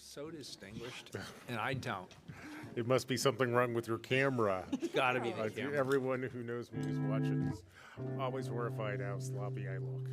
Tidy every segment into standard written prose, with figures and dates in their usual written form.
so distinguished, and I don't. It must be something wrong with your camera. It's got to be the camera. Everyone who knows me who's watching is always horrified how sloppy I look.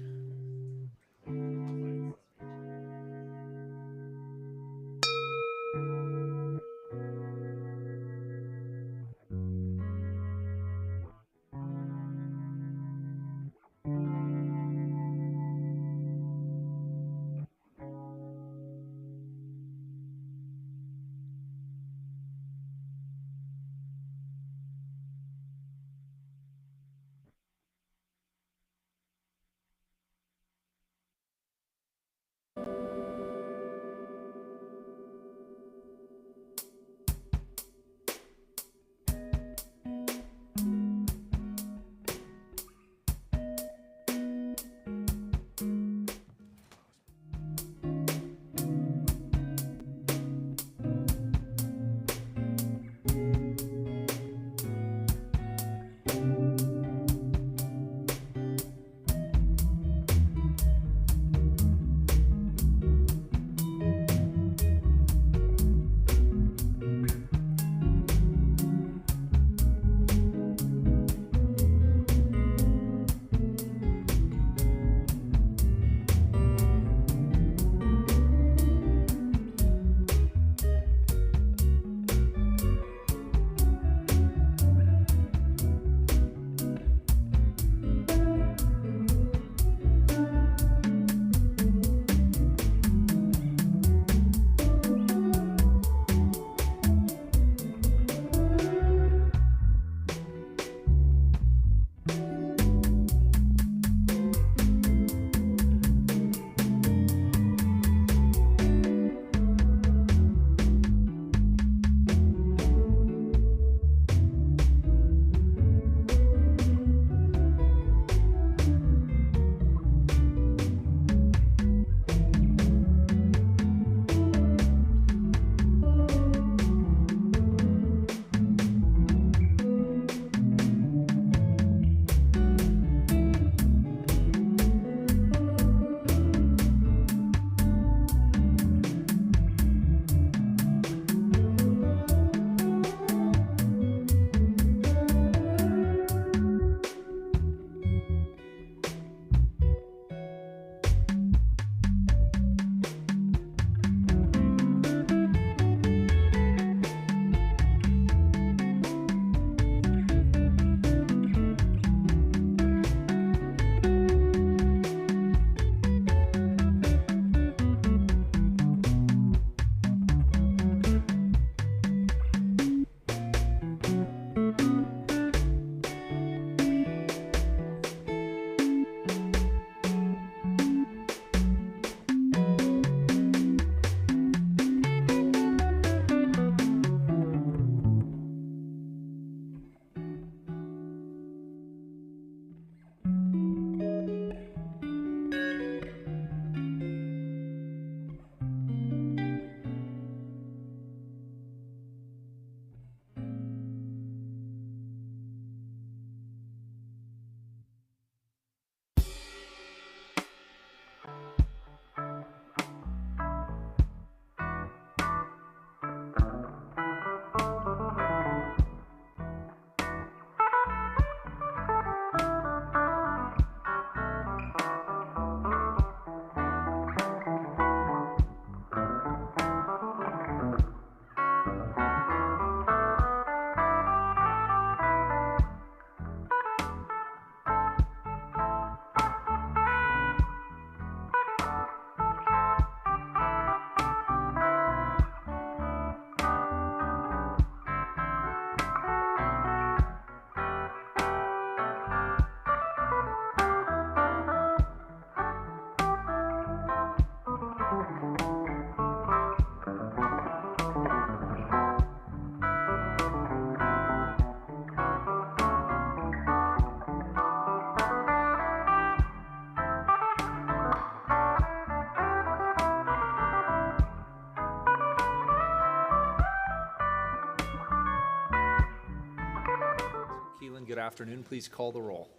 Good afternoon. Please call the roll.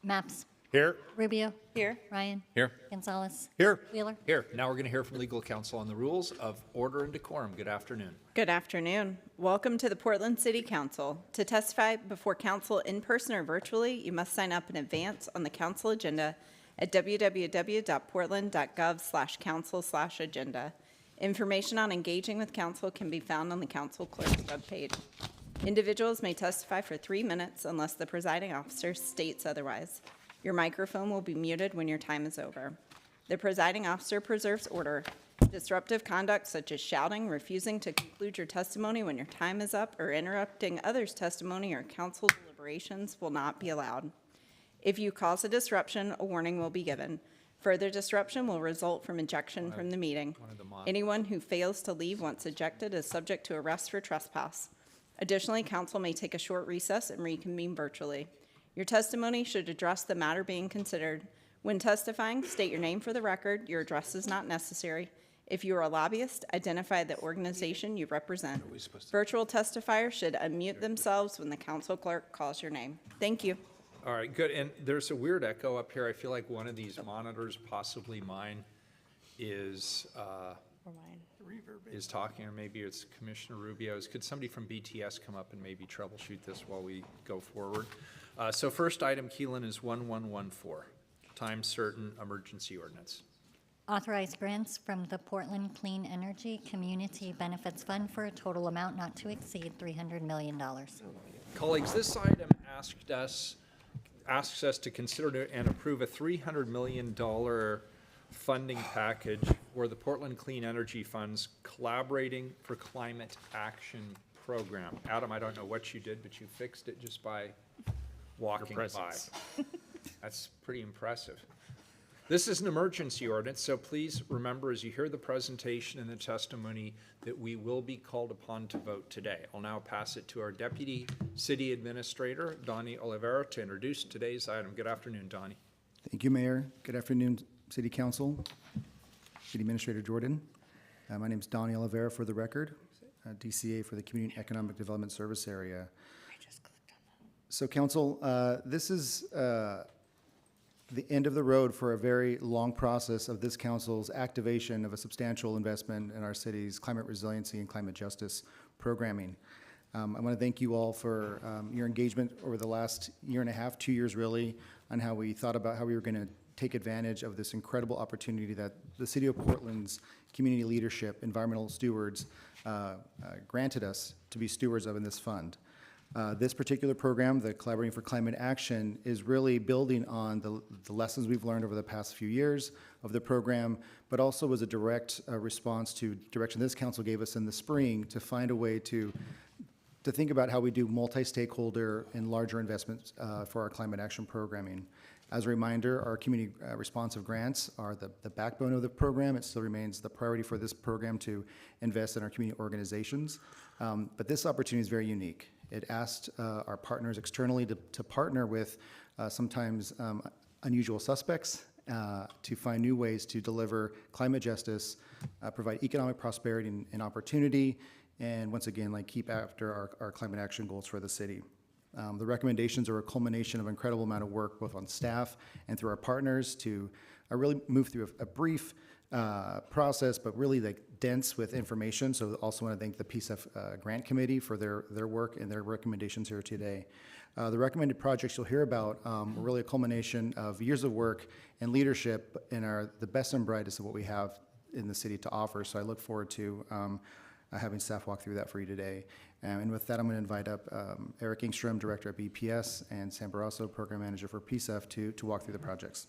Maps. Here. Rubio. Here. Ryan. Here. Gonzalez. Here. Wheeler. Here. Now we're going to hear from legal counsel on the rules of order and decorum. Good afternoon. Good afternoon. Welcome to the Portland City Council. To testify before council in person or virtually, you must sign up in advance on the council agenda at www.portland.gov/council/agenda. Information on engaging with council can be found on the council clerk's webpage. Individuals may testify for 3 minutes unless the presiding officer states otherwise. Your microphone will be muted when your time is over. The presiding officer preserves order. Disruptive conduct such as shouting, refusing to conclude your testimony when your time is up, or interrupting others' testimony or council deliberations will not be allowed. If you cause a disruption, a warning will be given. Further disruption will result from ejection from the meeting. Anyone who fails to leave once ejected is subject to arrest for trespass. Additionally, council may take a short recess and reconvene virtually. Your testimony should address the matter being considered. When testifying, state your name for the record. Your address is not necessary. If you are a lobbyist, identify the organization you represent. Virtual testifiers should unmute themselves when the council clerk calls your name. Thank you. All right, good. And there's a weird echo up here. I feel like one of these monitors, possibly mine, is talking, or maybe it's Commissioner Rubio's. Could somebody from BTS come up and maybe troubleshoot this while we go forward? So first item, Keelan, is 1114, time certain emergency ordinance. Authorize grants from the Portland Clean Energy Community Benefits Fund for a total amount not to exceed $300 million. Colleagues, this item asks us to consider and approve a $300 million funding package for the Portland Clean Energy Fund's Collaborating for Climate Action program. Adam, I don't know what you did, but you fixed it just by walking by. That's pretty impressive. This is an emergency ordinance, so please remember as you hear the presentation and the testimony that we will be called upon to vote today. I'll now pass it to our Deputy City Administrator, Donnie Oliveira, to introduce today's item. Good afternoon, Donnie. Thank you, Mayor. Good afternoon, City Council, City Administrator Jordan. My name is Donnie Oliveira for the record, DCA for the Community Economic Development Service Area. So Council, this is the end of the road for a very long process of this council's activation of a substantial investment in our city's climate resiliency and climate justice programming. I want to thank you all for your engagement over the last year and a half, 2 years really, on how we thought about how we were going to take advantage of this incredible opportunity that the City of Portland's community leadership, environmental stewards, granted us to be stewards of in this fund. This particular program, the Collaborating for Climate Action, is really building on the lessons we've learned over the past few years of the program, but also was a direct response to direction this council gave us in the spring to find a way to think about how we do multi-stakeholder and larger investments for our climate action programming. As a reminder, our community responsive grants are the backbone of the program. It still remains the priority for this program to invest in our community organizations. But this opportunity is very unique. It asked our partners externally to partner with sometimes unusual suspects to find new ways to deliver climate justice, provide economic prosperity and opportunity, and once again, keep after our climate action goals for the city. The recommendations are a culmination of an incredible amount of work both on staff and through our partners to really move through a brief process, but really dense with information. So also want to thank the PSEF Grant Committee for their work and their recommendations here today. The recommended projects you'll hear about are really a culmination of years of work and leadership and are the best and brightest of what we have in the city to offer. So I look forward to having staff walk through that for you today. And with that, I'm going to invite up Eric Engstrom, Director at BPS, and Sam Barroso, Program Manager for PSEF, to walk through the projects.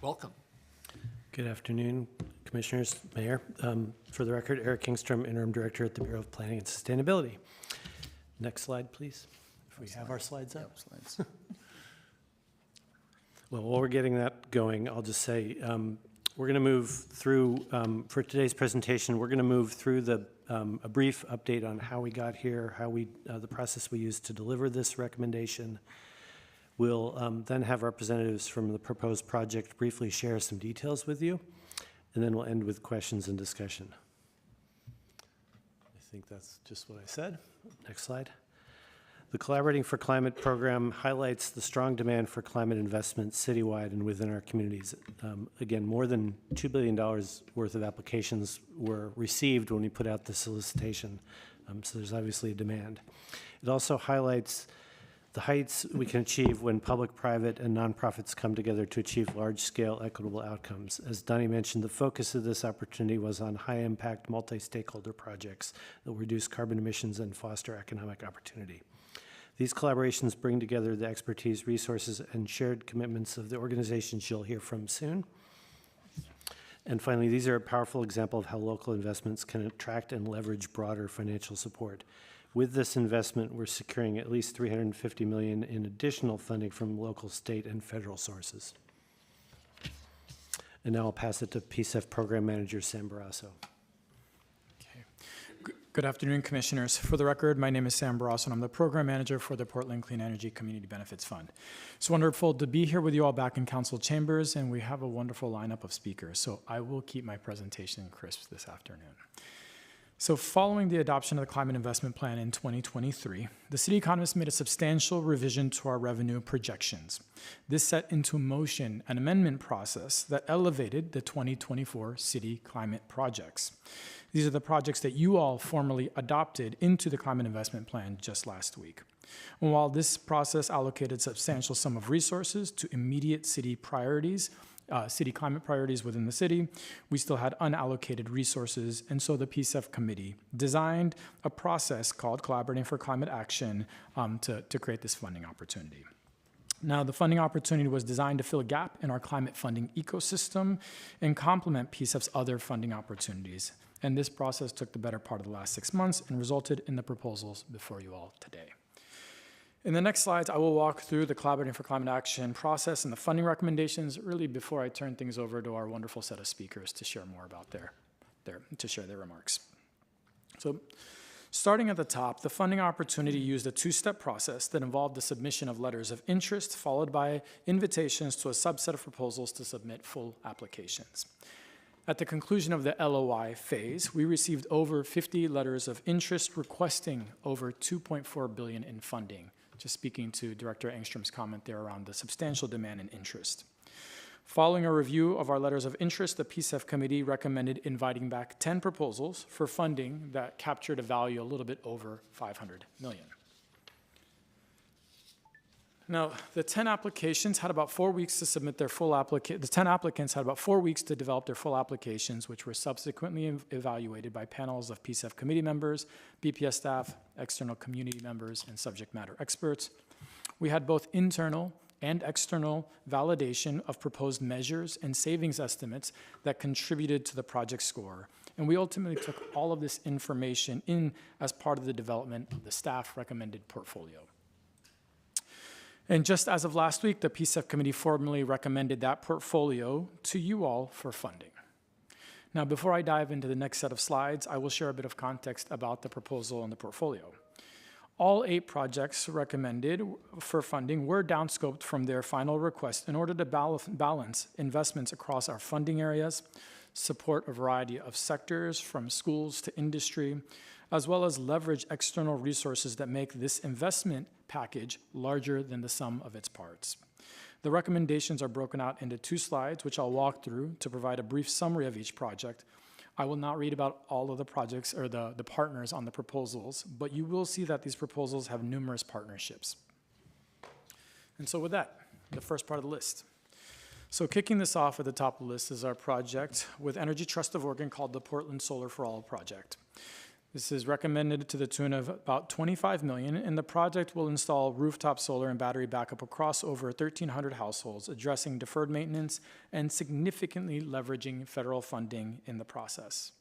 Welcome. Good afternoon, Commissioners, Mayor. For the record, Eric Engstrom, Interim Director at the Bureau of Planning and Sustainability. Next slide, please. If we have our slides up. Yep, slides. Well, while we're getting that going, I'll just say we're going to move through, for today's presentation, we're going to move through a brief update on how we got here, how the process we used to deliver this recommendation. We'll then have representatives from the proposed project briefly share some details with you, and then we'll end with questions and discussion. I think that's just what I said. Next slide. The Collaborating for Climate program highlights the strong demand for climate investment citywide and within our communities. Again, more than $2 billion worth of applications were received when we put out the solicitation, so there's obviously a demand. It also highlights the heights we can achieve when public, private, and nonprofits come together to achieve large-scale equitable outcomes. As Donnie mentioned, the focus of this opportunity was on high-impact multi-stakeholder projects that will reduce carbon emissions and foster economic opportunity. These collaborations bring together the expertise, resources, and shared commitments of the organizations you'll hear from soon. And finally, these are a powerful example of how local investments can attract and leverage broader financial support. With this investment, we're securing at least $350 million in additional funding from local, state, and federal sources. And now I'll pass it to PSEF Program Manager Sam Barrasso. Good afternoon, Commissioners. For the record, my name is Sam Barrasso, and I'm the Program Manager for the Portland Clean Energy Community Benefits Fund. It's wonderful to be here with you all back in Council chambers, and we have a wonderful lineup of speakers, so I will keep my presentation crisp this afternoon. So following the adoption of the Climate Investment Plan in 2023, the city economists made a substantial revision to our revenue projections. This set into motion an amendment process that elevated the 2024 city climate projects. These are the projects that you all formally adopted into the Climate Investment Plan just last week. And while this process allocated substantial sum of resources to immediate city priorities, city climate priorities within the city, we still had unallocated resources, and so the PSEF committee designed a process called Collaborating for Climate Action to create this funding opportunity. Now, the funding opportunity was designed to fill a gap in our climate funding ecosystem and complement PSEF's other funding opportunities. And this process took the better part of the last 6 months and resulted in the proposals before you all today. In the next slides, I will walk through the Collaborating for Climate Action process and the funding recommendations, really before I turn things over to our wonderful set of speakers to share more about their remarks. So, starting at the top, the funding opportunity used a two-step process that involved the submission of letters of interest, followed by invitations to a subset of proposals to submit full applications. At the conclusion of the LOI phase, we received over 50 letters of interest requesting over $2.4 billion in funding, just speaking to Director Engstrom's comment there around the substantial demand and interest. Following a review of our letters of interest, the PSEF committee recommended inviting back 10 proposals for funding that captured a value a little bit over $500 million. Now, the 10 applications had about 4 weeks to submit their full application. The 10 applicants had about 4 weeks to develop their full applications, which were subsequently evaluated by panels of PSEF committee members, BPS staff, external community members, and subject matter experts. We had both internal and external validation of proposed measures and savings estimates that contributed to the project score. And we ultimately took all of this information in as part of the development of the staff recommended portfolio. And just as of last week, the PSEF committee formally recommended that portfolio to you all for funding. Now, before I dive into the next set of slides, I will share a bit of context about the proposal and the portfolio. All 8 projects recommended for funding were downscoped from their final request in order to balance investments across our funding areas, support a variety of sectors from schools to industry, as well as leverage external resources that make this investment package larger than the sum of its parts. The recommendations are broken out into 2 slides, which I'll walk through to provide a brief summary of each project. I will not read about all of the projects or the partners on the proposals, but you will see that these proposals have numerous partnerships. And so with that, the first part of the list. So kicking this off at the top of the list is our project with Energy Trust of Oregon called the Portland Solar for All project. This is recommended to the tune of about $25 million, and the project will install rooftop solar and battery backup across over 1,300 households, addressing deferred maintenance and significantly leveraging federal funding in the process.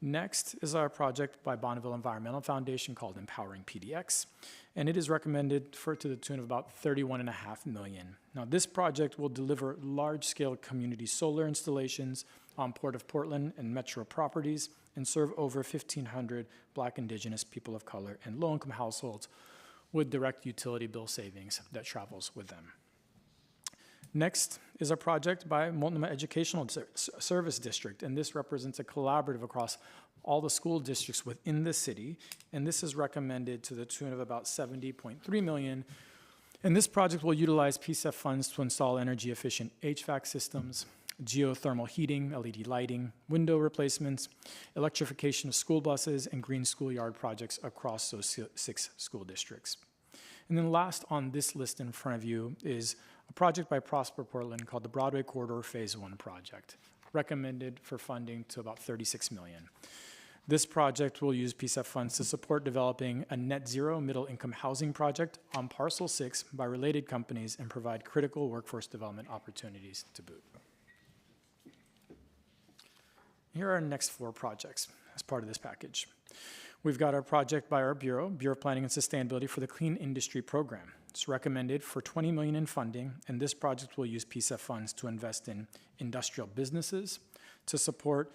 Next is our project by Bonneville Environmental Foundation called Empowering PDX, and it is recommended to the tune of about $31.5 million. Now, this project will deliver large-scale community solar installations on Port of Portland and metro properties and serve over 1,500 Black, Indigenous, people of color, and low-income households with direct utility bill savings that travels with them. Next is a project by Multnomah Educational Service District, and this represents a collaborative across all the school districts within the city, and this is recommended to the tune of about $70.3 million. And this project will utilize PSEF funds to install energy-efficient HVAC systems, geothermal heating, LED lighting, window replacements, electrification of school buses, and green schoolyard projects across those 6 school districts. And then last on this list in front of you is a project by Prosper Portland called the Broadway Corridor Phase 1 project, recommended for funding to about $36 million. This project will use PSEF funds to support developing a net zero middle income housing project on Parcel 6 by related companies and provide critical workforce development opportunities to boot. Here are our next 4 projects as part of this package. We've got our project by our Bureau of Planning and Sustainability for the Clean Industry Program. It's recommended for $20 million in funding, and this project will use PSEF funds to invest in industrial businesses, to support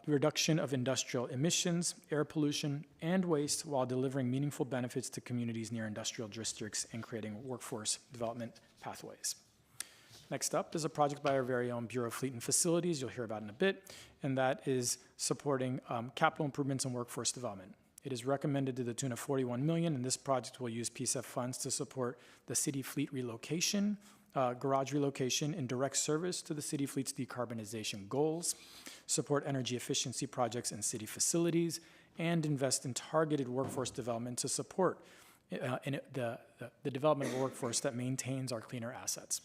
reduction of industrial emissions, air pollution, and waste while delivering meaningful benefits to communities near industrial districts and creating workforce development pathways. Next up is a project by our very own Bureau of Fleet and Facilities, you'll hear about in a bit, and that is supporting capital improvements and workforce development. It is recommended to the tune of $41 million, and this project will use PSEF funds to support the city fleet relocation, garage relocation in direct service to the city fleet's decarbonization goals, support energy efficiency projects in city facilities, and invest in targeted workforce development to support the development of a workforce that maintains our cleaner assets.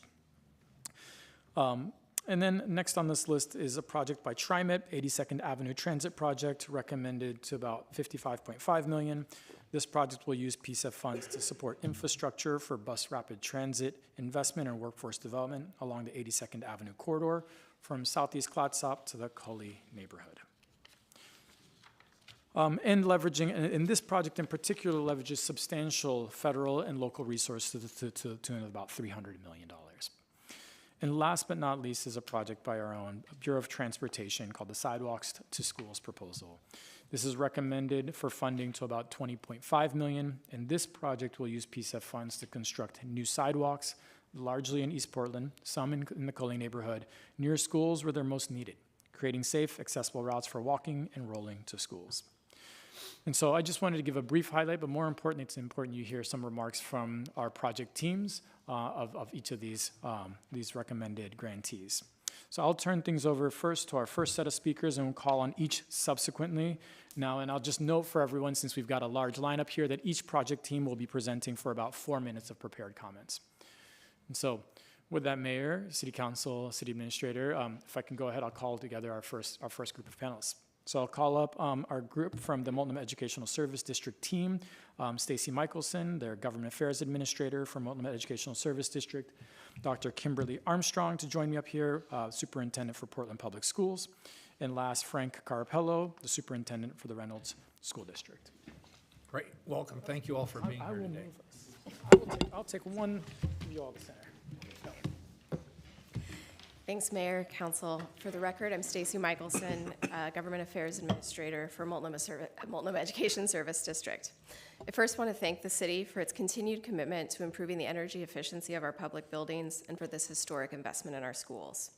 And then next on this list is a project by TriMet, 82nd Avenue Transit Project, recommended to about $55.5 million. This project will use PSEF funds to support infrastructure for bus rapid transit, investment and workforce development along the 82nd Avenue corridor from Southeast Clatsop to the Cully neighborhood. And leveraging, and this project in particular leverages substantial federal and local resources to the tune of about $300 million. And last but not least is a project by our own Bureau of Transportation called the Sidewalks to Schools proposal. This is recommended for funding to about $20.5 million, and this project will use PSEF funds to construct new sidewalks, largely in East Portland, some in the Cully neighborhood, near schools where they're most needed, creating safe, accessible routes for walking and rolling to schools. And so I just wanted to give a brief highlight, but more importantly, it's important you hear some remarks from our project teams of each of these recommended grantees. So I'll turn things over first to our first set of speakers, and we'll call on each subsequently. Now, and I'll just note for everyone, since we've got a large lineup here, that each project team will be presenting for about 4 minutes of prepared comments. And so with that, Mayor, City Council, City Administrator, if I can go ahead, I'll call together our first group of panelists. So I'll call up our group from the Multnomah Educational Service District team, Stacy Michelson, their Government Affairs Administrator from Multnomah Educational Service District, Dr. Kimberly Armstrong to join me up here, Superintendent for Portland Public Schools, and last, Frank Carapello, the Superintendent for the Reynolds School District. Great, welcome. Thank you all for being here today. I'll take one of you all to center. Thanks, Mayor, Council. For the record, I'm Stacy Michelson, Government Affairs Administrator for Multnomah Education Service District. I first want to thank the city for its continued commitment to improving the energy efficiency of our public buildings and for this historic investment in our schools.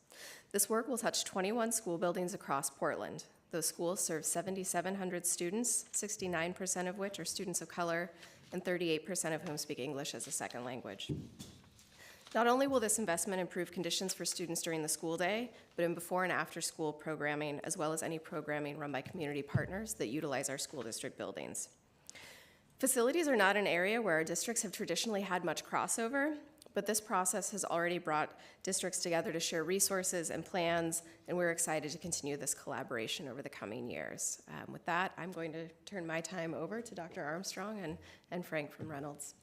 This work will touch 21 school buildings across Portland. Those schools serve 7,700 students, 69% of which are students of color, and 38% of whom speak English as a second language. Not only will this investment improve conditions for students during the school day, but in before and after school programming, as well as any programming run by community partners that utilize our school district buildings. Facilities are not an area where our districts have traditionally had much crossover, but this process has already brought districts together to share resources and plans, and we're excited to continue this collaboration over the coming years. With that, I'm going to turn my time over to Dr. Armstrong and Frank from Reynolds.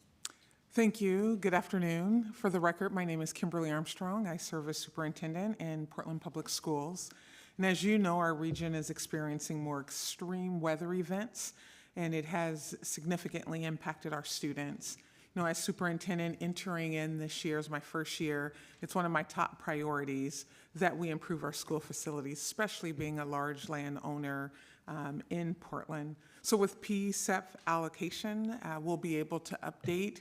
Thank you. Good afternoon. For the record, my name is Kimberly Armstrong. I serve as superintendent in Portland Public Schools. And as you know, our region is experiencing more extreme weather events, and it has significantly impacted our students. You know, as superintendent entering in this year as my first year, it's one of my top priorities that we improve our school facilities, especially being a large landowner in Portland. So with PSEF allocation, we'll be able to update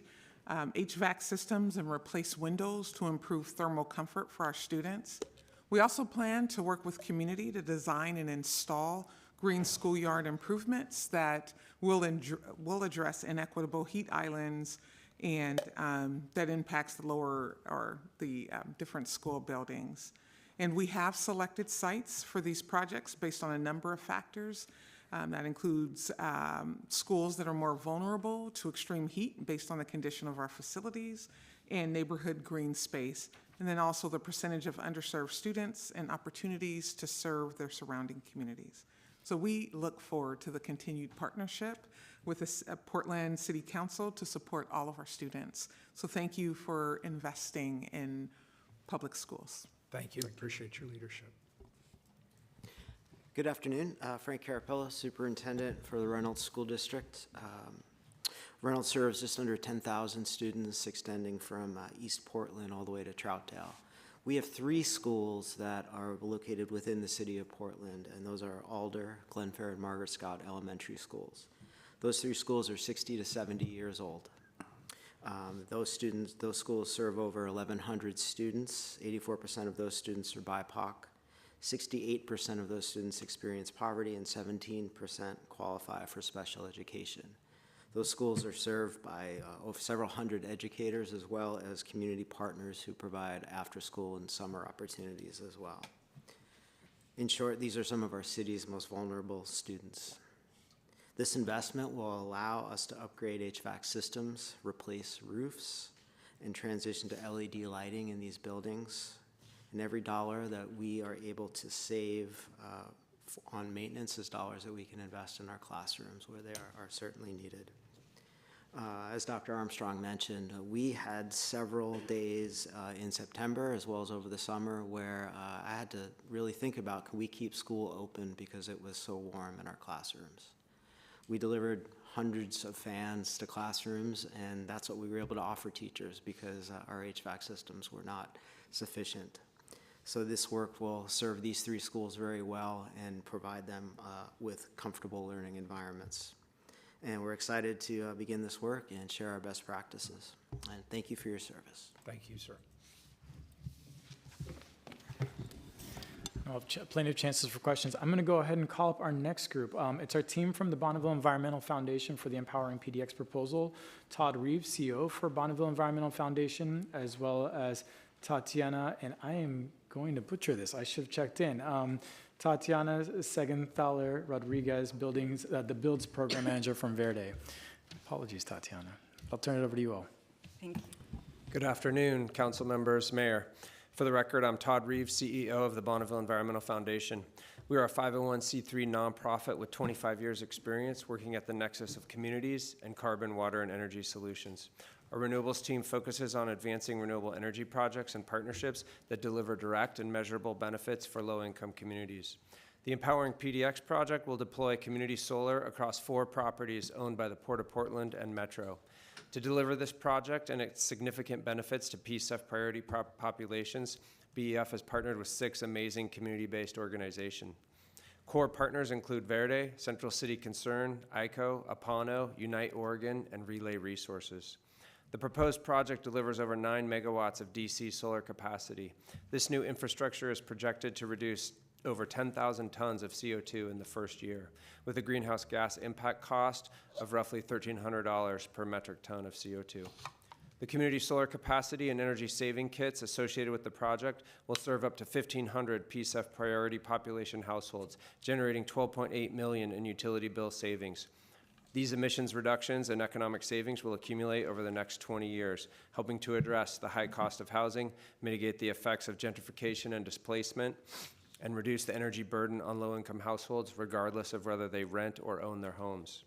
HVAC systems and replace windows to improve thermal comfort for our students. We also plan to work with community to design and install green schoolyard improvements that will address inequitable heat islands and that impacts the lower or the different school buildings. And we have selected sites for these projects based on a number of factors. That includes schools that are more vulnerable to extreme heat based on the condition of our facilities and neighborhood green space, and then also the percentage of underserved students and opportunities to serve their surrounding communities. So we look forward to the continued partnership with the Portland City Council to support all of our students. So thank you for investing in public schools. Thank you. Appreciate your leadership. Good afternoon. Frank Carapella, Superintendent for the Reynolds School District. Reynolds serves just under 10,000 students extending from East Portland all the way to Troutdale. We have 3 schools that are located within the city of Portland, and those are Alder, Glenfair, and Margaret Scott Elementary Schools. Those 3 schools are 60 to 70 years old. Those schools serve over 1,100 students. 84% of those students are BIPOC. 68% of those students experience poverty, and 17% qualify for special education. Those schools are served by over several hundred educators, as well as community partners who provide after-school and summer opportunities as well. In short, these are some of our city's most vulnerable students. This investment will allow us to upgrade HVAC systems, replace roofs, and transition to LED lighting in these buildings. And every dollar that we are able to save on maintenance is dollars that we can invest in our classrooms where they are certainly needed. As Dr. Armstrong mentioned, we had several days in September as well as over the summer where I had to really think about, can we keep school open because it was so warm in our classrooms? We delivered hundreds of fans to classrooms, and that's what we were able to offer teachers because our HVAC systems were not sufficient. So this work will serve these 3 schools very well and provide them with comfortable learning environments. And we're excited to begin this work and share our best practices. And thank you for your service. Thank you, sir. I'll have plenty of chances for questions. I'm going to go ahead and call up our next group. It's our team from the Bonneville Environmental Foundation for the Empowering PDX proposal. Todd Reeves, CEO for Bonneville Environmental Foundation, as well as Tatiana, and I am going to butcher this. I should have checked in. Tatiana Segenthaler Rodriguez, the Builds Program Manager from Verde. Apologies, Tatiana. I'll turn it over to you all. Thank you. Good afternoon, council members, mayor. For the record, I'm Todd Reeves, CEO of the Bonneville Environmental Foundation. We are a 501c3 nonprofit with 25 years experience working at the nexus of communities and carbon, water, and energy solutions. Our renewables team focuses on advancing renewable energy projects and partnerships that deliver direct and measurable benefits for low-income communities. The Empowering PDX project will deploy community solar across 4 properties owned by the Port of Portland and Metro. To deliver this project and its significant benefits to PSEF priority populations, BEF has partnered with 6 amazing community-based organizations. Core partners include Verde, Central City Concern, ICO, Apano, Unite Oregon, and Relay Resources. The proposed project delivers over 9 megawatts of DC solar capacity. This new infrastructure is projected to reduce over 10,000 tons of CO2 in the first year, with a greenhouse gas impact cost of roughly $1,300 per metric ton of CO2. The community solar capacity and energy saving kits associated with the project will serve up to 1,500 PSEF priority population households, generating $12.8 million in utility bill savings. These emissions reductions and economic savings will accumulate over the next 20 years, helping to address the high cost of housing, mitigate the effects of gentrification and displacement, and reduce the energy burden on low-income households regardless of whether they rent or own their homes.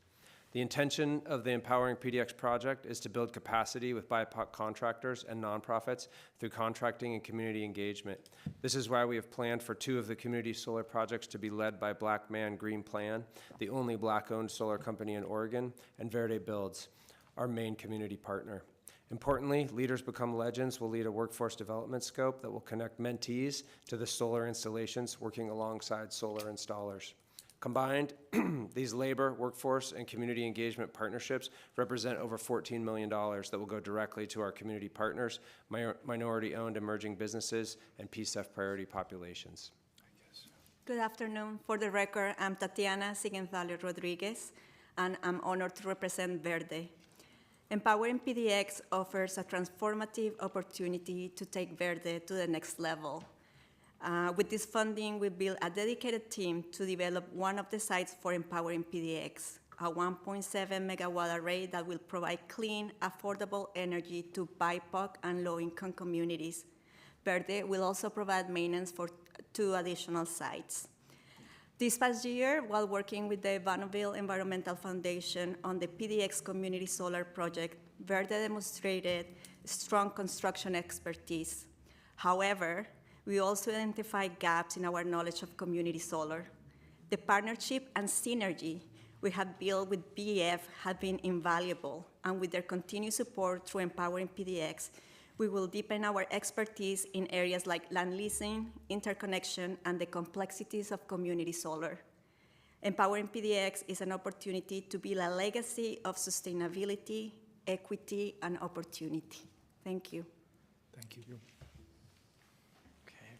The intention of the Empowering PDX project is to build capacity with BIPOC contractors and nonprofits through contracting and community engagement. This is why we have planned for 2 of the community solar projects to be led by Black Man Green Plan, the only Black-owned solar company in Oregon, and Verde Builds, our main community partner. Importantly, Leaders Become Legends will lead a workforce development scope that will connect mentees to the solar installations working alongside solar installers. Combined, these labor, workforce, and community engagement partnerships represent over $14 million that will go directly to our community partners, minority-owned emerging businesses, and PSEF priority populations. Good afternoon. For the record, I'm Tatiana Sigenthalio Rodriguez, and I'm honored to represent Verde. Empowering PDX offers a transformative opportunity to take Verde to the next level. With this funding, we built a dedicated team to develop one of the sites for Empowering PDX, a 1.7 megawatt array that will provide clean, affordable energy to BIPOC and low-income communities. Verde will also provide maintenance for 2 additional sites. This past year, while working with the Bonneville Environmental Foundation on the PDX Community Solar Project, Verde demonstrated strong construction expertise. However, we also identified gaps in our knowledge of community solar. The partnership and synergy we have built with BEF have been invaluable, and with their continued support through Empowering PDX, we will deepen our expertise in areas like land leasing, interconnection, and the complexities of community solar. Empowering PDX is an opportunity to build a legacy of sustainability, equity, and opportunity. Thank you. Thank you. Okay,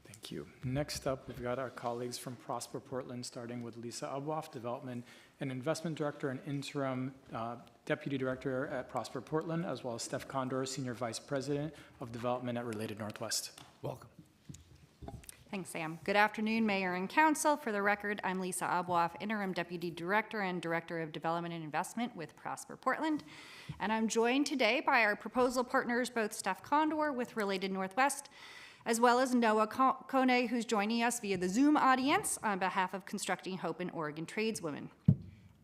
thank you. Next up, we've got our colleagues from Prosper Portland, starting with Lisa Abwoff, Development and Investment Director and Interim Deputy Director at Prosper Portland, as well as Steph Condor, Senior Vice President of Development at Related Northwest. Welcome. Thanks, Sam. Good afternoon, Mayor and Council. For the record, I'm Lisa Abwoff, Interim Deputy Director and Director of Development and Investment with Prosper Portland. And I'm joined today by our proposal partners, both Steph Condor with Related Northwest, as well as Noah Kone, who's joining us via the Zoom audience on behalf of Constructing Hope and Oregon Tradeswomen.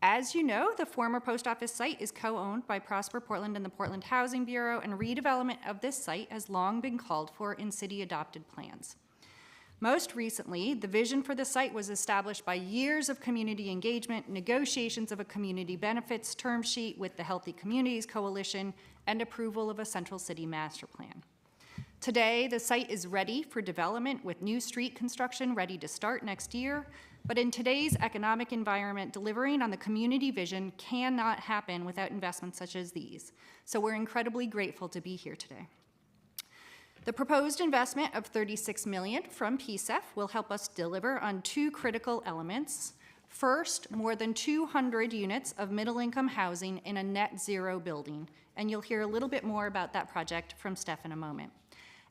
As you know, the former post office site is co-owned by Prosper Portland and the Portland Housing Bureau, and redevelopment of this site has long been called for in city-adopted plans. Most recently, the vision for the site was established by years of community engagement, negotiations of a community benefits term sheet with the Healthy Communities Coalition, and approval of a central city master plan. Today, the site is ready for development with new street construction ready to start next year, but in today's economic environment, delivering on the community vision cannot happen without investments such as these. So we're incredibly grateful to be here today. The proposed investment of $36 million from PSEF will help us deliver on 2 critical elements. First, more than 200 units of middle-income housing in a net zero building, and you'll hear a little bit more about that project from Steph in a moment.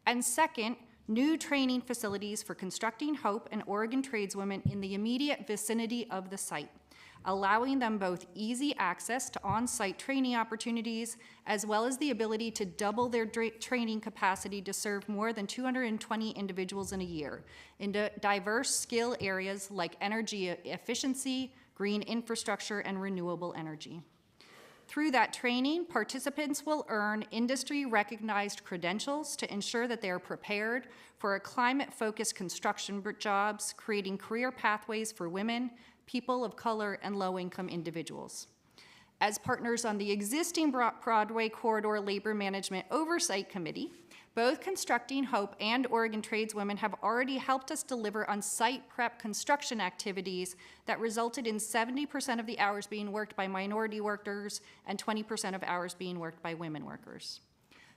And second, new training facilities for Constructing Hope and Oregon tradeswomen in the immediate vicinity of the site, allowing them both easy access to on-site training opportunities, as well as the ability to double their training capacity to serve more than 220 individuals in a year in diverse skill areas like energy efficiency, green infrastructure, and renewable energy. Through that training, participants will earn industry-recognized credentials to ensure that they are prepared for a climate-focused construction jobs, creating career pathways for women, people of color, and low-income individuals. As partners on the existing Broadway Corridor Labor Management Oversight Committee, both Constructing Hope and Oregon tradeswomen have already helped us deliver on site prep construction activities that resulted in 70% of the hours being worked by minority workers and 20% of hours being worked by women workers.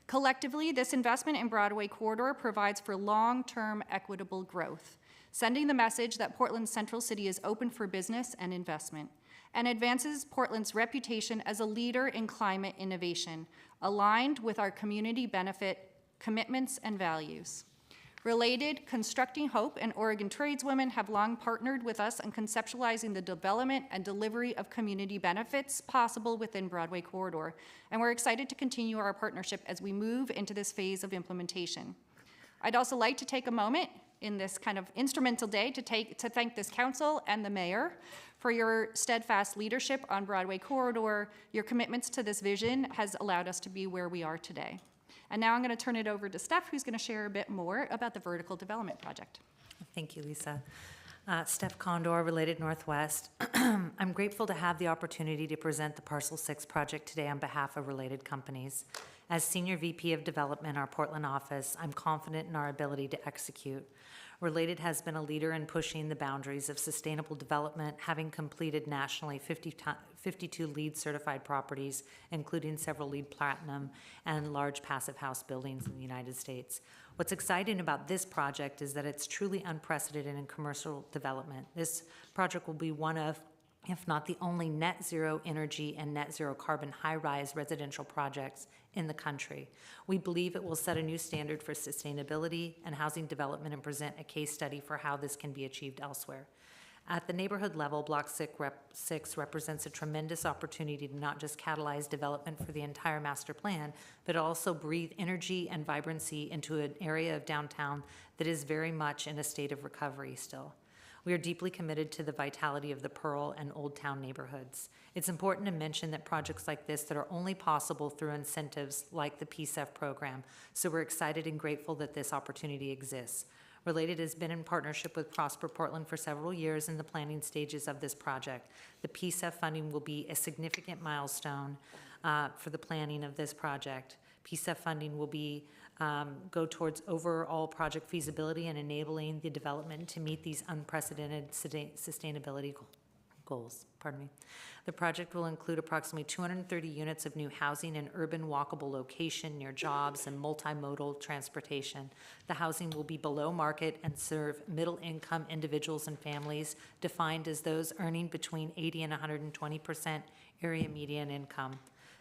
Collectively, this investment in Broadway Corridor provides for long-term equitable growth, sending the message that Portland's Central City is open for business and investment, and advances Portland's reputation as a leader in climate innovation, aligned with our community benefit commitments and values. Related, Constructing Hope and Oregon tradeswomen have long partnered with us in conceptualizing the development and delivery of community benefits possible within Broadway Corridor, and we're excited to continue our partnership as we move into this phase of implementation. I'd also like to take a moment in this kind of instrumental day to thank this council and the mayor for your steadfast leadership on Broadway Corridor. Your commitments to this vision has allowed us to be where we are today. And now I'm going to turn it over to Steph, who's going to share a bit more about the vertical development project. Thank you, Lisa. Steph Condor, Related Northwest. I'm grateful to have the opportunity to present the Parcel 6 project today on behalf of related companies. As Senior VP of Development in our Portland office, I'm confident in our ability to execute. Related has been a leader in pushing the boundaries of sustainable development, having completed nationally 52 LEED certified properties, including several LEED Platinum and large passive house buildings in the United States. What's exciting about this project is that it's truly unprecedented in commercial development. This project will be one of, if not the only, net zero energy and net zero carbon high-rise residential projects in the country. We believe it will set a new standard for sustainability and housing development and present a case study for how this can be achieved elsewhere. At the neighborhood level, Block 6 represents a tremendous opportunity to not just catalyze development for the entire master plan, but also breathe energy and vibrancy into an area of downtown that is very much in a state of recovery still. We are deeply committed to the vitality of the Pearl and Old Town neighborhoods. It's important to mention that projects like this that are only possible through incentives like the PSEF program, so we're excited and grateful that this opportunity exists. Related has been in partnership with Prosper Portland for several years in the planning stages of this project. The PSEF funding will be a significant milestone for the planning of this project. PSEF funding will be go towards overall project feasibility and enabling the development to meet these unprecedented sustainability goals. Pardon me. The project will include approximately 230 units of new housing and urban walkable location near jobs and multimodal transportation. The housing will be below market and serve middle-income individuals and families defined as those earning between 80 and 120% area median income.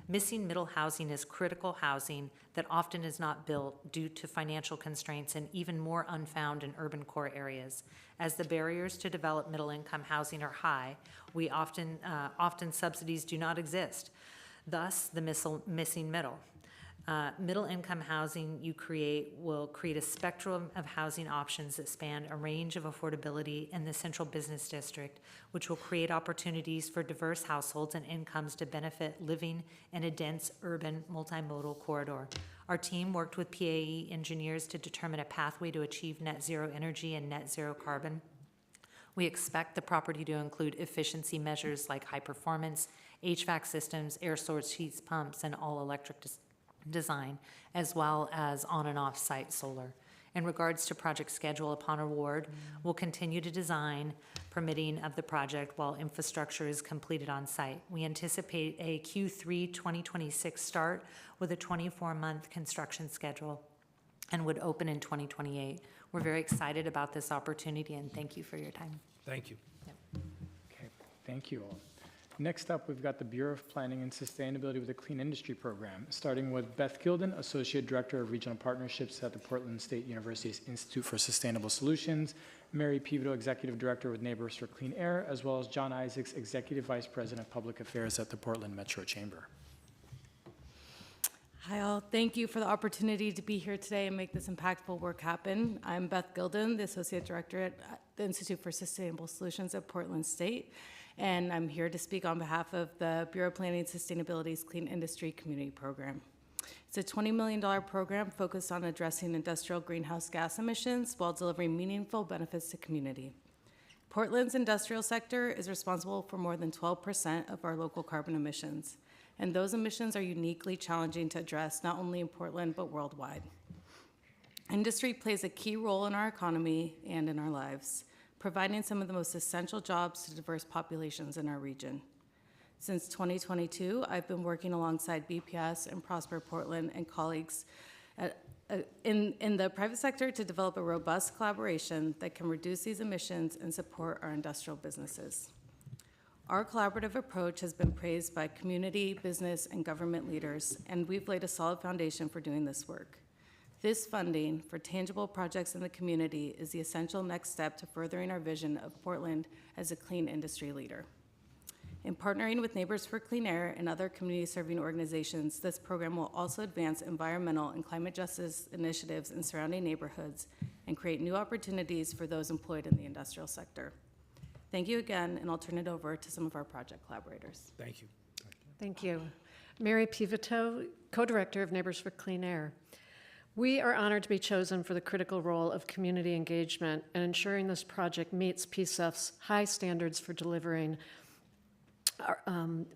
Missing middle housing is critical housing that often is not built due to financial constraints and even more unfound in urban core areas. As the barriers to develop middle-income housing are high, we often subsidies do not exist, thus the missing middle. Middle-income housing will create a spectrum of housing options that span a range of affordability in the central business district, which will create opportunities for diverse households and incomes to benefit living in a dense urban multimodal corridor. Our team worked with PAE engineers to determine a pathway to achieve net zero energy and net zero carbon. We expect the property to include efficiency measures like high performance, HVAC systems, air source heat pumps, and all electric design, as well as on and off site solar. In regards to project schedule upon award, we'll continue to design permitting of the project while infrastructure is completed on site. We anticipate a Q3 2026 start with a 24-month construction schedule and would open in 2028. We're very excited about this opportunity and thank you for your time. Thank you. Okay, thank you all. Next up, we've got the Bureau of Planning and Sustainability with the Clean Industry Program, starting with Beth Gilden, Associate Director of Regional Partnerships at the Portland State University's Institute for Sustainable Solutions, Mary Pivito, Executive Director with Neighbors for Clean Air, as well as John Isaacs, Executive Vice President of Public Affairs at the Portland Metro Chamber. Hi all, thank you for the opportunity to be here today and make this impactful work happen. I'm Beth Gilden, the Associate Director at the Institute for Sustainable Solutions at Portland State, and I'm here to speak on behalf of the Bureau of Planning and Sustainability's Clean Industry Community Program. It's a $20 million program focused on addressing industrial greenhouse gas emissions while delivering meaningful benefits to community. Portland's industrial sector is responsible for more than 12% of our local carbon emissions, and those emissions are uniquely challenging to address not only in Portland but worldwide. Industry plays a key role in our economy and in our lives, providing some of the most essential jobs to diverse populations in our region. Since 2022, I've been working alongside BPS and Prosper Portland and colleagues in the private sector to develop a robust collaboration that can reduce these emissions and support our industrial businesses. Our collaborative approach has been praised by community, business, and government leaders, and we've laid a solid foundation for doing this work. This funding for tangible projects in the community is the essential next step to furthering our vision of Portland as a clean industry leader. In partnering with Neighbors for Clean Air and other community-serving organizations, this program will also advance environmental and climate justice initiatives in surrounding neighborhoods and create new opportunities for those employed in the industrial sector. Thank you again, and I'll turn it over to some of our project collaborators. Thank you. Thank you. Mary Pivito, Co-Director of Neighbors for Clean Air. We are honored to be chosen for the critical role of community engagement and ensuring this project meets PSEF's high standards for delivering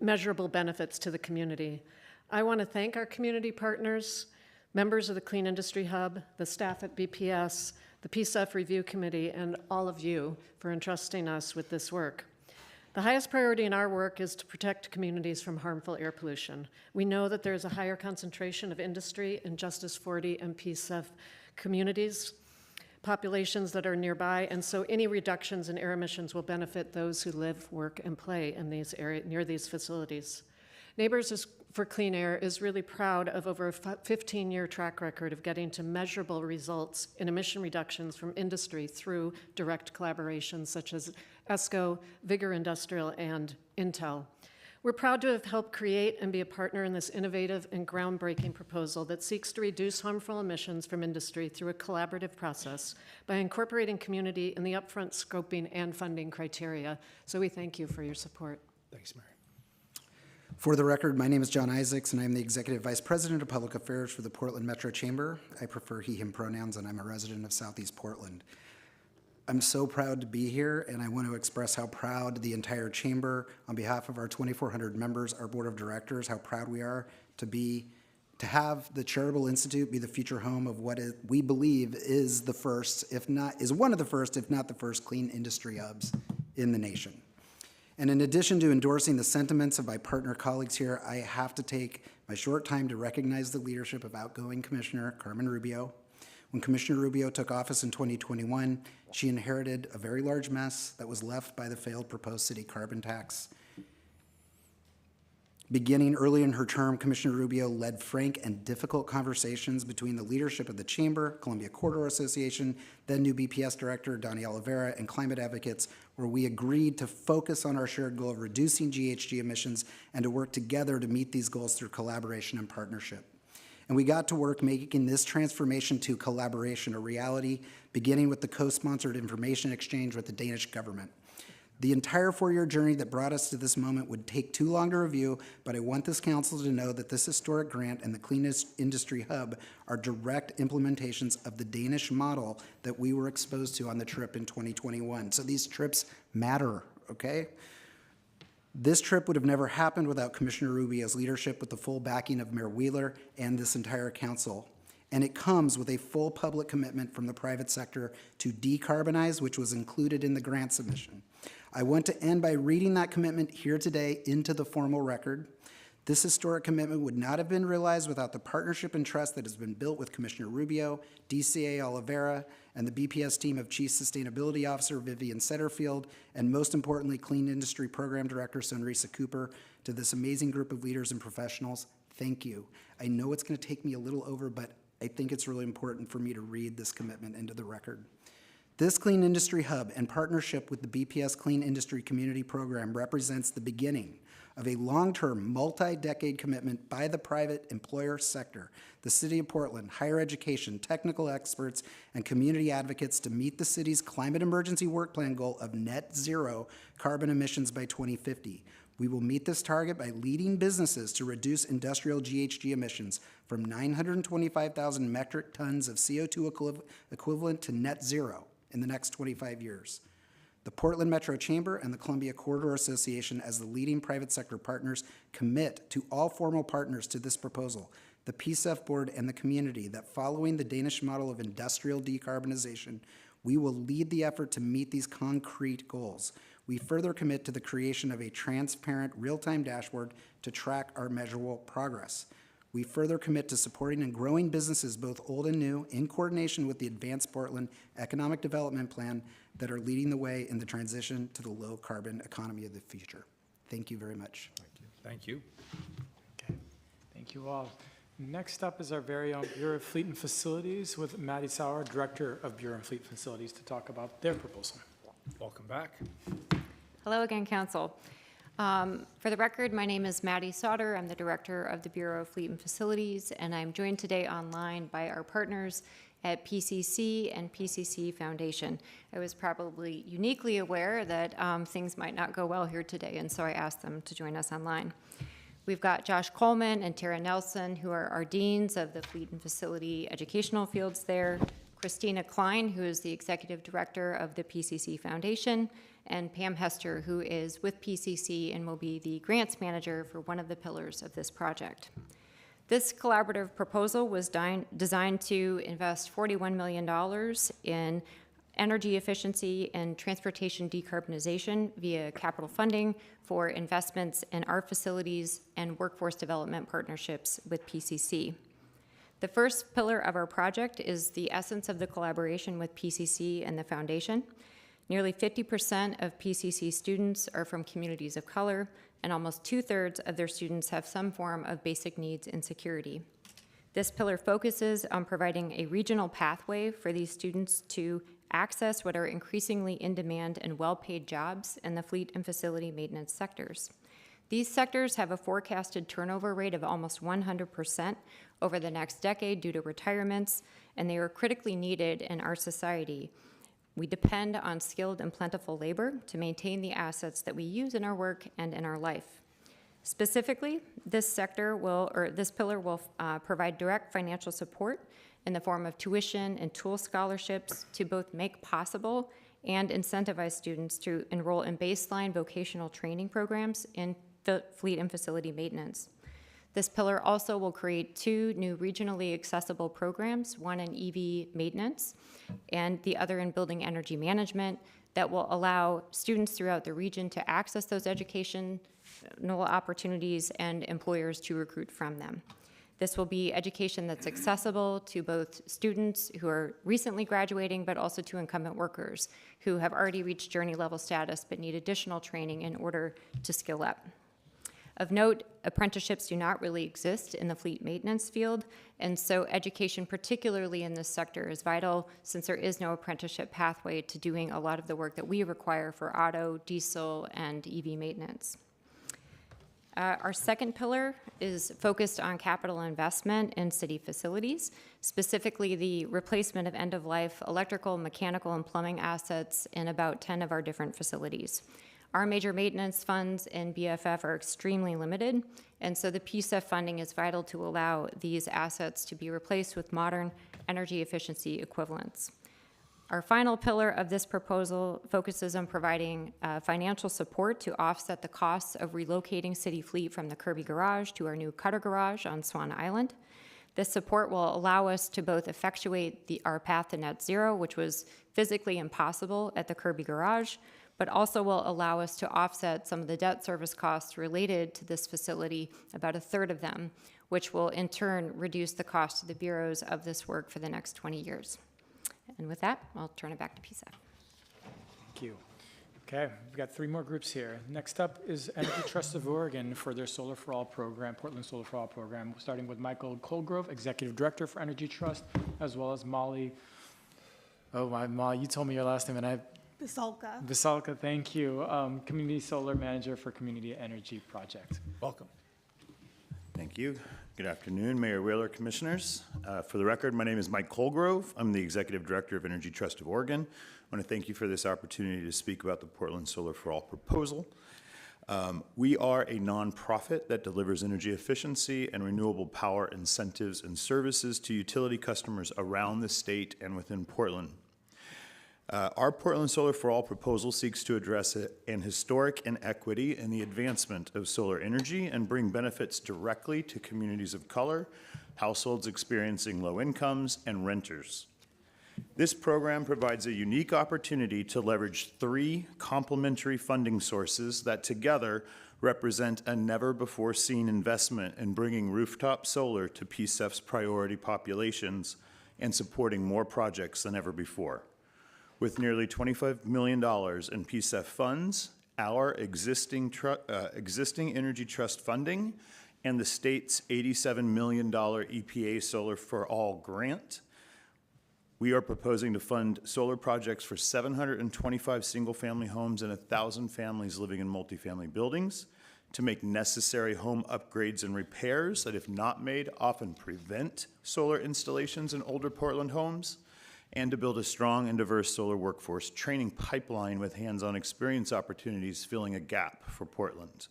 measurable benefits to the community. I want to thank our community partners, members of the Clean Industry Hub, the staff at BPS, the PSEF Review Committee, and all of you for entrusting us with this work. The highest priority in our work is to protect communities from harmful air pollution. We know that there is a higher concentration of industry in Justice 40 and PSEF communities, populations that are nearby, and so any reductions in air emissions will benefit those who live, work, and play in these areas near these facilities. Neighbors for Clean Air is really proud of over a 15-year track record of getting to measurable results in emission reductions from industry through direct collaborations such as ESCO, Vigor Industrial, and Intel. We're proud to have helped create and be a partner in this innovative and groundbreaking proposal that seeks to reduce harmful emissions from industry through a collaborative process by incorporating community in the upfront scoping and funding criteria. So we thank you for your support. Thanks, Mary. For the record, my name is John Isaacs, and I'm the Executive Vice President of Public Affairs for the Portland Metro Chamber. I prefer he, him pronouns, and I'm a resident of Southeast Portland. I'm so proud to be here, and I want to express how proud the entire chamber, on behalf of our 2,400 members, our board of directors, how proud we are to have the Charitable Institute be the future home of what we believe is the first, is one of the first, if not the first, clean industry hubs in the nation. And in addition to endorsing the sentiments of my partner colleagues here, I have to take my short time to recognize the leadership of outgoing Commissioner Carmen Rubio. When Commissioner Rubio took office in 2021, she inherited a very large mess that was left by the failed proposed city carbon tax. Beginning early in her term, Commissioner Rubio led frank and difficult conversations between the leadership of the Chamber, Columbia Corridor Association, then new BPS Director Donnie Oliveira, and climate advocates, where we agreed to focus on our shared goal of reducing GHG emissions and to work together to meet these goals through collaboration and partnership. And we got to work making this transformation to collaboration a reality, beginning with the co-sponsored information exchange with the Danish government. The entire 4-year journey that brought us to this moment would take too long to review, but I want this council to know that this historic grant and the Clean Industry Hub are direct implementations of the Danish model that we were exposed to on the trip in 2021. So these trips matter, okay? This trip would have never happened without Commissioner Rubio's leadership with the full backing of Mayor Wheeler and this entire council. And it comes with a full public commitment from the private sector to decarbonize, which was included in the grant submission. I want to end by reading that commitment here today into the formal record. This historic commitment would not have been realized without the partnership and trust that has been built with Commissioner Rubio, DCA Oliveira, and the BPS team of Chief Sustainability Officer Vivian Setterfield, and most importantly, Clean Industry Program Director Sonrisa Cooper. To this amazing group of leaders and professionals, thank you. I know it's going to take me a little over, but I think it's really important for me to read this commitment into the record. This Clean Industry Hub and partnership with the BPS Clean Industry Community Program represents the beginning of a long-term, multi-decade commitment by the private employer sector, the City of Portland, higher education, technical experts, and community advocates to meet the city's climate emergency work plan goal of net zero carbon emissions by 2050. We will meet this target by leading businesses to reduce industrial GHG emissions from 925,000 metric tons of CO2 equivalent to net zero in the next 25 years. The Portland Metro Chamber and the Columbia Corridor Association, as the leading private sector partners, commit to all formal partners to this proposal, the PSEF board and the community, that following the Danish model of industrial decarbonization, we will lead the effort to meet these concrete goals. We further commit to the creation of a transparent, real-time dashboard to track our measurable progress. We further commit to supporting and growing businesses, both old and new, in coordination with the Advanced Portland Economic Development Plan that are leading the way in the transition to the low-carbon economy of the future. Thank you very much. Thank you. Okay, thank you all. Next up is our very own Bureau of Fleet and Facilities with Maddie Sauer, Director of Bureau of Fleet Facilities, to talk about their proposal. Welcome back. Hello again, Council. For the record, my name is Maddie Sauter. I'm the Director of the Bureau of Fleet and Facilities, and I'm joined today online by our partners at PCC and PCC Foundation. I was probably uniquely aware that things might not go well here today, and so I asked them to join us online. We've got Josh Coleman and Tara Nelson, who are our deans of the Fleet and Facility educational fields there, Christina Klein, who is the Executive Director of the PCC Foundation, and Pam Hester, who is with PCC and will be the grants manager for one of the pillars of this project. This collaborative proposal was designed to invest $41 million in energy efficiency and transportation decarbonization via capital funding for investments in our facilities and workforce development partnerships with PCC. The first pillar of our project is the essence of the collaboration with PCC and the foundation. Nearly 50% of PCC students are from communities of color, and almost 2/3 of their students have some form of basic needs and security. This pillar focuses on providing a regional pathway for these students to access what are increasingly in-demand and well-paid jobs in the fleet and facility maintenance sectors. These sectors have a forecasted turnover rate of almost 100% over the next decade due to retirements, and they are critically needed in our society. We depend on skilled and plentiful labor to maintain the assets that we use in our work and in our life. Specifically, this pillar will provide direct financial support in the form of tuition and tool scholarships to both make possible and incentivize students to enroll in baseline vocational training programs in fleet and facility maintenance. This pillar also will create 2 new regionally accessible programs, one in EV maintenance and the other in building energy management, that will allow students throughout the region to access those educational opportunities and employers to recruit from them. This will be education that's accessible to both students who are recently graduating, but also to incumbent workers who have already reached journey level status but need additional training in order to skill up. Of note, apprenticeships do not really exist in the fleet maintenance field, and so education, particularly in this sector, is vital since there is no apprenticeship pathway to doing a lot of the work that we require for auto, diesel, and EV maintenance. Our second pillar is focused on capital investment in city facilities, specifically the replacement of end-of-life electrical, mechanical, and plumbing assets in about 10 of our different facilities. Our major maintenance funds in BFF are extremely limited, and so the PSEF funding is vital to allow these assets to be replaced with modern energy efficiency equivalents. Our final pillar of this proposal focuses on providing financial support to offset the costs of relocating city fleet from the Kirby Garage to our new Cutter Garage on Swan Island. This support will allow us to both effectuate our path to net zero, which was physically impossible at the Kirby Garage, but also will allow us to offset some of the debt service costs related to this facility, about 1/3 of them, which will in turn reduce the cost to the bureaus of this work for the next 20 years. And with that, I'll turn it back to PSEF. Thank you. Okay, we've got 3 more groups here. Next up is Energy Trust of Oregon for their Solar for All program, Portland Solar for All program, starting with Michael Colgrove, Executive Director for Energy Trust, as well as Molly. Oh, Molly, you told me your last name, and Visalka, thank you. Community Solar Manager for Community Energy Project. Welcome. Thank you. Good afternoon, Mayor Wheeler, Commissioners. For the record, my name is Mike Colgrove. I'm the Executive Director of Energy Trust of Oregon. I want to thank you for this opportunity to speak about the Portland Solar for All proposal. We are a nonprofit that delivers energy efficiency and renewable power incentives and services to utility customers around the state and within Portland. Our Portland Solar for All proposal seeks to address an historic inequity in the advancement of solar energy and bring benefits directly to communities of color, households experiencing low incomes, and renters. This program provides a unique opportunity to leverage 3 complementary funding sources that together represent a never-before-seen investment in bringing rooftop solar to PSEF's priority populations and supporting more projects than ever before. With nearly $25 million in PSEF funds, our existing Energy Trust funding, and the state's $87 million EPA Solar for All grant, we are proposing to fund solar projects for 725 single-family homes and 1,000 families living in multifamily buildings, to make necessary home upgrades and repairs that, if not made, often prevent solar installations in older Portland homes, and to build a strong and diverse solar workforce training pipeline with hands-on experience opportunities filling a gap for Portland.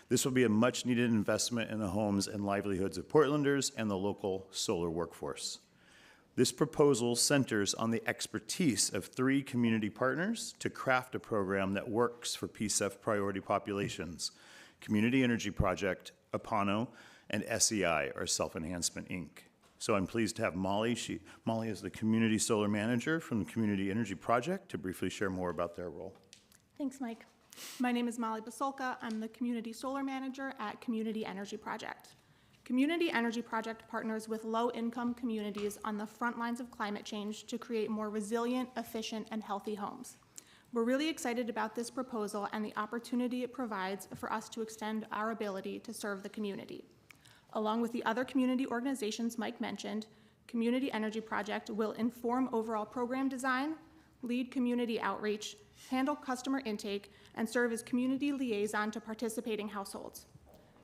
This will be a much-needed investment in the homes and livelihoods of Portlanders and the local solar workforce. This proposal centers on the expertise of 3 community partners to craft a program that works for PSEF priority populations: Community Energy Project, Apano, and SEI, or Self-Enhancement, Inc. So I'm pleased to have Molly. Molly is the Community Solar Manager from the Community Energy Project to briefly share more about their role. Thanks, Mike. My name is Molly Basolka. I'm the Community Solar Manager at Community Energy Project. Community Energy Project partners with low-income communities on the front lines of climate change to create more resilient, efficient, and healthy homes. We're really excited about this proposal and the opportunity it provides for us to extend our ability to serve the community. Along with the other community organizations Mike mentioned, Community Energy Project will inform overall program design, lead community outreach, handle customer intake, and serve as community liaison to participating households.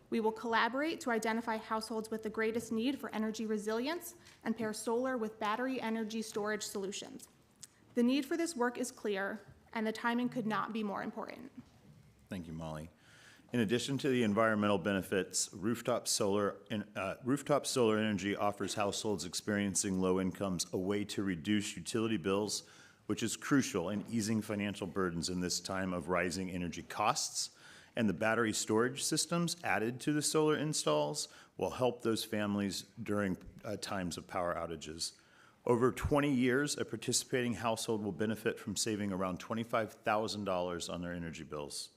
We will collaborate to identify households with the greatest need for energy resilience and pair solar with battery energy storage solutions. The need for this work is clear, and the timing could not be more important. Thank you, Molly. In addition to the environmental benefits, rooftop solar energy offers households experiencing low incomes a way to reduce utility bills, which is crucial in easing financial burdens in this time of rising energy costs. And the battery storage systems added to the solar installs will help those families during times of power outages. Over 20 years, a participating household will benefit from saving around $25,000 on their energy bills.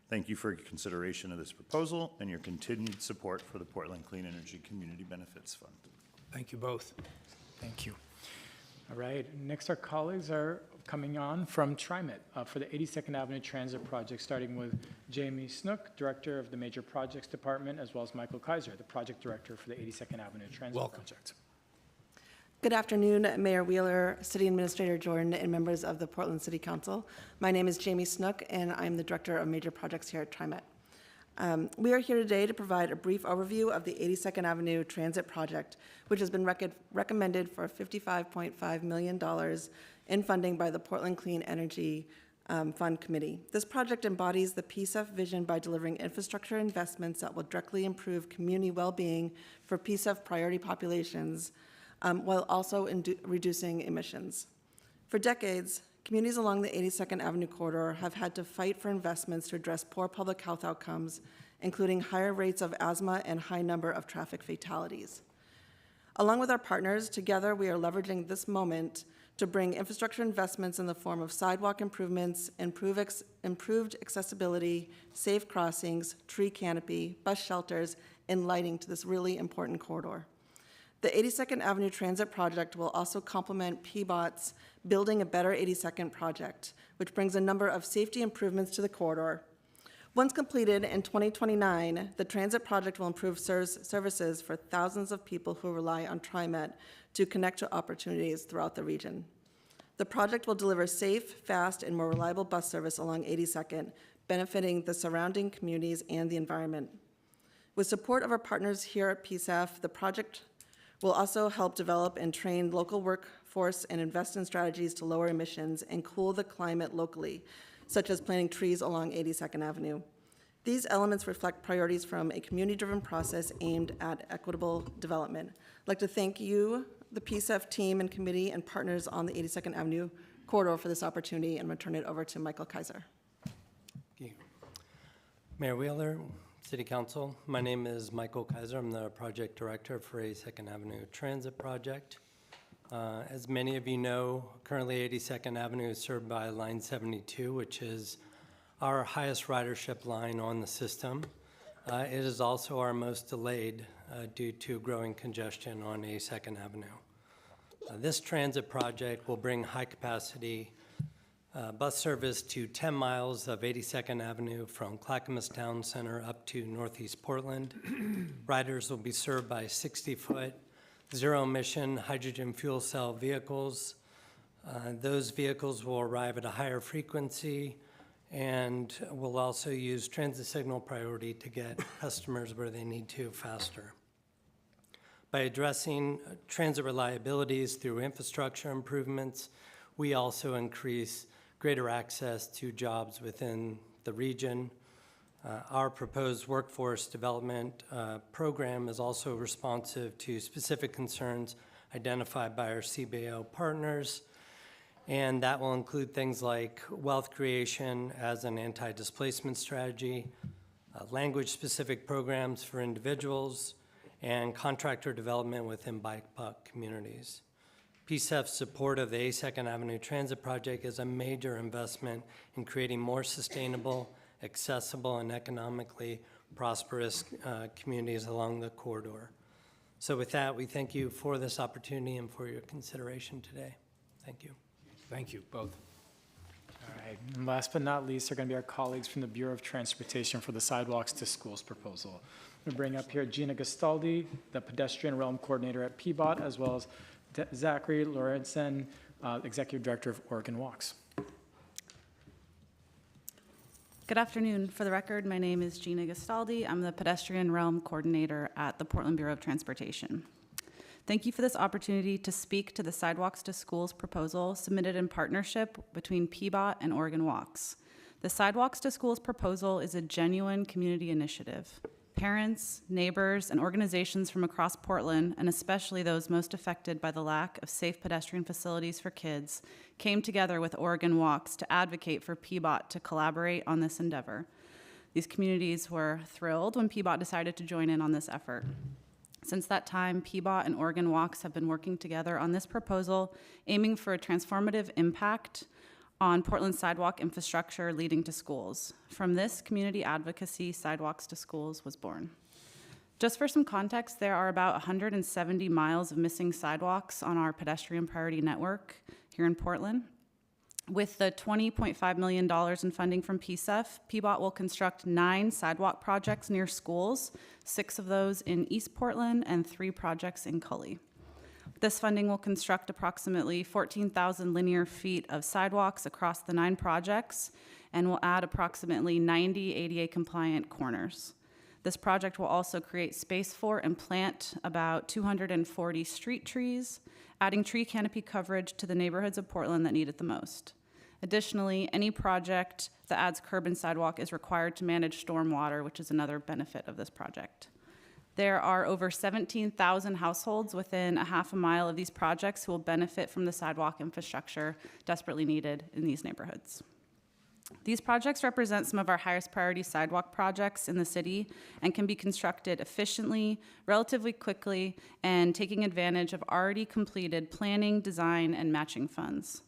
Thank you for your consideration of this proposal and your continued support for the Portland Clean Energy Community Benefits Fund. Thank you both. Thank you. All right, next our colleagues are coming on from TriMet for the 82nd Avenue Transit Project, starting with Jamie Snook, Director of the Major Projects Department, as well as Michael Kaiser, the Project Director for the 82nd Avenue Transit Project. Good afternoon, Mayor Wheeler, City Administrator Jordan, and members of the Portland City Council. My name is Jamie Snook, and I'm the Director of Major Projects here at TriMet. We are here today to provide a brief overview of the 82nd Avenue Transit Project, which has been recommended for $55.5 million in funding by the Portland Clean Energy Fund Committee. This project embodies the PSEF vision by delivering infrastructure investments that will directly improve community well-being for PSEF priority populations, while also reducing emissions. For decades, communities along the 82nd Avenue corridor have had to fight for investments to address poor public health outcomes, including higher rates of asthma and high number of traffic fatalities. Along with our partners, together we are leveraging this moment to bring infrastructure investments in the form of sidewalk improvements, improved accessibility, safe crossings, tree canopy, bus shelters, and lighting to this really important corridor. The 82nd Avenue Transit Project will also complement PBOT's Building a Better 82nd project, which brings a number of safety improvements to the corridor. Once completed in 2029, the transit project will improve services for thousands of people who rely on TriMet to connect to opportunities throughout the region. The project will deliver safe, fast, and more reliable bus service along 82nd, benefiting the surrounding communities and the environment. With support of our partners here at PSEF, the project will also help develop and train local workforce and invest in strategies to lower emissions and cool the climate locally, such as planting trees along 82nd Avenue. These elements reflect priorities from a community-driven process aimed at equitable development. I'd like to thank you, the PSEF team and committee, and partners on the 82nd Avenue corridor for this opportunity, and I'm going to turn it over to Michael Kaiser. Thank you. Mayor Wheeler, City Council, my name is Michael Kaiser. I'm the Project Director for 82nd Avenue Transit Project. As many of you know, currently 82nd Avenue is served by Line 72, which is our highest ridership line on the system. It is also our most delayed due to growing congestion on 82nd Avenue. This transit project will bring high-capacity bus service to 10 miles of 82nd Avenue from Clackamas Town Center up to Northeast Portland. Riders will be served by 60-foot zero-emission hydrogen fuel cell vehicles. Those vehicles will arrive at a higher frequency and will also use transit signal priority to get customers where they need to faster. By addressing transit reliabilities through infrastructure improvements, we also increase greater access to jobs within the region. Our proposed workforce development program is also responsive to specific concerns identified by our CBO partners, and that will include things like wealth creation as an anti-displacement strategy, language-specific programs for individuals, and contractor development within BIPOC communities. PSEF's support of the 82nd Avenue Transit Project is a major investment in creating more sustainable, accessible, and economically prosperous communities along the corridor. So with that, we thank you for this opportunity and for your consideration today. Thank you. Thank you, both. All right, and last but not least are going to be our colleagues from the Bureau of Transportation for the Sidewalks to Schools proposal. We bring up here Gina Gastaldi, the Pedestrian Realm Coordinator at PBOT, as well as Zachary Lorenzen, Executive Director of Oregon Walks. Good afternoon. For the record, my name is Gina Gastaldi. I'm the Pedestrian Realm Coordinator at the Portland Bureau of Transportation. Thank you for this opportunity to speak to the Sidewalks to Schools proposal submitted in partnership between PBOT and Oregon Walks. The Sidewalks to Schools proposal is a genuine community initiative. Parents, neighbors, and organizations from across Portland, and especially those most affected by the lack of safe pedestrian facilities for kids, came together with Oregon Walks to advocate for PBOT to collaborate on this endeavor. These communities were thrilled when PBOT decided to join in on this effort. Since that time, PBOT and Oregon Walks have been working together on this proposal, aiming for a transformative impact on Portland's sidewalk infrastructure leading to schools. From this community advocacy, Sidewalks to Schools was born. Just for some context, there are about 170 miles of missing sidewalks on our pedestrian priority network here in Portland. With the $20.5 million in funding from PSEF, PBOT will construct 9 sidewalk projects near schools, 6 of those in East Portland and 3 projects in Cully. This funding will construct approximately 14,000 linear feet of sidewalks across the 9 projects and will add approximately 90 ADA-compliant corners. This project will also create space for and plant about 240 street trees, adding tree canopy coverage to the neighborhoods of Portland that need it the most. Additionally, any project that adds curb and sidewalk is required to manage stormwater, which is another benefit of this project. There are over 17,000 households within a half a mile of these projects who will benefit from the sidewalk infrastructure desperately needed in these neighborhoods. These projects represent some of our highest priority sidewalk projects in the city and can be constructed efficiently, relatively quickly, and taking advantage of already completed planning, design, and matching funds.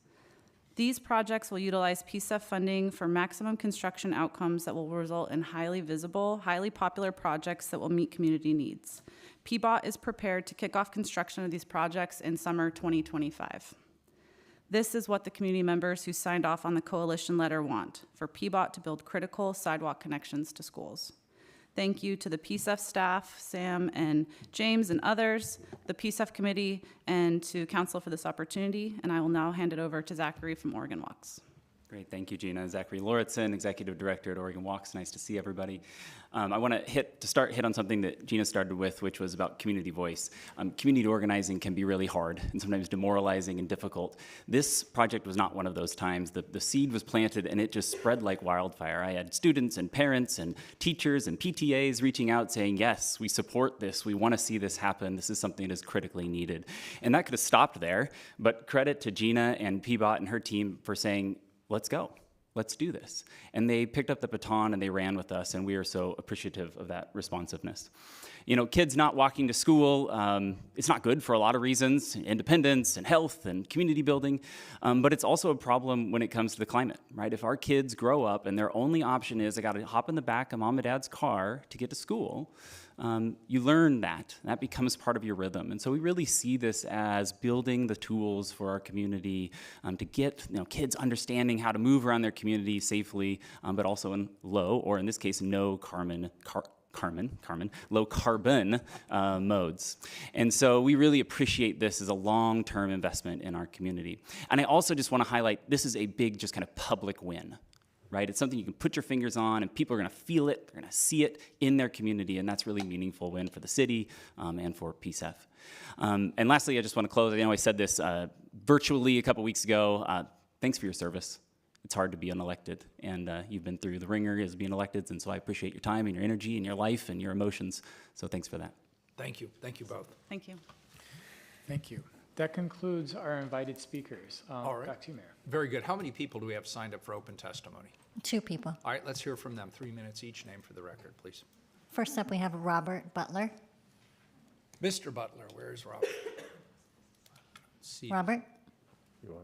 These projects will utilize PSEF funding for maximum construction outcomes that will result in highly visible, highly popular projects that will meet community needs. PBOT is prepared to kick off construction of these projects in summer 2025. This is what the community members who signed off on the coalition letter want, for PBOT to build critical sidewalk connections to schools. Thank you to the PSEF staff, Sam and James and others, the PSEF committee, and to council for this opportunity. And I will now hand it over to Zachary from Oregon Walks. Great, thank you, Gina. Zachary Lorenzen, Executive Director at Oregon Walks. Nice to see everybody. I want to hit on something that Gina started with, which was about community voice. Community organizing can be really hard and sometimes demoralizing and difficult. This project was not one of those times. The seed was planted and it just spread like wildfire. I had students and parents and teachers and PTAs reaching out saying, yes, we support this. We want to see this happen. This is something that is critically needed. And that could have stopped there, but credit to Gina and PBOT and her team for saying, let's go. Let's do this. And they picked up the baton and they ran with us, and we are so appreciative of that responsiveness. You know, kids not walking to school, it's not good for a lot of reasons, independence and health and community building, but it's also a problem when it comes to the climate, right? If our kids grow up and their only option is, I gotta hop in the back of mom and dad's car to get to school, you learn that. That becomes part of your rhythm. And so we really see this as building the tools for our community to get kids understanding how to move around their community safely, but also in low, or in this case, no low carbon modes. And so we really appreciate this as a long-term investment in our community. And I also just want to highlight, this is a big just kind of public win. Right? It's something you can put your fingers on and people are going to feel it, they're going to see it in their community, and that's really a meaningful win for the city and for PSEF. And lastly, I just want to close. I know I said this virtually a couple weeks ago. Thanks for your service. It's hard to be unelected, and you've been through the ringer as being elected, and so I appreciate your time and your energy and your life and your emotions. So thanks for that. Thank you. Thank you both. Thank you. Thank you. That concludes our invited speakers. All right. Back to you, Mayor. Very good. How many people do we have signed up for open testimony? 2 people. All right, let's hear from them. 3 minutes each. Name for the record, please. First up, we have Robert Butler. Mr. Butler, where's Robert? See. Robert. You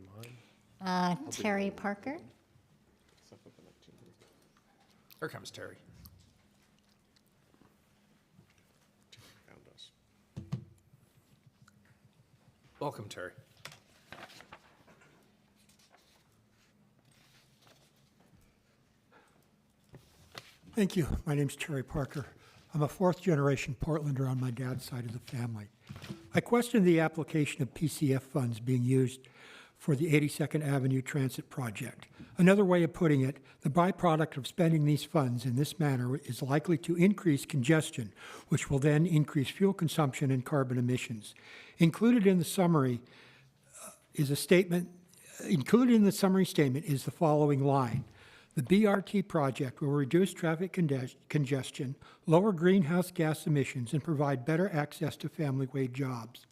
online? Terry Parker. Here comes Terry. Welcome, Terry. Thank you. My name's Terry Parker. I'm a fourth-generation Portlander on my dad's side of the family. I question the application of PCF funds being used for the 82nd Avenue Transit Project. Another way of putting it, the byproduct of spending these funds in this manner is likely to increase congestion, which will then increase fuel consumption and carbon emissions. Included in the summary is a statement. Included in the summary statement is the following line. The BRT project will reduce traffic congestion, lower greenhouse gas emissions, and provide better access to family-wage jobs.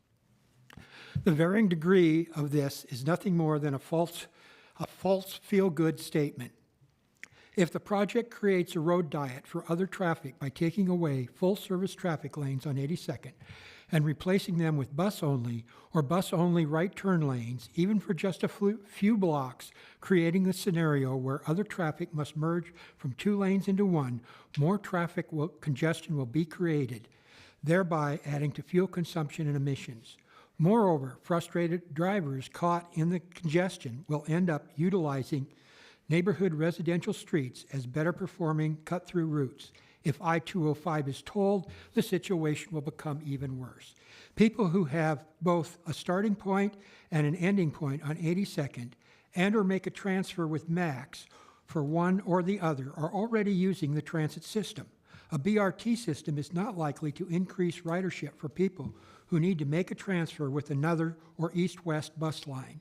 The varying degree of this is nothing more than a false feel-good statement. If the project creates a road diet for other traffic by taking away full-service traffic lanes on 82nd and replacing them with bus-only or bus-only right turn lanes, even for just a few blocks, creating a scenario where other traffic must merge from 2 lanes into 1, more congestion will be created, thereby adding to fuel consumption and emissions. Moreover, frustrated drivers caught in the congestion will end up utilizing neighborhood residential streets as better performing cut-through routes. If I-205 is tolled, the situation will become even worse. People who have both a starting point and an ending point on 82nd and or make a transfer with MAX for one or the other are already using the transit system. A BRT system is not likely to increase ridership for people who need to make a transfer with another or east-west bus line.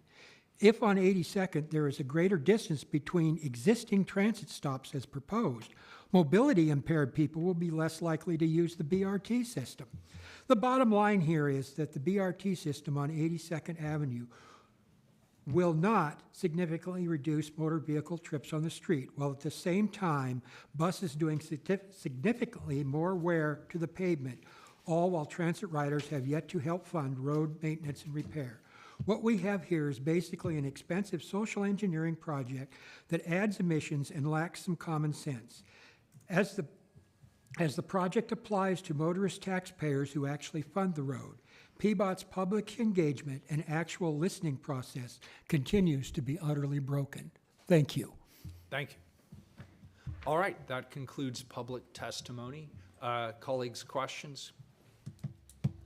If on 82nd there is a greater distance between existing transit stops as proposed, mobility-impaired people will be less likely to use the BRT system. The bottom line here is that the BRT system on 82nd Avenue will not significantly reduce motor vehicle trips on the street, while at the same time, buses doing significantly more wear to the pavement, all while transit riders have yet to help fund road maintenance and repair. What we have here is basically an expensive social engineering project that adds emissions and lacks some common sense. As the project applies to motorist taxpayers who actually fund the road, PBOT's public engagement and actual listening process continues to be utterly broken. Thank you. Thank you. All right, that concludes public testimony. Colleagues, questions?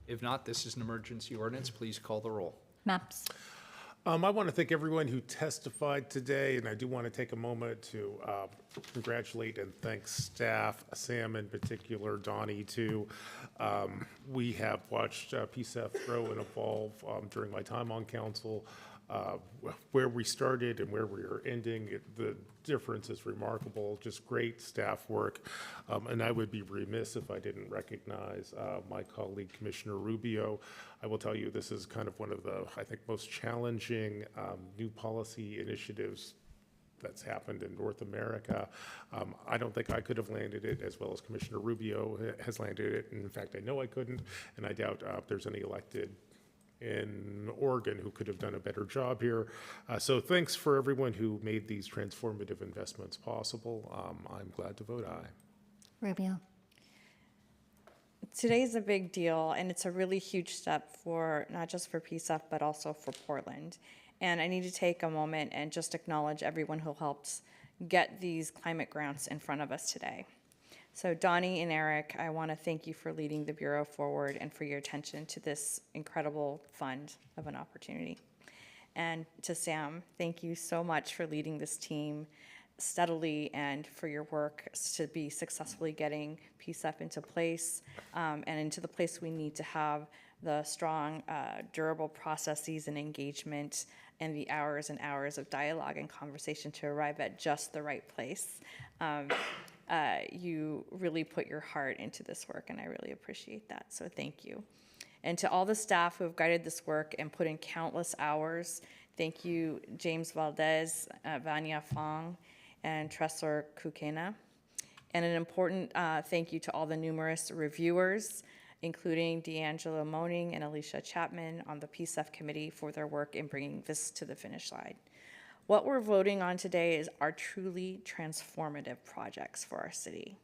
If not, this is an emergency ordinance. Please call the roll. Maps. I want to thank everyone who testified today, and I do want to take a moment to congratulate and thank staff, Sam in particular, Donnie too. We have watched PCEF grow and evolve during my time on council. Where we started and where we are ending, the difference is remarkable, just great staff work. And I would be remiss if I didn't recognize my colleague, Commissioner Rubio. I will tell you, this is kind of one of the, I think, most challenging new policy initiatives that's happened in North America. I don't think I could have landed it as well as Commissioner Rubio has landed it. And in fact, I know I couldn't, and I doubt there's any elected in Oregon who could have done a better job here. So thanks for everyone who made these transformative investments possible. I'm glad to vote aye. Rubio. Today's a big deal, and it's a really huge step for not just for PCEF, but also for Portland. And I need to take a moment and just acknowledge everyone who helped get these climate grants in front of us today. So Donnie and Eric, I want to thank you for leading the Bureau forward and for your attention to this incredible fund of an opportunity. And to Sam, thank you so much for leading this team steadily and for your work to be successfully getting PCEF into place and into the place we need to have the strong, durable processes and engagement and the hours and hours of dialogue and conversation to arrive at just the right place. You really put your heart into this work, and I really appreciate that, so thank you. And to all the staff who have guided this work and put in countless hours, thank you, James Valdez, Vanya Fong, and Tressor Kukena. And an important thank you to all the numerous reviewers, including D'Angelo Moaning and Alicia Chapman on the PCEF committee for their work in bringing this to the finish line. What we're voting on today are truly transformative projects for our city.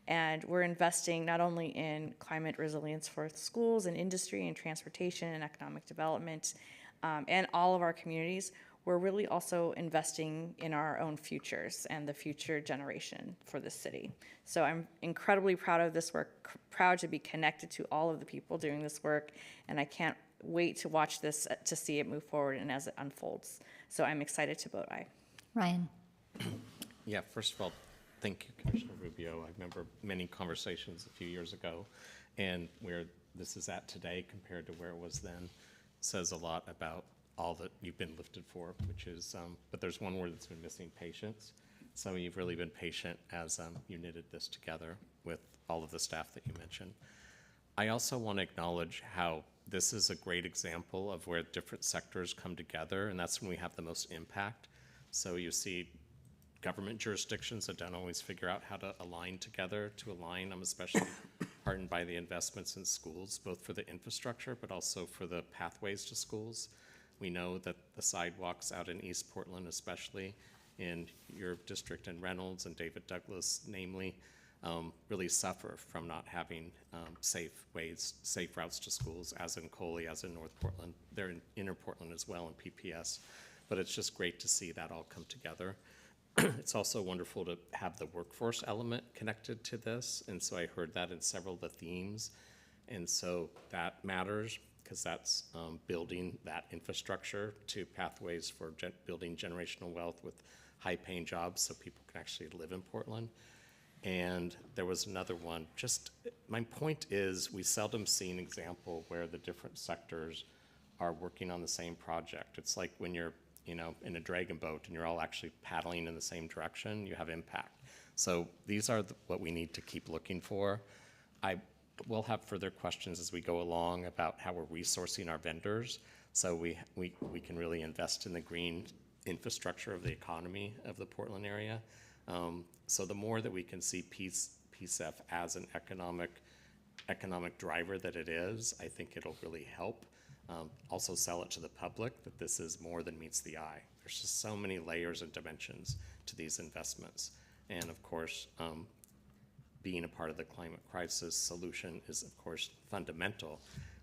And we're investing not only in climate resilience for schools and industry and transportation and economic development and all of our communities, we're really also investing in our own futures and the future generation for this city. So I'm incredibly proud of this work, proud to be connected to all of the people doing this work, and I can't wait to watch this, to see it move forward and as it unfolds. So I'm excited to vote aye. Ryan. Yeah, first of all, thank you, Commissioner Rubio. I remember many conversations a few years ago, and where this is at today compared to where it was then says a lot about all that you've been lifted for, which is, but there's one word that's been missing, patience. So you've really been patient as you knitted this together with all of the staff that you mentioned. I also want to acknowledge how this is a great example of where different sectors come together, and that's when we have the most impact. So you see government jurisdictions that don't always figure out how to align together to align. I'm especially heartened by the investments in schools, both for the infrastructure, but also for the pathways to schools. We know that the sidewalks out in East Portland, especially in your district in Reynolds and David Douglas, namely, really suffer from not having safe routes to schools, as in Coley, as in North Portland. They're in Inner Portland as well, in PPS. But it's just great to see that all come together. It's also wonderful to have the workforce element connected to this. And so I heard that in several of the themes. And so that matters, because that's building that infrastructure to pathways for building generational wealth with high-paying jobs so people can actually live in Portland. And there was another one. Just my point is, we seldom see an example where the different sectors are working on the same project. It's like when you're, in a dragon boat and you're all actually paddling in the same direction, you have impact. So these are what we need to keep looking for. We'll have further questions as we go along about how we're resourcing our vendors, so we can really invest in the green infrastructure of the economy of the Portland area. So the more that we can see PCEF as an economic driver that it is, I think it'll really help. Also sell it to the public that this is more than meets the eye. There's just so many layers and dimensions to these investments. And of course, being a part of the climate crisis solution is, of course, fundamental,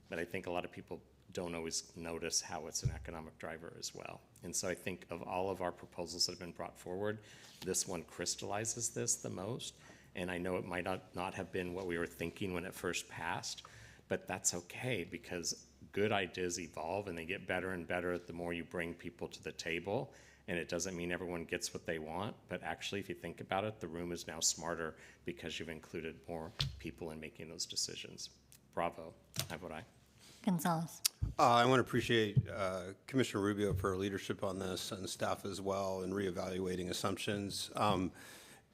but I think a lot of people don't always notice how it's an economic driver as well. And so I think of all of our proposals that have been brought forward, this one crystallizes this the most. And I know it might not have been what we were thinking when it first passed, but that's okay, because good ideas evolve and they get better and better the more you bring people to the table. And it doesn't mean everyone gets what they want, but actually, if you think about it, the room is now smarter because you've included more people in making those decisions. Bravo. I vote aye. Gonzalez. I want to appreciate Commissioner Rubio for her leadership on this, and staff as well, in reevaluating assumptions.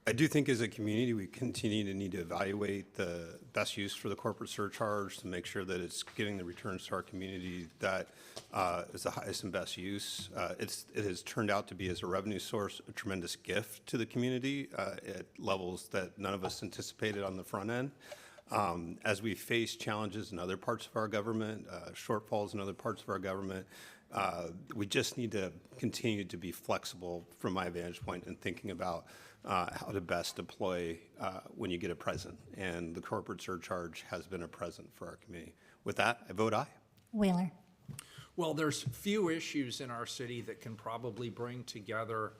I do think as a community, we continue to need to evaluate the best use for the corporate surcharge to make sure that it's getting the returns to our community that is the highest and best use. It has turned out to be, as a revenue source, a tremendous gift to the community at levels that none of us anticipated on the front end. As we face challenges in other parts of our government, shortfalls in other parts of our government, we just need to continue to be flexible from my vantage point in thinking about how to best deploy when you get a present. And the corporate surcharge has been a present for our community. With that, I vote aye. Wheeler. Well, there's few issues in our city that can probably bring together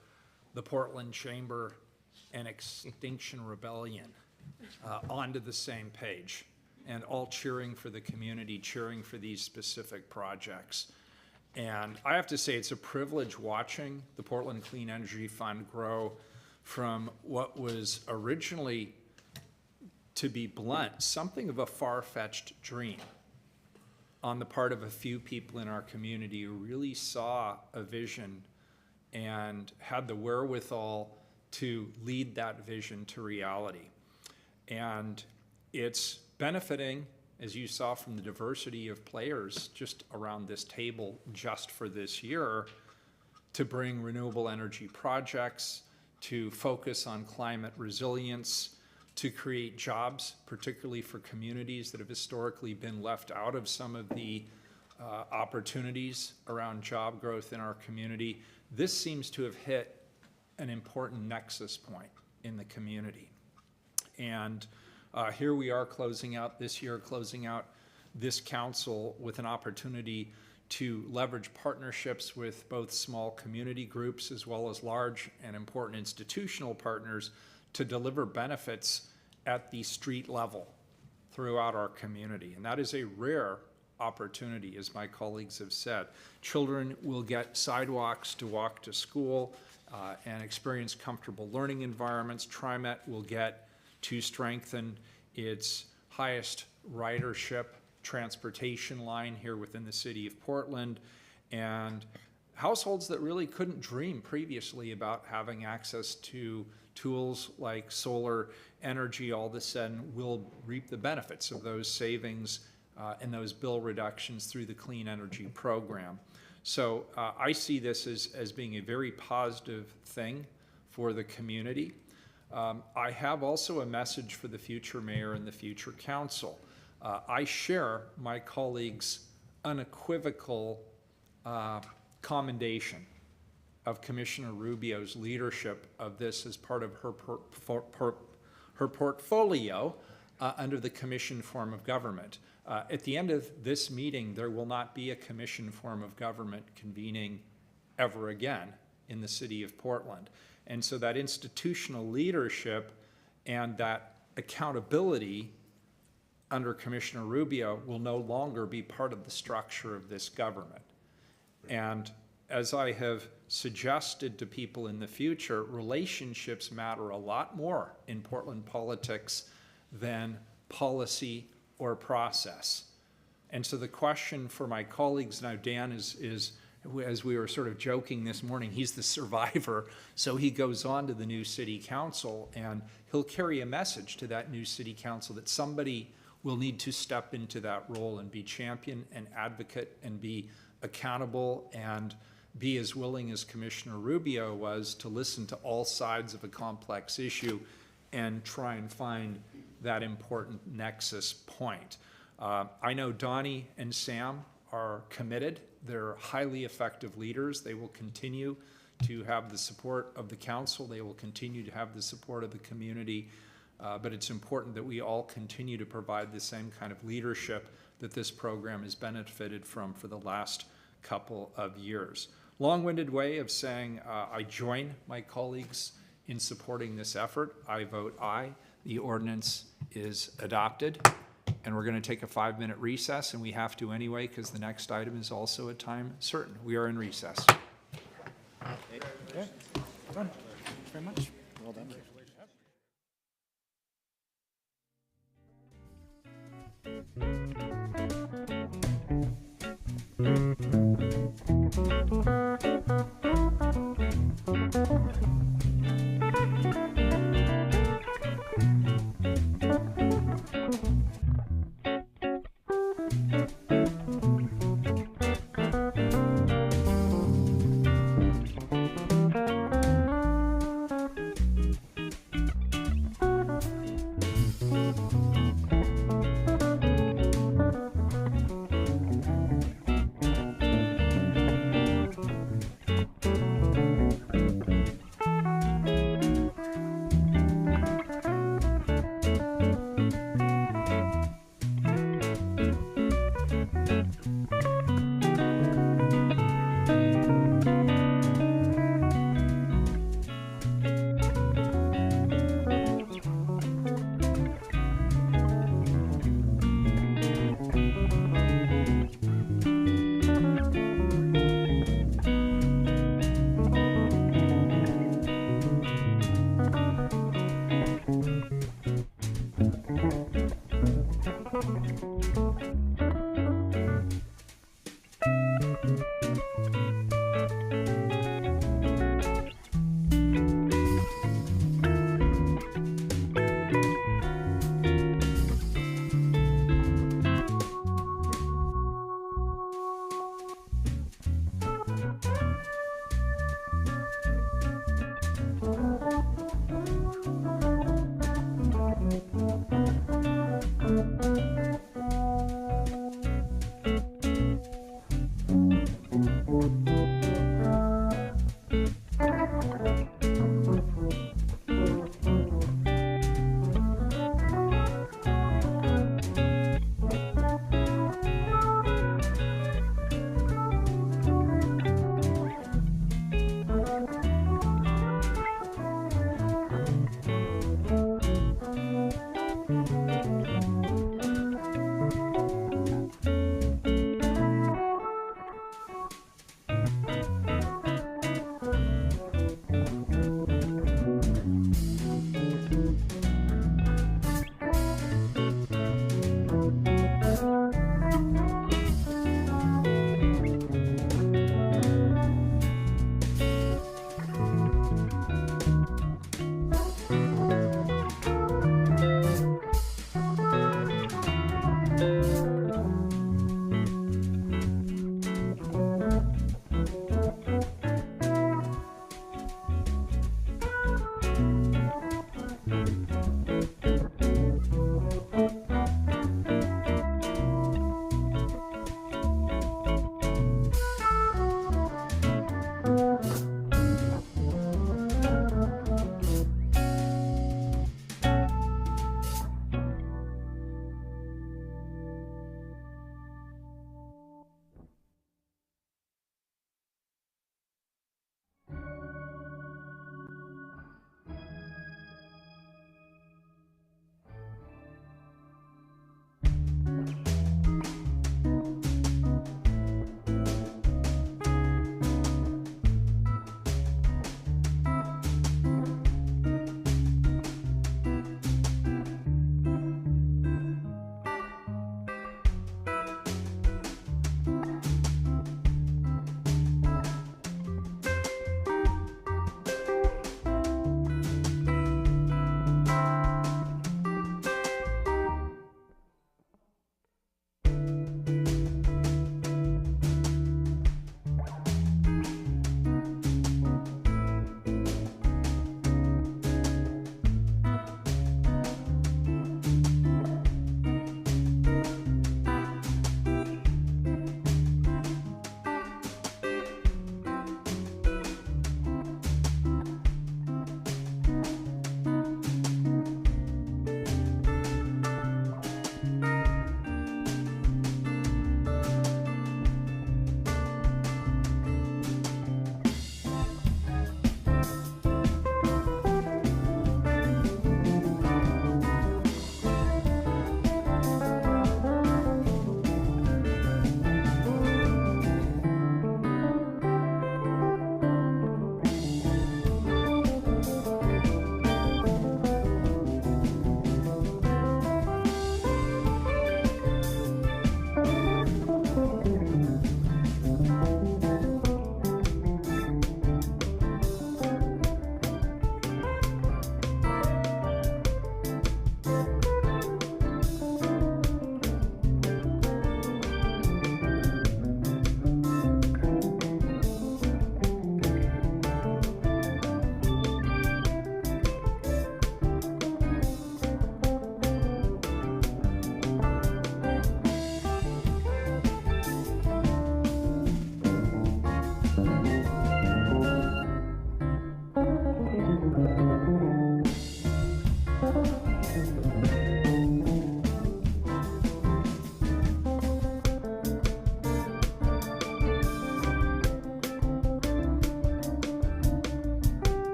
the Portland Chamber and Extinction Rebellion onto the same page, and all cheering for the community, cheering for these specific projects. And I have to say, it's a privilege watching the Portland Clean Energy Fund grow from what was originally, to be blunt, something of a far-fetched dream on the part of a few people in our community who really saw a vision and had the wherewithal to lead that vision to reality. And it's benefiting, as you saw from the diversity of players just around this table just for this year, to bring renewable energy projects, to focus on climate resilience, to create jobs, particularly for communities that have historically been left out of some of the opportunities around job growth in our community. This seems to have hit an important nexus point in the community. And here we are closing out this year, closing out this council with an opportunity to leverage partnerships with both small community groups as well as large and important institutional partners to deliver benefits at the street level throughout our community. And that is a rare opportunity, as my colleagues have said. Children will get sidewalks to walk to school and experience comfortable learning environments. TriMet will get to strengthen its highest ridership transportation line here within the city of Portland, and households that really couldn't dream previously about having access to tools like solar energy all of a sudden will reap the benefits of those savings and those bill reductions through the clean energy program. So I see this as being a very positive thing for the community. I have also a message for the future mayor and the future council. I share my colleagues' unequivocal commendation of Commissioner Rubio's leadership of this as part of her portfolio under the commission form of government. At the end of this meeting, there will not be a commission form of government convening ever again in the city of Portland. And so that institutional leadership and that accountability under Commissioner Rubio will no longer be part of the structure of this government. And as I have suggested to people in the future, relationships matter a lot more in Portland politics than policy or process. And so the question for my colleagues now, Dan is as we were sort of joking this morning, he's the survivor, so he goes on to the new city council and he'll carry a message to that new city council that somebody will need to step into that role and be champion and advocate and be accountable and be as willing as Commissioner Rubio was to listen to all sides of a complex issue and try and find that important nexus point. I know Donnie and Sam are committed. They're highly effective leaders. They will continue to have the support of the council. They will continue to have the support of the community. But it's important that we all continue to provide the same kind of leadership that this program has benefited from for the last couple of years. Long-winded way of saying I join my colleagues in supporting this effort. I vote aye. The ordinance is adopted. And we're going to take a 5-minute recess, and we have to anyway because the next item is also a time certain. We are in recess. Okay. Well done. Thanks very much. Well done.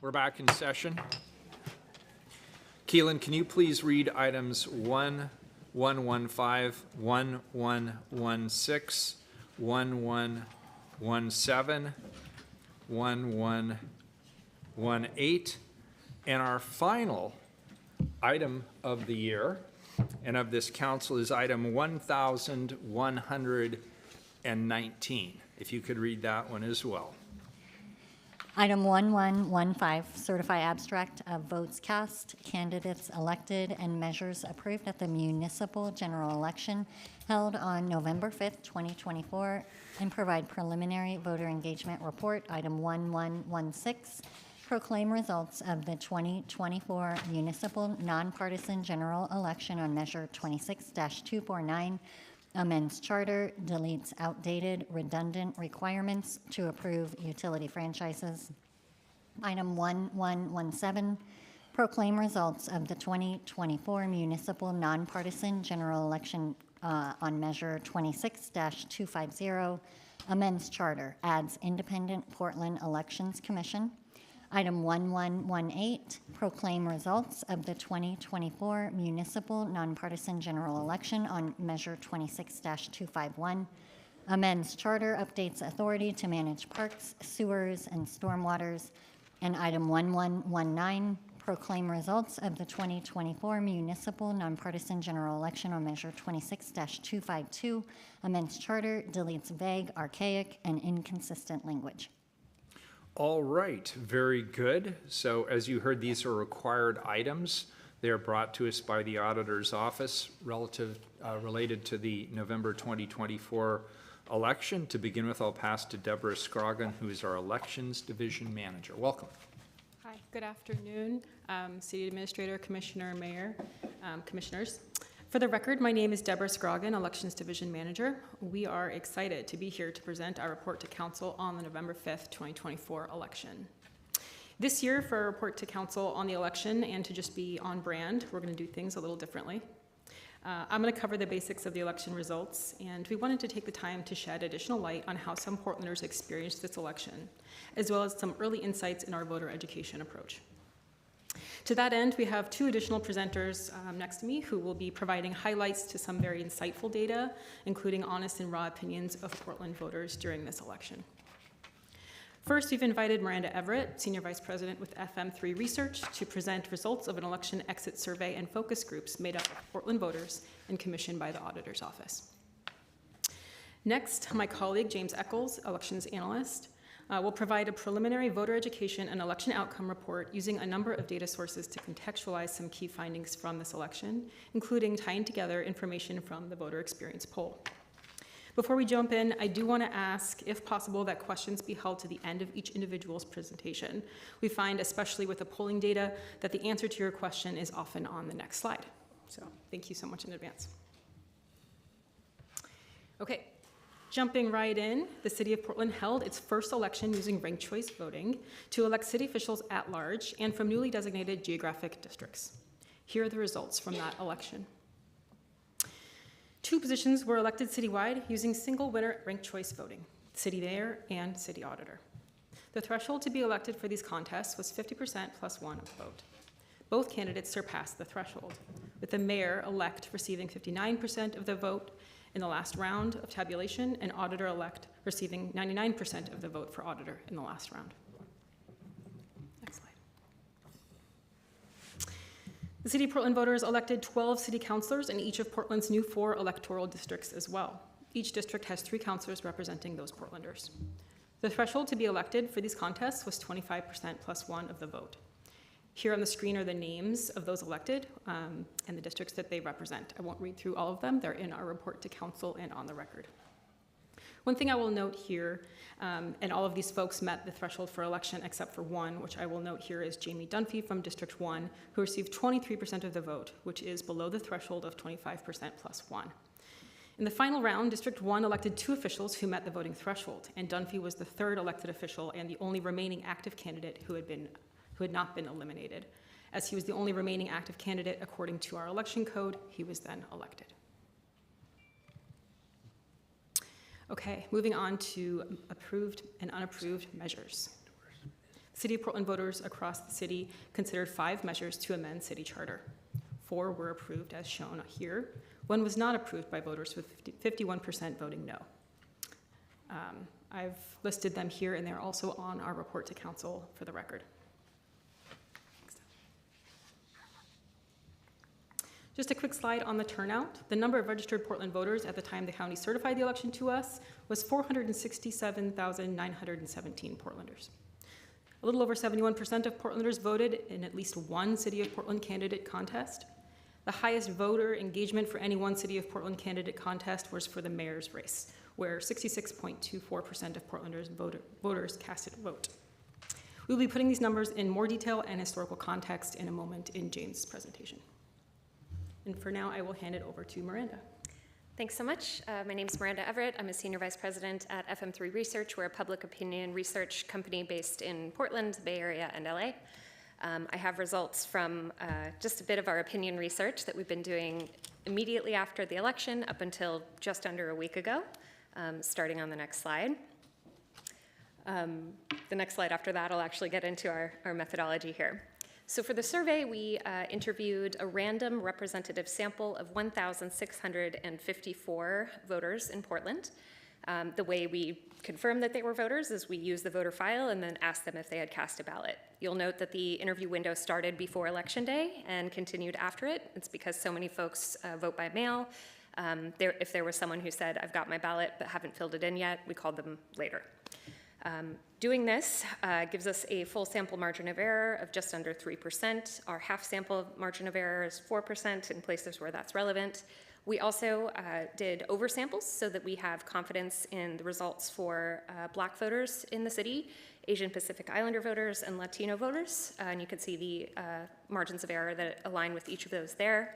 We're back in session. Keelan, can you please read items 1115, 1116, 1117, 1118, and our final item of the year and of this council is item 1119. If you could read that one as well. Item 1115, certify abstract of votes cast, candidates elected, and measures approved at the municipal general election held on November 5th, 2024, and provide preliminary voter engagement report. Item 1116, proclaim results of the 2024 municipal nonpartisan general election on measure 26-249, amends charter, deletes outdated, redundant requirements to approve utility franchises. Item 1117, proclaim results of the 2024 municipal nonpartisan general election on measure 26-250, amends charter, adds independent Portland Elections Commission. Item 1118, proclaim results of the 2024 municipal nonpartisan general election on measure 26-251, amends charter, updates authority to manage parks, sewers, and stormwaters. And item 1119, proclaim results of the 2024 municipal nonpartisan general election on measure 26-252, amends charter, deletes vague, archaic, and inconsistent language. All right, very good. So as you heard, these are required items. They are brought to us by the auditor's office related to the November 2024 election. To begin with, I'll pass to Deborah Scroggin, who is our elections division manager. Welcome. Hi, good afternoon, City Administrator, Commissioner, Mayor, Commissioners. For the record, my name is Deborah Scroggin, Elections Division Manager. We are excited to be here to present our report to Council on the November 5th, 2024 election. This year, for our report to Council on the election and to just be on brand, we're going to do things a little differently. I'm going to cover the basics of the election results, and we wanted to take the time to shed additional light on how some Portlanders experienced this election, as well as some early insights in our voter education approach. To that end, we have two additional presenters next to me who will be providing highlights to some very insightful data, including honest and raw opinions of Portland voters during this election. First, we've invited Miranda Everett, Senior Vice President with FM3 Research, to present results of an election exit survey and focus groups made up of Portland voters and commissioned by the Auditor's Office. Next, my colleague, James Eccles, Elections Analyst, will provide a preliminary voter education and election outcome report using a number of data sources to contextualize some key findings from this election, including tying together information from the voter experience poll. Before we jump in, I do want to ask, if possible, that questions be held to the end of each individual's presentation. We find, especially with the polling data, that the answer to your question is often on the next slide. So thank you so much in advance. Okay. Jumping right in, the City of Portland held its first election using ranked choice voting to elect city officials at large and from newly designated geographic districts. Here are the results from that election. 2 positions were elected citywide using single winner ranked choice voting, city mayor and city auditor. The threshold to be elected for these contests was 50% plus 1 of the vote. Both candidates surpassed the threshold, with the mayor-elect receiving 59% of the vote in the last round of tabulation, and auditor-elect receiving 99% of the vote for auditor in the last round. Next slide. The City of Portland voters elected 12 city councilors in each of Portland's new 4 electoral districts as well. Each district has 3 councilors representing those Portlanders. The threshold to be elected for these contests was 25% plus 1 of the vote. Here on the screen are the names of those elected and the districts that they represent. I won't read through all of them. They're in our report to council and on the record. One thing I will note here, and all of these folks met the threshold for election except for one, which I will note here is Jamie Dunphy from District 1, who received 23% of the vote, which is below the threshold of 25% plus 1. In the final round, District 1 elected 2 officials who met the voting threshold, and Dunphy was the 3rd elected official and the only remaining active candidate who had not been eliminated. As he was the only remaining active candidate according to our election code, he was then elected. Okay, moving on to approved and unapproved measures. City of Portland voters across the city considered 5 measures to amend city charter. 4 were approved as shown here. 1 was not approved by voters with 51% voting no. I've listed them here and they're also on our report to council for the record. Just a quick slide on the turnout. The number of registered Portland voters at the time the county certified the election to us was 467,917 Portlanders. A little over 71% of Portlanders voted in at least one City of Portland candidate contest. The highest voter engagement for any one City of Portland candidate contest was for the mayor's race, where 66.24% of Portlanders voters casted a vote. We'll be putting these numbers in more detail and historical context in a moment in James' presentation. And for now, I will hand it over to Miranda. Thanks so much. My name is Miranda Everett. I'm a Senior Vice President at FM3 Research. We're a public opinion research company based in Portland, the Bay Area, and LA. I have results from just a bit of our opinion research that we've been doing immediately after the election up until just under a week ago, starting on the next slide. The next slide after that, I'll actually get into our methodology here. So for the survey, we interviewed a random representative sample of 1,654 voters in Portland. The way we confirm that they were voters is we use the voter file and then ask them if they had cast a ballot. You'll note that the interview window started before Election Day and continued after it. It's because so many folks vote by mail. If there was someone who said, I've got my ballot but haven't filled it in yet, we called them later. Doing this gives us a full sample margin of error of just under 3%. Our half sample margin of error is 4% in places where that's relevant. We also did oversamples so that we have confidence in the results for Black voters in the city, Asian Pacific Islander voters, and Latino voters. And you can see the margins of error that align with each of those there.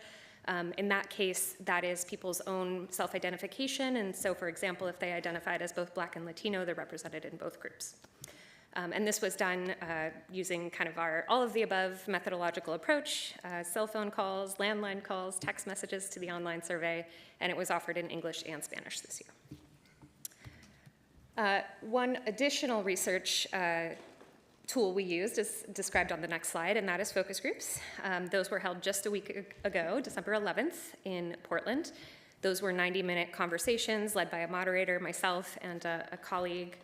In that case, that is people's own self-identification. And so, for example, if they identified as both Black and Latino, they're represented in both groups. And this was done using kind of our all-of-the-above methodological approach, cell phone calls, landline calls, text messages to the online survey, and it was offered in English and Spanish this year. One additional research tool we used is described on the next slide, and that is focus groups. Those were held just a week ago, December 11th, in Portland. Those were 90-minute conversations led by a moderator, myself, and a colleague.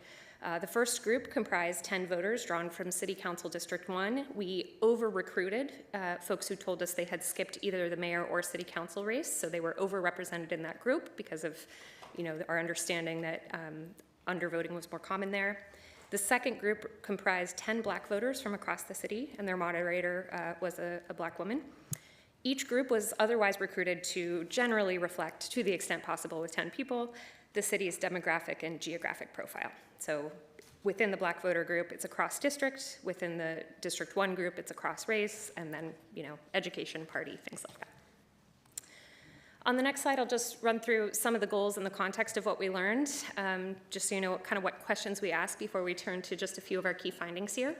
The first group comprised 10 voters drawn from City Council District 1. We over-recruited folks who told us they had skipped either the mayor or city council race, so they were over-represented in that group because of our understanding that undervoting was more common there. The second group comprised 10 Black voters from across the city, and their moderator was a Black woman. Each group was otherwise recruited to generally reflect, to the extent possible with 10 people, the city's demographic and geographic profile. So within the Black voter group, it's across district. Within the District 1 group, it's across race, and then, education, party, things like that. On the next slide, I'll just run through some of the goals in the context of what we learned, just so you know kind of what questions we asked before we turn to just a few of our key findings here.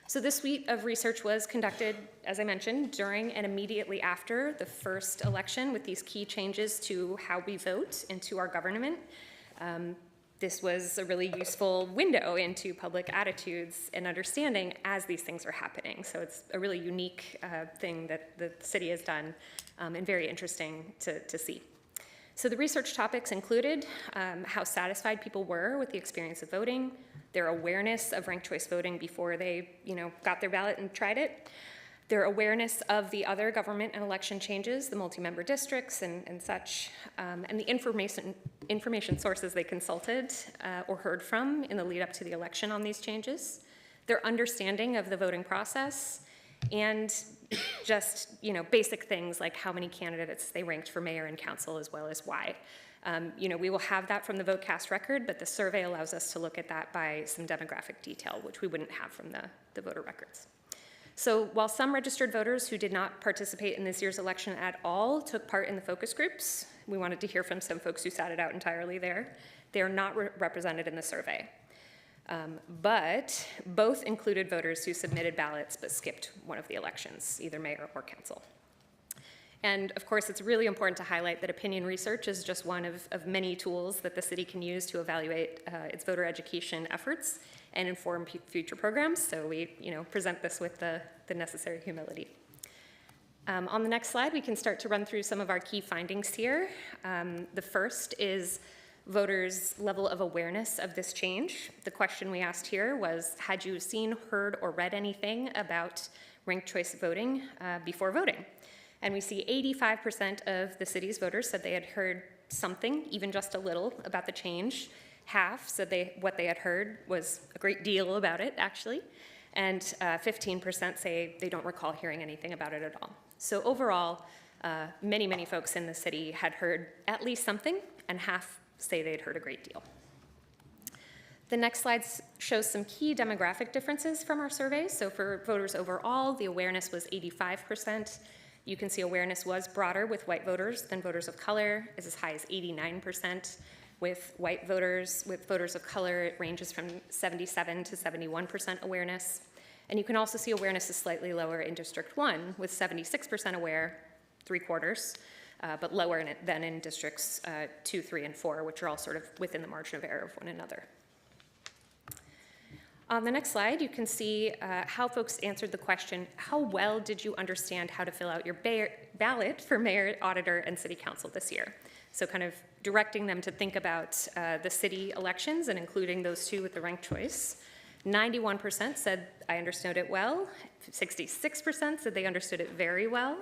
So this suite of research was conducted, as I mentioned, during and immediately after the first election with these key changes to how we vote and to our government. This was a really useful window into public attitudes and understanding as these things are happening. So it's a really unique thing that the city has done and very interesting to see. So the research topics included how satisfied people were with the experience of voting, their awareness of ranked choice voting before they got their ballot and tried it, their awareness of the other government and election changes, the multi-member districts and such, and the information sources they consulted or heard from in the lead up to the election on these changes, their understanding of the voting process, and just basic things like how many candidates they ranked for mayor and council, as well as why. We will have that from the vote cast record, but the survey allows us to look at that by some demographic detail, which we wouldn't have from the voter records. So while some registered voters who did not participate in this year's election at all took part in the focus groups, we wanted to hear from some folks who sat it out entirely there. They are not represented in the survey. But both included voters who submitted ballots but skipped one of the elections, either mayor or council. And of course, it's really important to highlight that opinion research is just one of many tools that the city can use to evaluate its voter education efforts and inform future programs. So we present this with the necessary humility. On the next slide, we can start to run through some of our key findings here. The first is voters' level of awareness of this change. The question we asked here was, had you seen, heard, or read anything about ranked choice voting before voting? And we see 85% of the city's voters said they had heard something, even just a little, about the change. Half said what they had heard was a great deal about it, actually. And 15% say they don't recall hearing anything about it at all. So overall, many, many folks in the city had heard at least something, and half say they'd heard a great deal. The next slide shows some key demographic differences from our survey. So for voters overall, the awareness was 85%. You can see awareness was broader with white voters than voters of color. It's as high as 89%. With voters of color, it ranges from 77 to 71% awareness. And you can also see awareness is slightly lower in District 1, with 76% aware, 3/4, but lower than in Districts 2, 3, and 4, which are all sort of within the margin of error of one another. On the next slide, you can see how folks answered the question, how well did you understand how to fill out your ballot for mayor, auditor, and city council this year? So kind of directing them to think about the city elections and including those two with the ranked choice. 91% said, I understood it well. 66% said they understood it very well,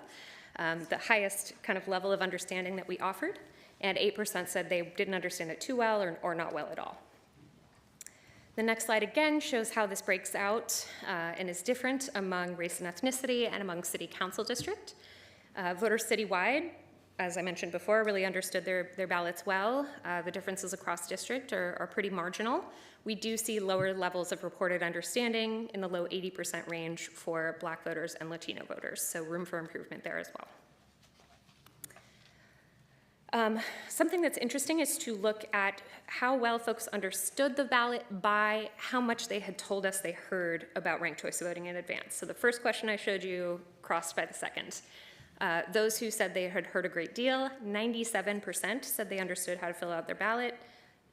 the highest kind of level of understanding that we offered. And 8% said they didn't understand it too well or not well at all. The next slide again shows how this breaks out and is different among race and ethnicity and among city council district. Voters citywide, as I mentioned before, really understood their ballots well. The differences across district are pretty marginal. We do see lower levels of reported understanding in the low 80% range for Black voters and Latino voters, so room for improvement there as well. Something that's interesting is to look at how well folks understood the ballot by how much they had told us they heard about ranked choice voting in advance. So the first question I showed you crossed by the second. Those who said they had heard a great deal, 97% said they understood how to fill out their ballot.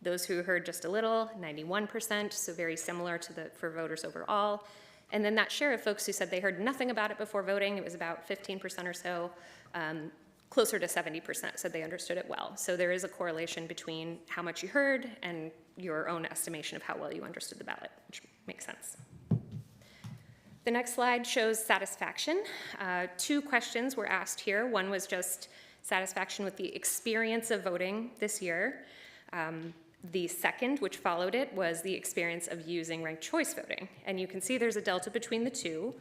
Those who heard just a little, 91%, so very similar to for voters overall. And then that share of folks who said they heard nothing about it before voting, it was about 15% or so, closer to 70% said they understood it well. So there is a correlation between how much you heard and your own estimation of how well you understood the ballot, which makes sense. The next slide shows satisfaction. 2 questions were asked here. One was just satisfaction with the experience of voting this year. The second, which followed it, was the experience of using ranked choice voting. And you can see there's a delta between the two.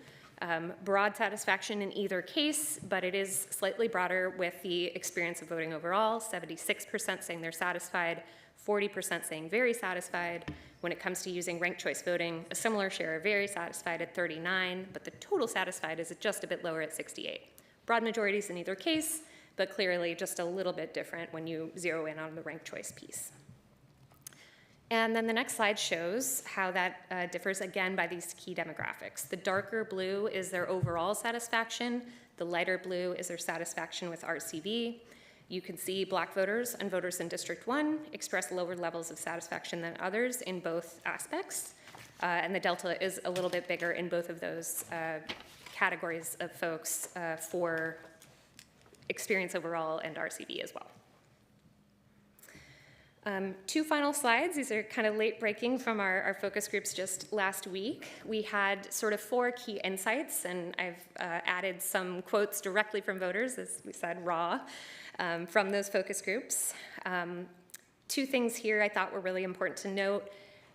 Broad satisfaction in either case, but it is slightly broader with the experience of voting overall, 76% saying they're satisfied, 40% saying very satisfied. When it comes to using ranked choice voting, a similar share are very satisfied at 39, but the total satisfied is just a bit lower at 68. Broad majorities in either case, but clearly just a little bit different when you zero in on the ranked choice piece. And then the next slide shows how that differs again by these key demographics. The darker blue is their overall satisfaction. The lighter blue is their satisfaction with RCV. You can see Black voters and voters in District 1 express lower levels of satisfaction than others in both aspects. And the delta is a little bit bigger in both of those categories of folks for experience overall and RCV as well. 2 final slides. These are kind of late breaking from our focus groups just last week. We had sort of 4 key insights, and I've added some quotes directly from voters, as we said, raw, from those focus groups. 2 things here I thought were really important to note.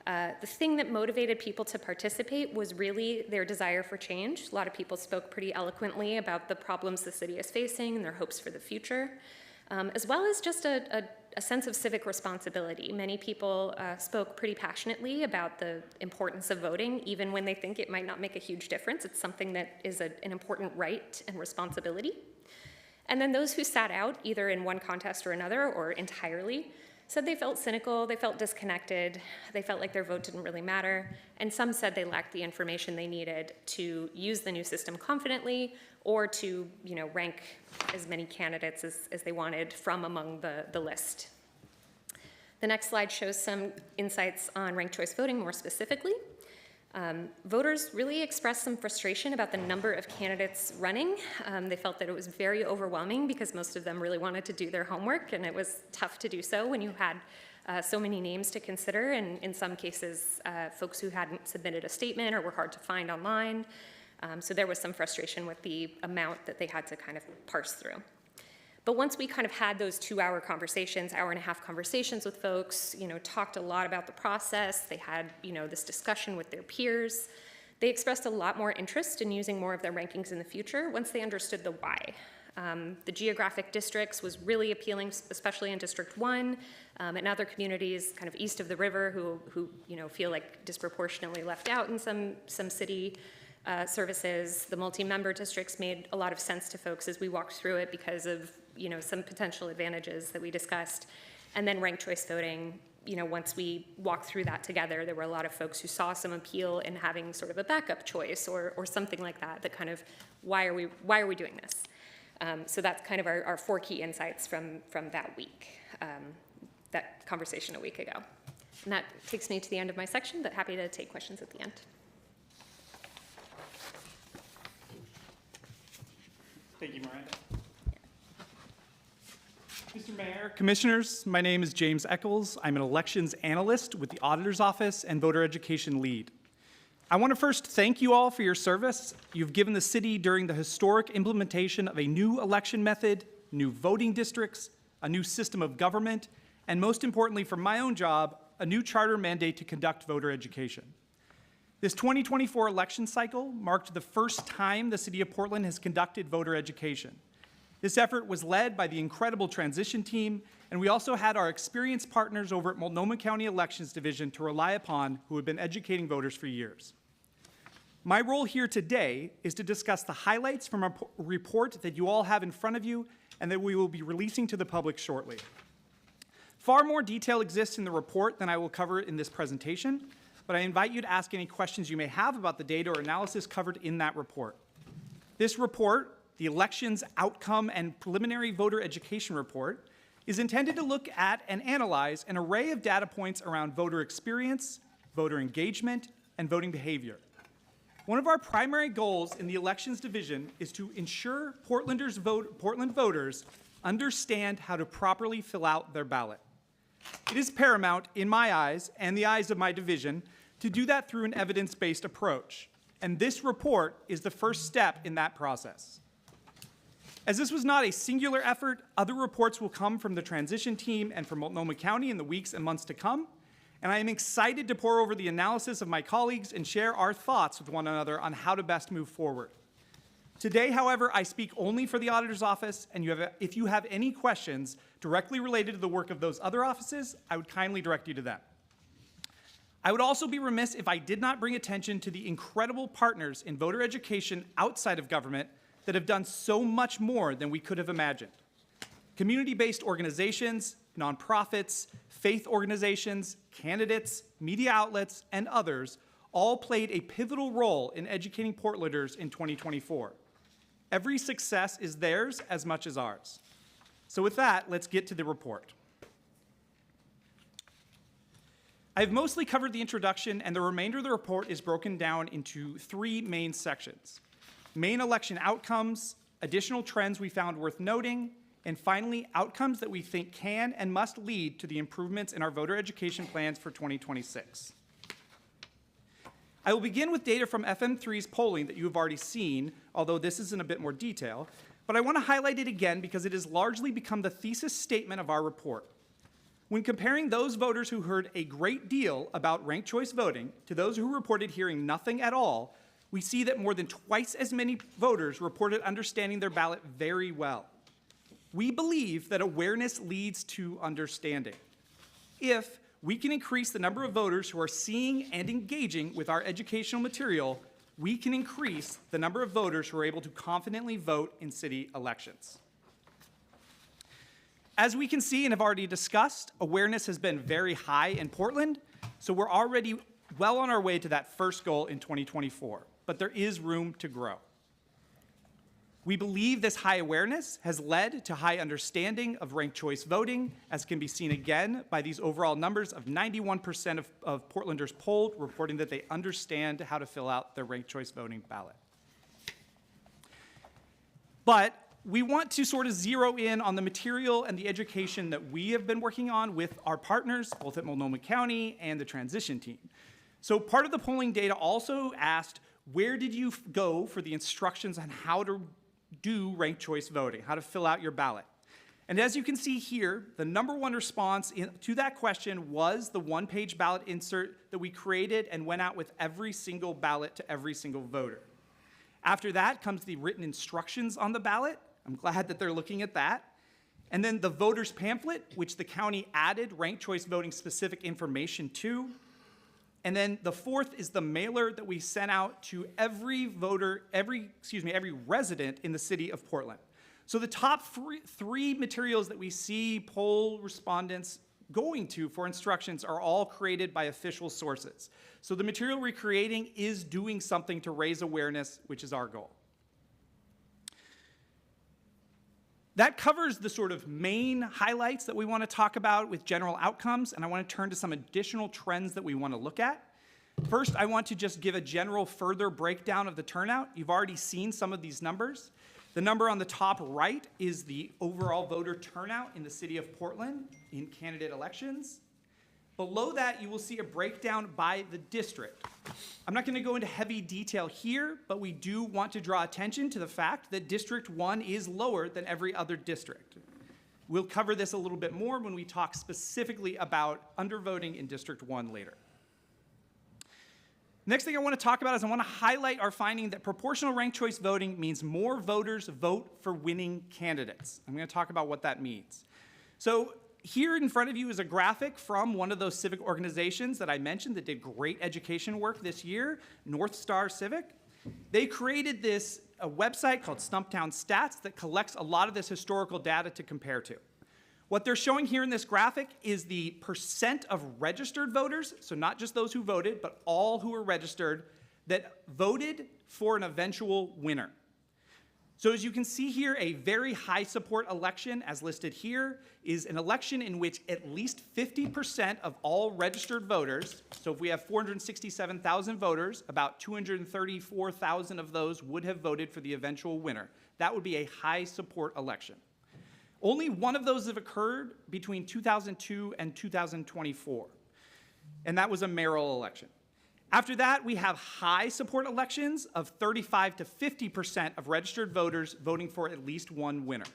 The thing that motivated people to participate was really their desire for change. A lot of people spoke pretty eloquently about the problems the city is facing and their hopes for the future, as well as just a sense of civic responsibility. Many people spoke pretty passionately about the importance of voting, even when they think it might not make a huge difference. It's something that is an important right and responsibility. And then those who sat out, either in one contest or another, or entirely, said they felt cynical, they felt disconnected, they felt like their vote didn't really matter, and some said they lacked the information they needed to use the new system confidently or to, rank as many candidates as they wanted from among the list. The next slide shows some insights on ranked choice voting more specifically. Voters really expressed some frustration about the number of candidates running. They felt that it was very overwhelming because most of them really wanted to do their homework, and it was tough to do so when you had so many names to consider, and in some cases, folks who hadn't submitted a statement or were hard to find online. So there was some frustration with the amount that they had to kind of parse through. But once we kind of had those 2-hour conversations, hour-and-a-half conversations with folks, talked a lot about the process, they had, this discussion with their peers, they expressed a lot more interest in using more of their rankings in the future once they understood the why. The geographic districts was really appealing, especially in District 1, and other communities kind of east of the river who feel like disproportionately left out in some city services. The multi-member districts made a lot of sense to folks as we walked through it because of some potential advantages that we discussed. And then ranked choice voting, once we walked through that together, there were a lot of folks who saw some appeal in having sort of a backup choice or something like that kind of, why are we doing this? So that's kind of our 4 key insights from that week, that conversation a week ago. And that takes me to the end of my section, but happy to take questions at the end. Thank you, Miranda. Mr. Mayor, Commissioners, my name is James Eccles. I'm an elections analyst with the Auditor's Office and Voter Education Lead. I want to first thank you all for your service you've given the city during the historic implementation of a new election method, new voting districts, a new system of government, and most importantly for my own job, a new charter mandate to conduct voter education. This 2024 election cycle marked the first time the City of Portland has conducted voter education. This effort was led by the incredible transition team, and we also had our experienced partners over at Multnomah County Elections Division to rely upon who have been educating voters for years. My role here today is to discuss the highlights from a report that you all have in front of you and that we will be releasing to the public shortly. Far more detail exists in the report than I will cover in this presentation, but I invite you to ask any questions you may have about the data or analysis covered in that report. This report, the Elections Outcome and Preliminary Voter Education Report, is intended to look at and analyze an array of data points around voter experience, voter engagement, and voting behavior. One of our primary goals in the Elections Division is to ensure Portland voters understand how to properly fill out their ballot. It is paramount, in my eyes and the eyes of my division, to do that through an evidence-based approach, and this report is the first step in that process. As this was not a singular effort, other reports will come from the transition team and from Multnomah County in the weeks and months to come, and I am excited to pour over the analysis of my colleagues and share our thoughts with one another on how to best move forward. Today, however, I speak only for the Auditor's Office, and if you have any questions directly related to the work of those other offices, I would kindly direct you to them. I would also be remiss if I did not bring attention to the incredible partners in voter education outside of government that have done so much more than we could have imagined. Community-based organizations, nonprofits, faith organizations, candidates, media outlets, and others all played a pivotal role in educating Portlanders in 2024. Every success is theirs as much as ours. So with that, let's get to the report. I've mostly covered the introduction, and the remainder of the report is broken down into 3 main sections: main election outcomes, additional trends we found worth noting, and finally, outcomes that we think can and must lead to the improvements in our voter education plans for 2026. I will begin with data from FM3's polling that you have already seen, although this is in a bit more detail, but I want to highlight it again because it has largely become the thesis statement of our report. When comparing those voters who heard a great deal about ranked choice voting to those who reported hearing nothing at all, we see that more than twice as many voters reported understanding their ballot very well. We believe that awareness leads to understanding. If we can increase the number of voters who are seeing and engaging with our educational material, we can increase the number of voters who are able to confidently vote in city elections. As we can see and have already discussed, awareness has been very high in Portland, so we're already well on our way to that first goal in 2024, but there is room to grow. We believe this high awareness has led to high understanding of ranked choice voting, as can be seen again by these overall numbers of 91% of Portlanders polled reporting that they understand how to fill out their ranked choice voting ballot. But we want to sort of zero in on the material and the education that we have been working on with our partners, both at Multnomah County and the transition team. So part of the polling data also asked, where did you go for the instructions on how to do ranked choice voting, how to fill out your ballot? And as you can see here, the #1 response to that question was the one-page ballot insert that we created and went out with every single ballot to every single voter. After that comes the written instructions on the ballot. I'm glad that they're looking at that. And then the voter's pamphlet, which the county added ranked choice voting specific information to. And then the fourth is the mailer that we sent out to every resident in the city of Portland. So the top three materials that we see poll respondents going to for instructions are all created by official sources. So the material we're creating is doing something to raise awareness, which is our goal. That covers the sort of main highlights that we want to talk about with general outcomes, and I want to turn to some additional trends that we want to look at. First, I want to just give a general further breakdown of the turnout. You've already seen some of these numbers. The number on the top right is the overall voter turnout in the city of Portland in candidate elections. Below that, you will see a breakdown by the district. I'm not going to go into heavy detail here, but we do want to draw attention to the fact that District 1 is lower than every other district. We'll cover this a little bit more when we talk specifically about undervoting in District 1 later. Next thing I want to talk about is I want to highlight our finding that proportional ranked choice voting means more voters vote for winning candidates. I'm going to talk about what that means. So here in front of you is a graphic from one of those civic organizations that I mentioned that did great education work this year, North Star Civic. They created a website called Stumptown Stats that collects a lot of this historical data to compare to. What they're showing here in this graphic is the percent of registered voters, so not just those who voted, but all who were registered, that voted for an eventual winner. So as you can see here, a very high support election, as listed here, is an election in which at least 50% of all registered voters, so if we have 467,000 voters, about 234,000 of those would have voted for the eventual winner. That would be a high support election. Only one of those have occurred between 2002 and 2024, and that was a mayoral election. After that, we have high support elections of 35 to 50% of registered voters voting for at least one winner.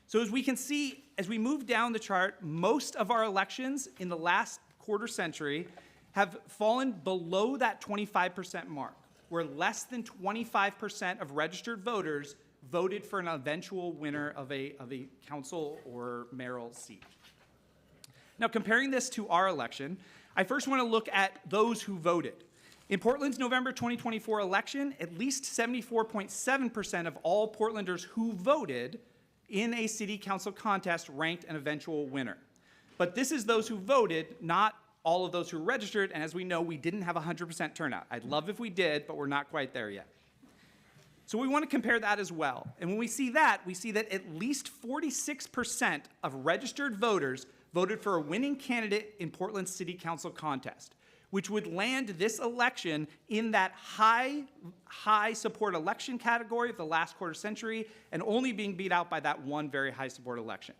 So as we can see, as we move down the chart, most of our elections in the last quarter century have fallen below that 25% mark, where less than 25% of registered voters voted for an eventual winner of a council or mayoral seat. Now, comparing this to our election, I first want to look at those who voted. In Portland's November 2024 election, at least 74.7% of all Portlanders who voted in a city council contest ranked an eventual winner. But this is those who voted, not all of those who registered, and as we know, we didn't have 100% turnout. I'd love if we did, but we're not quite there yet. So we want to compare that as well. And when we see that at least 46% of registered voters voted for a winning candidate in Portland's city council contest, which would land this election in that high support election category of the last quarter century and only being beat out by that one very high support election.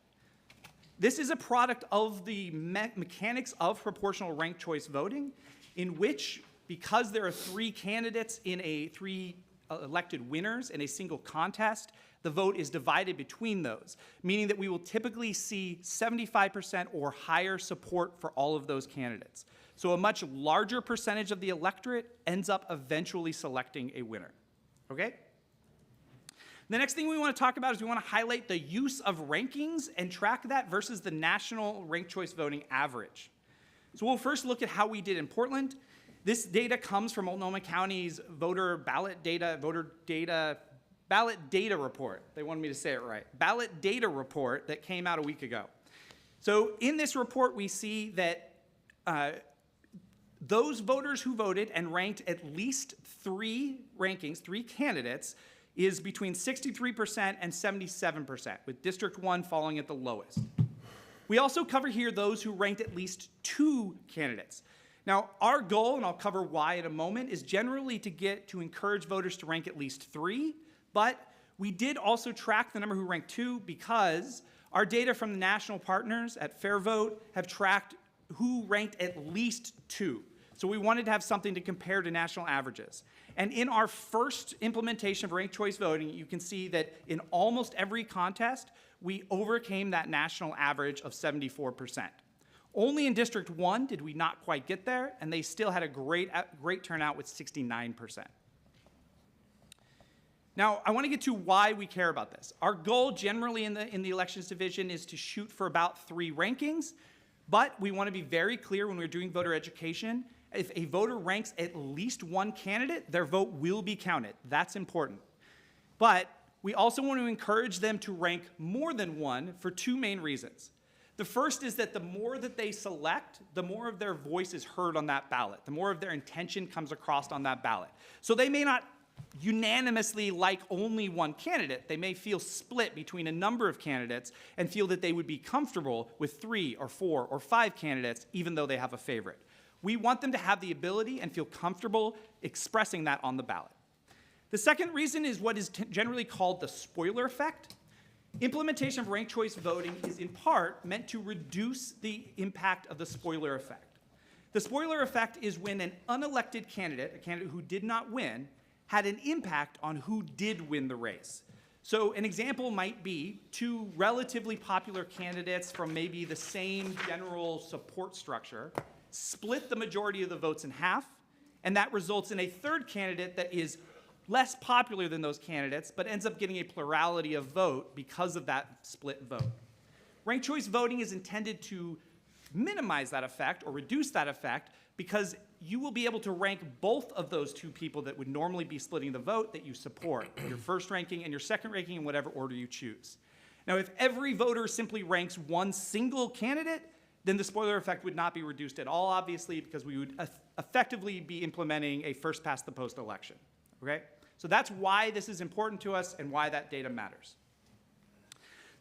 This is a product of the mechanics of proportional ranked choice voting, in which, because there are three candidates in three elected winners in a single contest, the vote is divided between those, meaning that we will typically see 75% or higher support for all of those candidates. So a much larger percentage of the electorate ends up eventually selecting a winner. Okay? The next thing we want to talk about is we want to highlight the use of rankings and track that versus the national ranked choice voting average. So we'll first look at how we did in Portland. This data comes from Multnomah County's voter data ballot data report. They wanted me to say it right. Ballot data report that came out a week ago. So in this report, we see that those voters who voted and ranked at least three candidates, is between 63% and 77%, with District 1 falling at the lowest. We also cover here those who ranked at least 2 candidates. Now, our goal, and I'll cover why in a moment, is generally to encourage voters to rank at least 3, but we did also track the number who ranked 2 because our data from the national partners at Fair Vote have tracked who ranked at least 2. So we wanted to have something to compare to national averages. And in our first implementation of ranked choice voting, you can see that in almost every contest, we overcame that national average of 74%. Only in District 1 did we not quite get there, and they still had a great turnout with 69%. Now, I want to get to why we care about this. Our goal generally in the elections division is to shoot for about 3 rankings, but we want to be very clear when we're doing voter education. If a voter ranks at least 1 candidate, their vote will be counted. That's important. But we also want to encourage them to rank more than 1 for 2 main reasons. The first is that the more that they select, the more of their voice is heard on that ballot, the more of their intention comes across on that ballot. So they may not unanimously like only 1 candidate. They may feel split between a number of candidates and feel that they would be comfortable with 3 or 4 or 5 candidates, even though they have a favorite. We want them to have the ability and feel comfortable expressing that on the ballot. The second reason is what is generally called the spoiler effect. Implementation of ranked choice voting is in part meant to reduce the impact of the spoiler effect. The spoiler effect is when an unelected candidate, a candidate who did not win, had an impact on who did win the race. So an example might be 2 relatively popular candidates from maybe the same general support structure split the majority of the votes in half, and that results in a 3rd candidate that is less popular than those candidates, but ends up getting a plurality of vote because of that split vote. Ranked choice voting is intended to minimize that effect or reduce that effect because you will be able to rank both of those 2 people that would normally be splitting the vote that you support, your first ranking and your second ranking in whatever order you choose. Now, if every voter simply ranks 1 single candidate, then the spoiler effect would not be reduced at all, obviously, because we would effectively be implementing a first-past-the-post election, okay? So that's why this is important to us and why that data matters.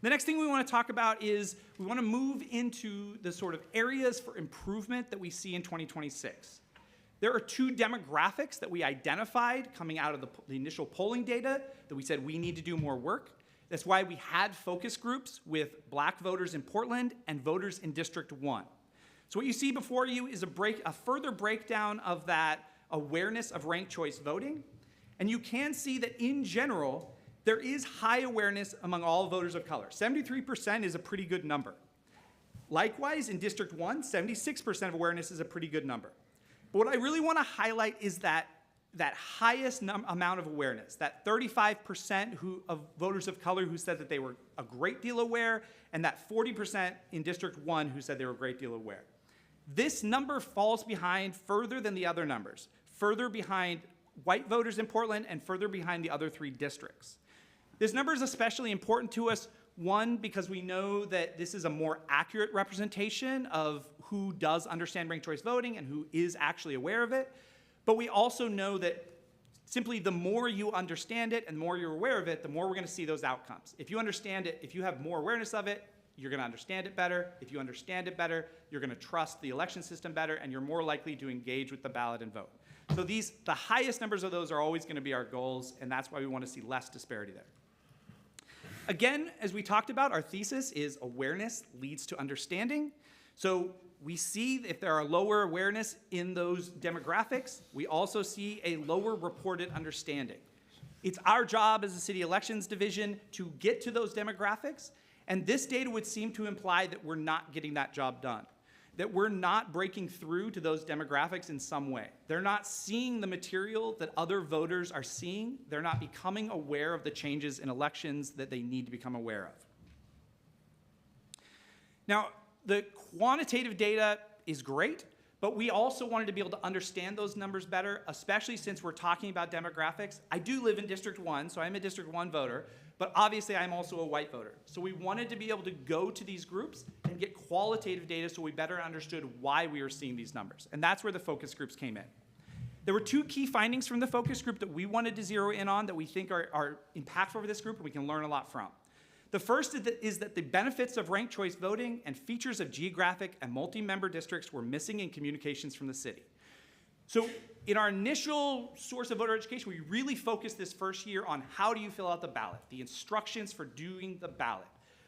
The next thing we want to talk about is we want to move into the sort of areas for improvement that we see in 2026. There are 2 demographics that we identified coming out of the initial polling data that we said we need to do more work. That's why we had focus groups with Black voters in Portland and voters in District 1. So what you see before you is a further breakdown of that awareness of ranked choice voting. And you can see that in general, there is high awareness among all voters of color. 73% is a pretty good number. Likewise, in District 1, 76% of awareness is a pretty good number. But what I really want to highlight is that highest amount of awareness, that 35% of voters of color who said that they were a great deal aware, and that 40% in District 1 who said they were a great deal aware. This number falls behind further than the other numbers, further behind white voters in Portland and further behind the other 3 districts. This number is especially important to us, 1, because we know that this is a more accurate representation of who does understand ranked choice voting and who is actually aware of it. But we also know that simply the more you understand it and the more you're aware of it, the more we're going to see those outcomes. If you understand it, if you have more awareness of it, you're going to understand it better. If you understand it better, you're going to trust the election system better, and you're more likely to engage with the ballot and vote. So the highest numbers of those are always going to be our goals, and that's why we want to see less disparity there. Again, as we talked about, our thesis is awareness leads to understanding. So we see if there are lower awareness in those demographics, we also see a lower reported understanding. It's our job as a city elections division to get to those demographics, and this data would seem to imply that we're not getting that job done, that we're not breaking through to those demographics in some way. They're not seeing the material that other voters are seeing. They're not becoming aware of the changes in elections that they need to become aware of. Now, the quantitative data is great, but we also wanted to be able to understand those numbers better, especially since we're talking about demographics. I do live in District 1, so I'm a District 1 voter, but obviously I'm also a white voter. So we wanted to be able to go to these groups and get qualitative data so we better understood why we were seeing these numbers. And that's where the focus groups came in. There were two key findings from the focus group that we wanted to zero in on that we think are impactful for this group and we can learn a lot from. The first is that the benefits of ranked choice voting and features of geographic and multi-member districts were missing in communications from the city. So in our initial source of voter education, we really focused this first year on how do you fill out the ballot, the instructions for doing the ballot.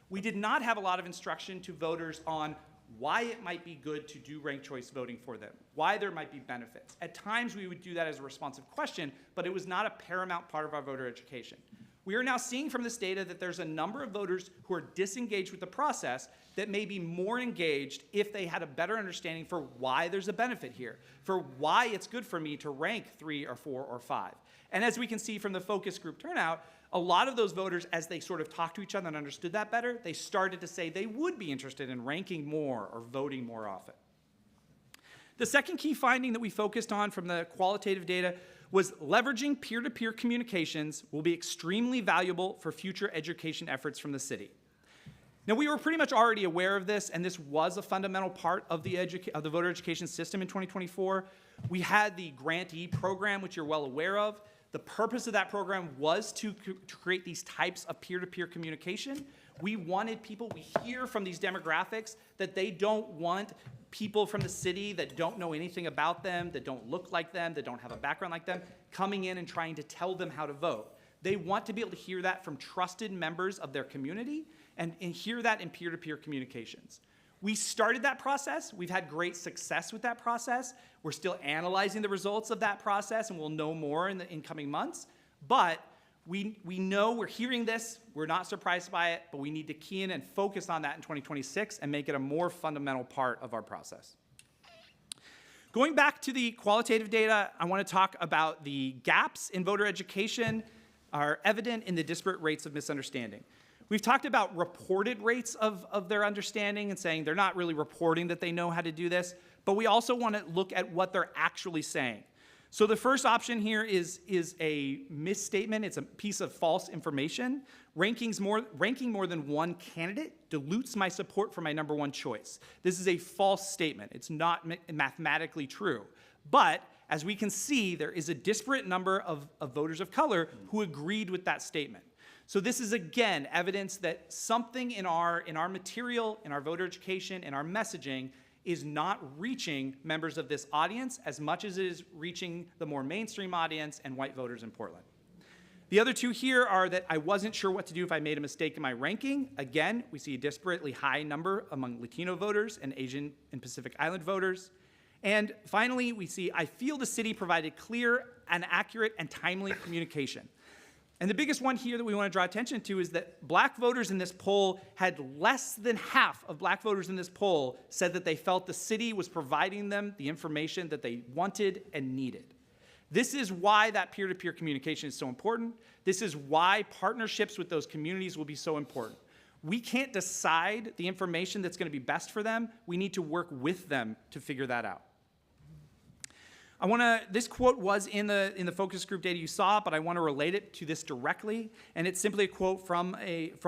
We did not have a lot of instruction to voters on why it might be good to do ranked choice voting for them, why there might be benefits. At times we would do that as a responsive question, but it was not a paramount part of our voter education. We are now seeing from this data that there's a number of voters who are disengaged with the process that may be more engaged if they had a better understanding for why there's a benefit here, for why it's good for me to rank 3 or 4 or 5. And as we can see from the focus group turnout, a lot of those voters, as they sort of talked to each other and understood that better, they started to say they would be interested in ranking more or voting more often. The second key finding that we focused on from the qualitative data was leveraging peer-to-peer communications will be extremely valuable for future education efforts from the city. Now, we were pretty much already aware of this, and this was a fundamental part of the voter education system in 2024. We had the grantee program, which you're well aware of. The purpose of that program was to create these types of peer-to-peer communication. We wanted people, we hear from these demographics that they don't want people from the city that don't know anything about them, that don't look like them, that don't have a background like them, coming in and trying to tell them how to vote. They want to be able to hear that from trusted members of their community and hear that in peer-to-peer communications. We started that process. We've had great success with that process. We're still analyzing the results of that process, and we'll know more in the incoming months. But we know we're hearing this. We're not surprised by it, but we need to key in and focus on that in 2026 and make it a more fundamental part of our process. Going back to the qualitative data, I want to talk about the gaps in voter education are evident in the disparate rates of misunderstanding. We've talked about reported rates of their understanding and saying they're not really reporting that they know how to do this, but we also want to look at what they're actually saying. So the first option here is a misstatement. It's a piece of false information. Ranking more than one candidate dilutes my support for my number one choice. This is a false statement. It's not mathematically true. But as we can see, there is a disparate number of voters of color who agreed with that statement. So this is, again, evidence that something in our material, in our voter education, in our messaging is not reaching members of this audience as much as it is reaching the more mainstream audience and white voters in Portland. The other two here are that I wasn't sure what to do if I made a mistake in my ranking. Again, we see a disparately high number among Latino voters and Asian and Pacific Island voters. And finally, we see I feel the city provided clear and accurate and timely communication. And the biggest one here that we want to draw attention to is that black voters in this poll had less than half of black voters in this poll said that they felt the city was providing them the information that they wanted and needed. This is why that peer-to-peer communication is so important. This is why partnerships with those communities will be so important. We can't decide the information that's going to be best for them. We need to work with them to figure that out. This quote was in the focus group data you saw, but I want to relate it to this directly. And it's simply a quote from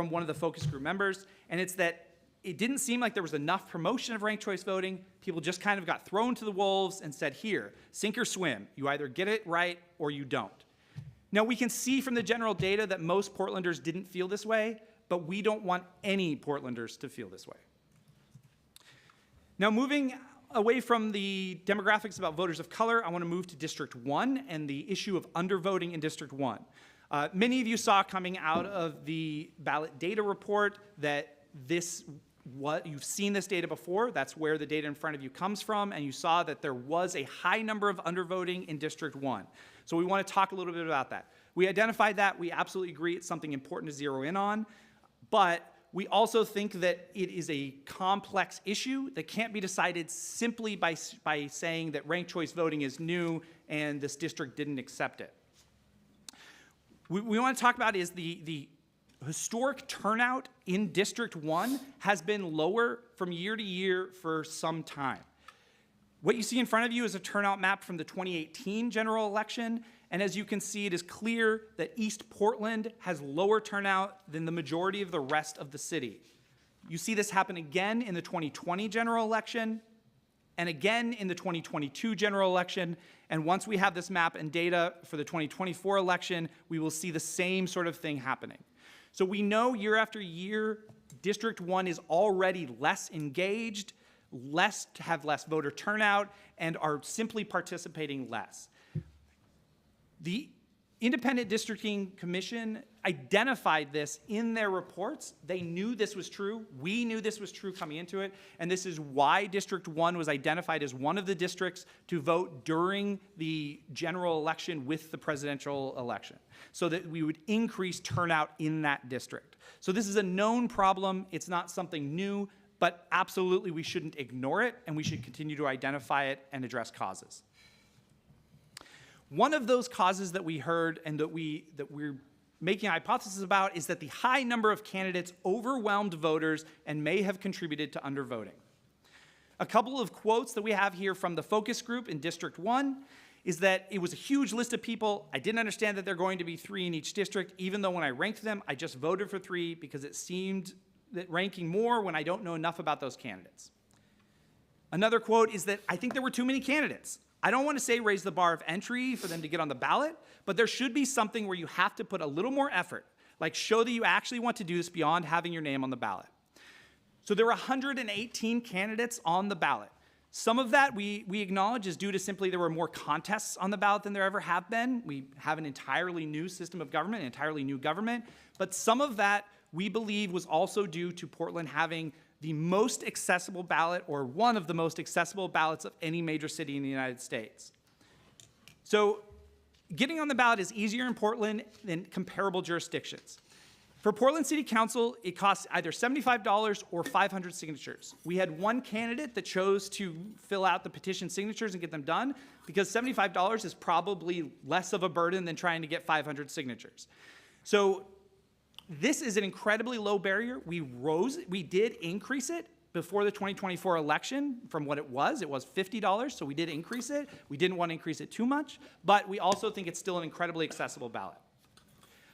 one of the focus group members. And it's that it didn't seem like there was enough promotion of ranked choice voting. People just kind of got thrown to the wolves and said, here, sink or swim. You either get it right or you don't. Now, we can see from the general data that most Portlanders didn't feel this way, but we don't want any Portlanders to feel this way. Now, moving away from the demographics about voters of color, I want to move to District 1 and the issue of undervoting in District 1. Many of you saw coming out of the ballot data report that you've seen this data before. That's where the data in front of you comes from, and you saw that there was a high number of undervoting in District 1. So we want to talk a little bit about that. We identified that. We absolutely agree it's something important to zero in on, but we also think that it is a complex issue that can't be decided simply by saying that ranked choice voting is new and this district didn't accept it. We want to talk about is the historic turnout in District 1 has been lower from year to year for some time. What you see in front of you is a turnout map from the 2018 general election, and as you can see, it is clear that East Portland has lower turnout than the majority of the rest of the city. You see this happen again in the 2020 general election, and again in the 2022 general election, and once we have this map and data for the 2024 election, we will see the same sort of thing happening. So we know year after year, District 1 is already less engaged, have less voter turnout, and are simply participating less. The Independent Districting Commission identified this in their reports. They knew this was true. We knew this was true coming into it, and this is why District 1 was identified as one of the districts to vote during the general election with the presidential election, so that we would increase turnout in that district. So this is a known problem. It's not something new, but absolutely we shouldn't ignore it, and we should continue to identify it and address causes. One of those causes that we heard and that we're making a hypothesis about is that the high number of candidates overwhelmed voters and may have contributed to undervoting. A couple of quotes that we have here from the focus group in District 1 is that it was a huge list of people. I didn't understand that there are going to be 3 in each district, even though when I ranked them, I just voted for 3 because it seemed that ranking more when I don't know enough about those candidates. Another quote is that I think there were too many candidates. I don't want to say raise the bar of entry for them to get on the ballot, but there should be something where you have to put a little more effort, like show that you actually want to do this beyond having your name on the ballot. So there were 118 candidates on the ballot. Some of that we acknowledge is due to simply there were more contests on the ballot than there ever have been. We have an entirely new system of government, an entirely new government, but some of that we believe was also due to Portland having the most accessible ballot, or one of the most accessible ballots of any major city in the United States. So getting on the ballot is easier in Portland than comparable jurisdictions. For Portland City Council, it costs either $75 or 500 signatures. We had one candidate that chose to fill out the petition signatures and get them done because $75 is probably less of a burden than trying to get 500 signatures. So this is an incredibly low barrier. We did increase it before the 2024 election from what it was. It was $50, so we did increase it. We didn't want to increase it too much, but we also think it's still an incredibly accessible ballot.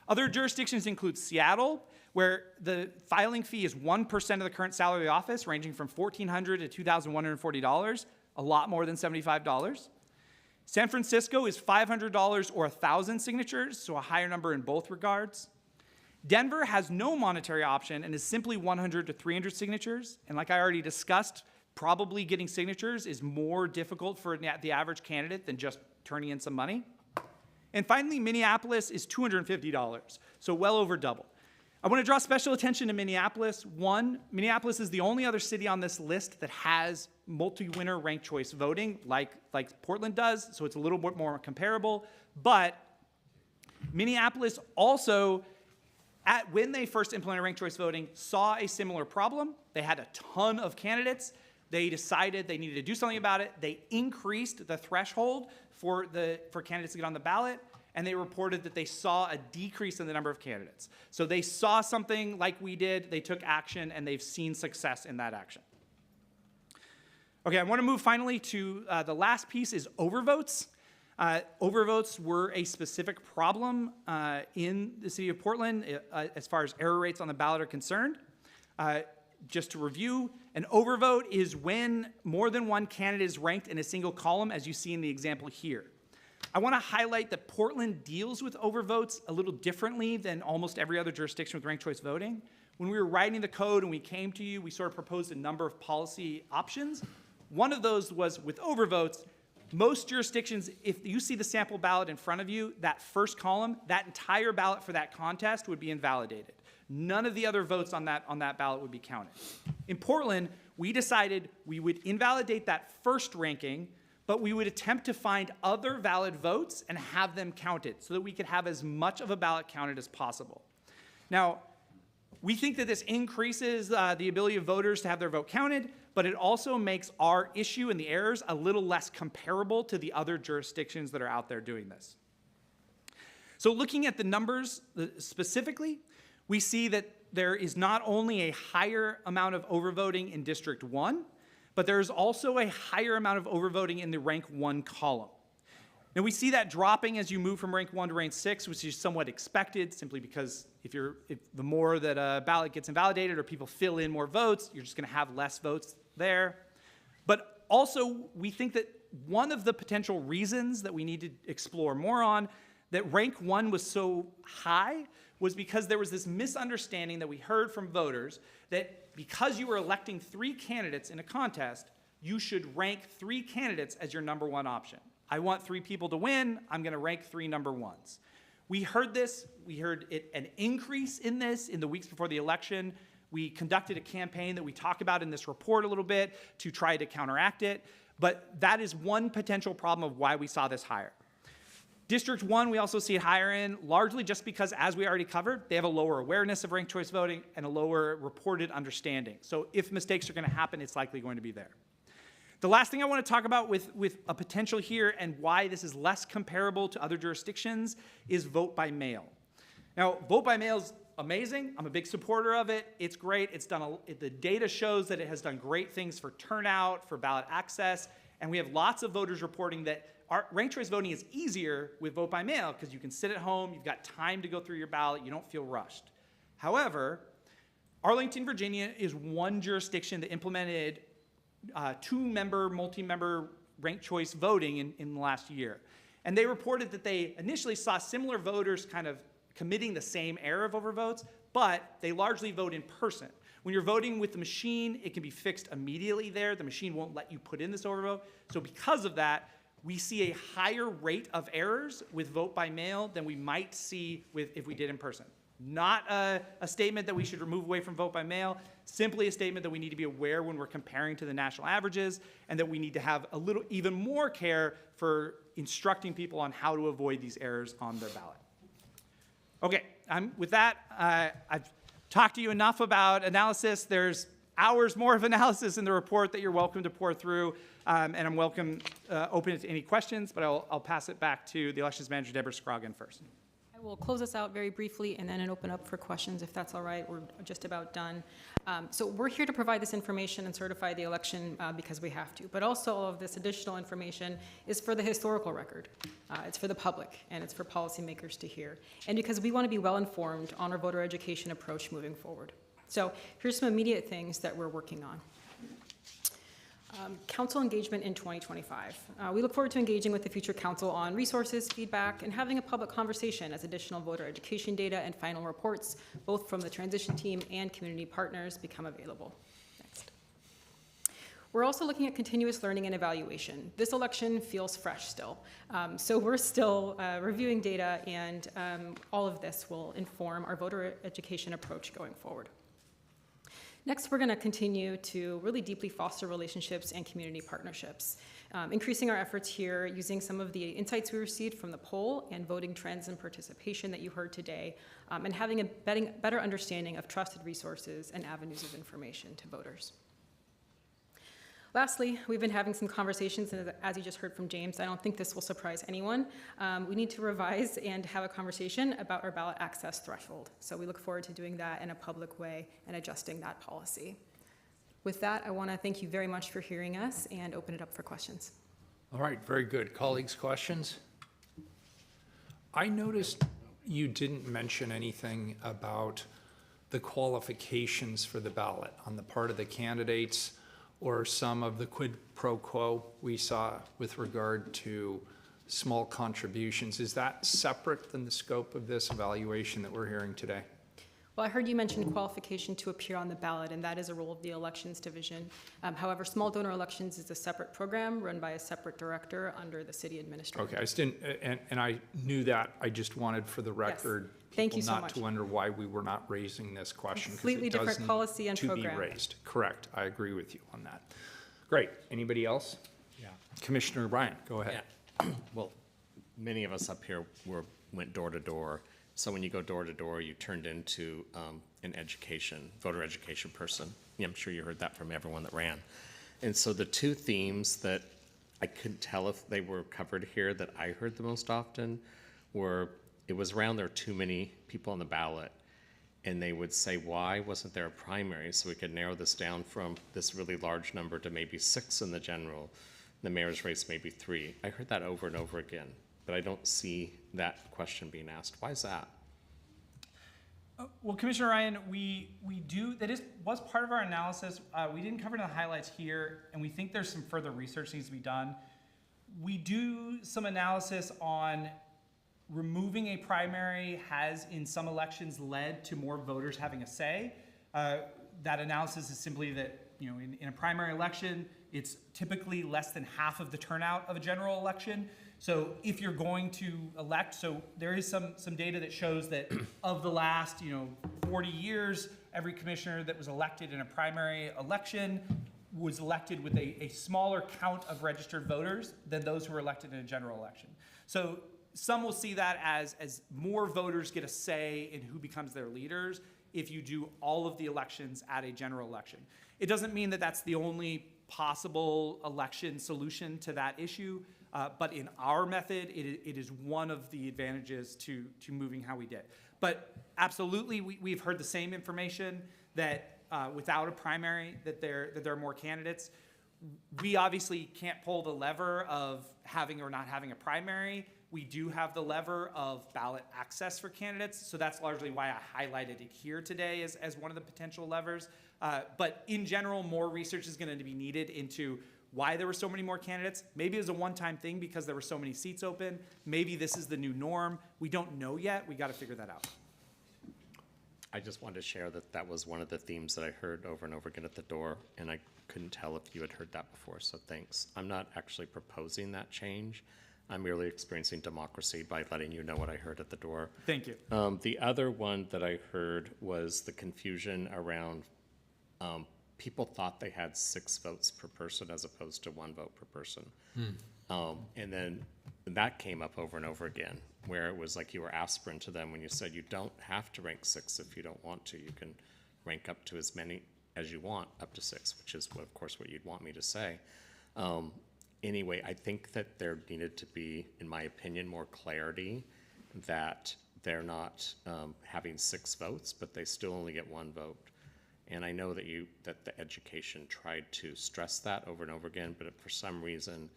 Other jurisdictions include Seattle, where the filing fee is 1% of the current salary of the office, ranging from $1,400 to $2,140, a lot more than $75. San Francisco is $500 or 1,000 signatures, so a higher number in both regards. Denver has no monetary option and is simply 100 to 300 signatures. And like I already discussed, probably getting signatures is more difficult for the average candidate than just turning in some money. And finally, Minneapolis is $250, so well over double. I want to draw special attention to Minneapolis. One, Minneapolis is the only other city on this list that has multi-winner ranked choice voting like Portland does, so it's a little bit more comparable. But Minneapolis also, when they first implemented ranked choice voting, saw a similar problem. They had a ton of candidates. They decided they needed to do something about it. They increased the threshold for candidates to get on the ballot, and they reported that they saw a decrease in the number of candidates. So they saw something like we did, they took action, and they've seen success in that action. Okay, I want to move finally to the last piece is overvotes. Overvotes were a specific problem in the city of Portland as far as error rates on the ballot are concerned. Just to review, an overvote is when more than one candidate is ranked in a single column, as you see in the example here. I want to highlight that Portland deals with overvotes a little differently than almost every other jurisdiction with ranked choice voting. When we were writing the code and we came to you, we sort of proposed a number of policy options. One of those was with overvotes. Most jurisdictions, if you see the sample ballot in front of you, that first column, that entire ballot for that contest would be invalidated. None of the other votes on that ballot would be counted. In Portland, we decided we would invalidate that first ranking, but we would attempt to find other valid votes and have them counted so that we could have as much of a ballot counted as possible. Now, we think that this increases the ability of voters to have their vote counted, but it also makes our issue and the errors a little less comparable to the other jurisdictions that are out there doing this. So looking at the numbers specifically, we see that there is not only a higher amount of overvoting in District 1, but there's also a higher amount of overvoting in the rank 1 column. Now, we see that dropping as you move from rank 1 to rank 6, which is somewhat expected, simply because if the more that a ballot gets invalidated or people fill in more votes, you're just going to have less votes there. But also, we think that one of the potential reasons that we need to explore more on that rank 1 was so high was because there was this misunderstanding that we heard from voters that because you were electing 3 candidates in a contest, you should rank 3 candidates as your number 1 option. I want 3 people to win, I'm going to rank 3 number 1s. We heard this, we heard an increase in this in the weeks before the election. We conducted a campaign that we talk about in this report a little bit to try to counteract it, but that is one potential problem of why we saw this higher. District 1, we also see it higher in, largely just because, as we already covered, they have a lower awareness of ranked choice voting and a lower reported understanding. So if mistakes are going to happen, it's likely going to be there. The last thing I want to talk about with a potential here and why this is less comparable to other jurisdictions is vote by mail. Now, vote by mail is amazing. I'm a big supporter of it. It's great. The data shows that it has done great things for turnout, for ballot access, and we have lots of voters reporting that our ranked choice voting is easier with vote by mail because you can sit at home, you've got time to go through your ballot, you don't feel rushed. However, Arlington, Virginia is one jurisdiction that implemented 2-member, multi-member ranked choice voting in the last year. And they reported that they initially saw similar voters kind of committing the same error of overvotes, but they largely vote in person. When you're voting with the machine, it can be fixed immediately there. The machine won't let you put in this overvote. So because of that, we see a higher rate of errors with vote by mail than we might see if we did in person. Not a statement that we should remove away from vote by mail, simply a statement that we need to be aware when we're comparing to the national averages and that we need to have a little even more care for instructing people on how to avoid these errors on their ballot. Okay, with that, I've talked to you enough about analysis. There's hours more of analysis in the report that you're welcome to pour through, and I'm open to any questions, but I'll pass it back to the Elections Manager, Deborah Scroggin, first. I will close this out very briefly and then open up for questions if that's all right. We're just about done. So we're here to provide this information and certify the election because we have to, but also all of this additional information is for the historical record. It's for the public and it's for policymakers to hear. And because we want to be well informed on our voter education approach moving forward. So here's some immediate things that we're working on. Council engagement in 2025. We look forward to engaging with the future council on resources, feedback, and having a public conversation as additional voter education data and final reports, both from the transition team and community partners, become available. Next. We're also looking at continuous learning and evaluation. This election feels fresh still. So we're still reviewing data, and all of this will inform our voter education approach going forward. Next, we're going to continue to really deeply foster relationships and community partnerships, increasing our efforts here using some of the insights we received from the poll and voting trends and participation that you heard today, and having a better understanding of trusted resources and avenues of information to voters. Lastly, we've been having some conversations, and as you just heard from James, I don't think this will surprise anyone. We need to revise and have a conversation about our ballot access threshold. So we look forward to doing that in a public way and adjusting that policy. With that, I want to thank you very much for hearing us and open it up for questions. All right, very good. Colleagues, questions? I noticed you didn't mention anything about the qualifications for the ballot on the part of the candidates or some of the quid pro quo we saw with regard to small contributions. Is that separate than the scope of this evaluation that we're hearing today? Well, I heard you mention qualification to appear on the ballot, and that is a role of the Elections Division. However, small donor elections is a separate program run by a separate director under the city administrator. Okay, I just didn't, and I knew that. I just wanted for the record, Thank you so not much. to wonder why we were not raising this question. Completely different policy and program. To be raised, correct. I agree with you on that. Great. Anybody else? Yeah. Commissioner Bryant, go ahead. Yeah. Well, many of us up here went door to door. So when you go door to door, you turned into an voter education person. Yeah, I'm sure you heard that from everyone that ran. And so the two themes that I couldn't tell if they were covered here that I heard the most often were, it was around there are too many people on the ballot, and they would say, why wasn't there a primary? So we could narrow this down from this really large number to maybe 6 in the general, the mayor's race maybe 3. I heard that over and over again, but I don't see that question being asked. Why is that? Well, Commissioner Ryan, we do, was part of our analysis. We didn't cover it in the highlights here, and we think there's some further research needs to be done. We do some analysis on removing a primary has in some elections led to more voters having a say. That analysis is simply that, in a primary election, it's typically less than half of the turnout of a general election. So if you're going to elect, so there is some data that shows that of the last 40 years, every commissioner that was elected in a primary election was elected with a smaller count of registered voters than those who were elected in a general election. So some will see that as more voters get a say in who becomes their leaders if you do all of the elections at a general election. It doesn't mean that that's the only possible election solution to that issue. But in our method, it is one of the advantages to moving how we did. But absolutely, we've heard the same information that without a primary, that there are more candidates. We obviously can't pull the lever of having or not having a primary. We do have the lever of ballot access for candidates, so that's largely why I highlighted it here today as one of the potential levers. But in general, more research is going to be needed into why there were so many more candidates. Maybe it was a one-time thing because there were so many seats open. Maybe this is the new norm. We don't know yet. We got to figure that out. I just wanted to share that was one of the themes that I heard over and over again at the door, and I couldn't tell if you had heard that before, so thanks. I'm not actually proposing that change. I'm merely experiencing democracy by letting you know what I heard at the door. Thank you. The other one that I heard was the confusion around people thought they had 6 votes per person as opposed to 1 vote per person. And then that came up over and over again, where it was like you were aspirin to them when you said you don't have to rank 6 if you don't want to. You can rank up to as many as you want, up to 6, which is, of course, what you'd want me to say. Anyway, I think that there needed to be, in my opinion, more clarity that they're not having 6 votes, but they still only get 1 vote. And I know that the education tried to stress that over and over again, but for some reason,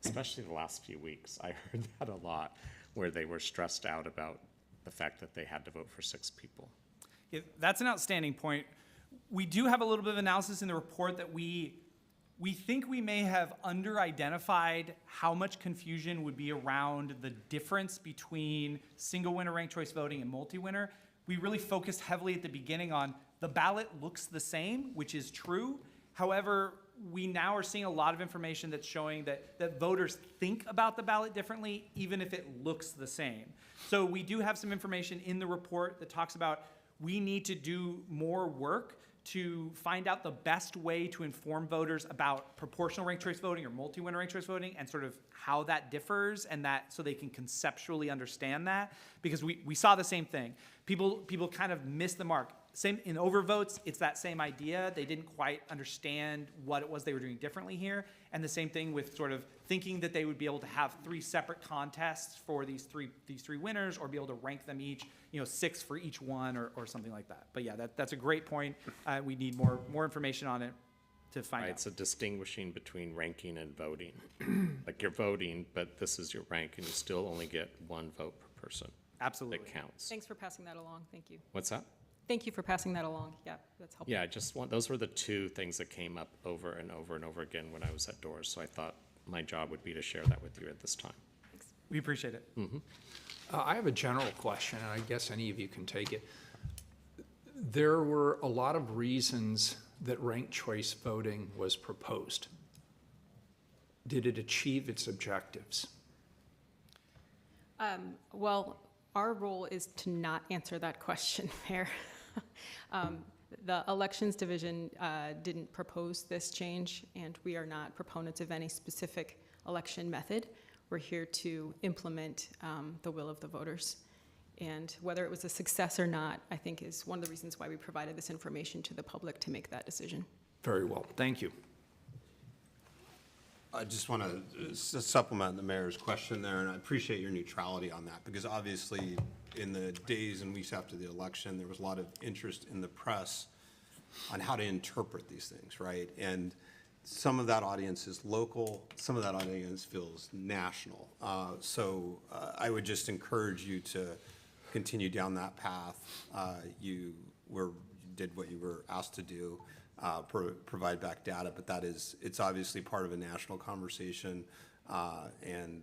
especially the last few weeks, I heard that a lot, where they were stressed out about the fact that they had to vote for 6 people. Yeah, that's an outstanding point. We do have a little bit of analysis in the report that we think we may have under-identified how much confusion would be around the difference between single winner ranked choice voting and multi-winner. We really focused heavily at the beginning on the ballot looks the same, which is true. However, we now are seeing a lot of information that's showing that voters think about the ballot differently, even if it looks the same. So we do have some information in the report that talks about we need to do more work to find out the best way to inform voters about proportional ranked choice voting or multi-winner ranked choice voting and sort of how that differs, and that so they can conceptually understand that, because we saw the same thing. People kind of missed the mark. Same in overvotes, it's that same idea. They didn't quite understand what it was they were doing differently here. And the same thing with sort of thinking that they would be able to have 3 separate contests for these three winners, or be able to rank them each, 6 for each one, or something like that. But yeah, that's a great point. We need more information on it to find out. It's a distinguishing between ranking and voting. Like you're voting, but this is your rank, and you still only get 1 vote per person. Absolutely. That counts. Thanks for passing that along. Thank you. What's that? Thank you for passing that along. Yeah, that's helpful. Yeah, those were the 2 things that came up over and over and over again when I was at doors. So I thought my job would be to share that with you at this time. We appreciate it. I have a general question, and I guess any of you can take it. There were a lot of reasons that ranked choice voting was proposed. Did it achieve its objectives? Well, our role is to not answer that question, Mayor. The Elections Division didn't propose this change, and we are not proponents of any specific election method. We're here to implement the will of the voters. And whether it was a success or not, I think is one of the reasons why we provided this information to the public to make that decision. Very well, thank you. I just want to supplement the mayor's question there, and I appreciate your neutrality on that, because obviously in the days and weeks after the election, there was a lot of interest in the press on how to interpret these things, right? And some of that audience is local, some of that audience feels national. So I would just encourage you to continue down that path. You did what you were asked to do, provide back data, but it's obviously part of a national conversation, and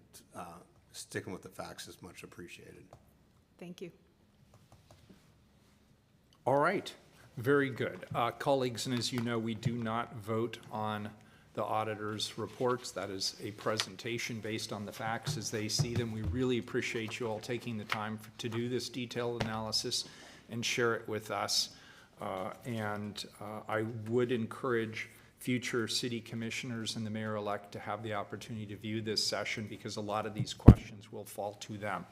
sticking with the facts is much appreciated. Thank you. All right, very good. Colleagues, and as you know, we do not vote on the auditor's reports. That is a presentation based on the facts as they see them. We really appreciate you all taking the time to do this detailed analysis and share it with us. I would encourage future city commissioners and the mayor-elect to have the opportunity to view this session, because a lot of these questions will fall to them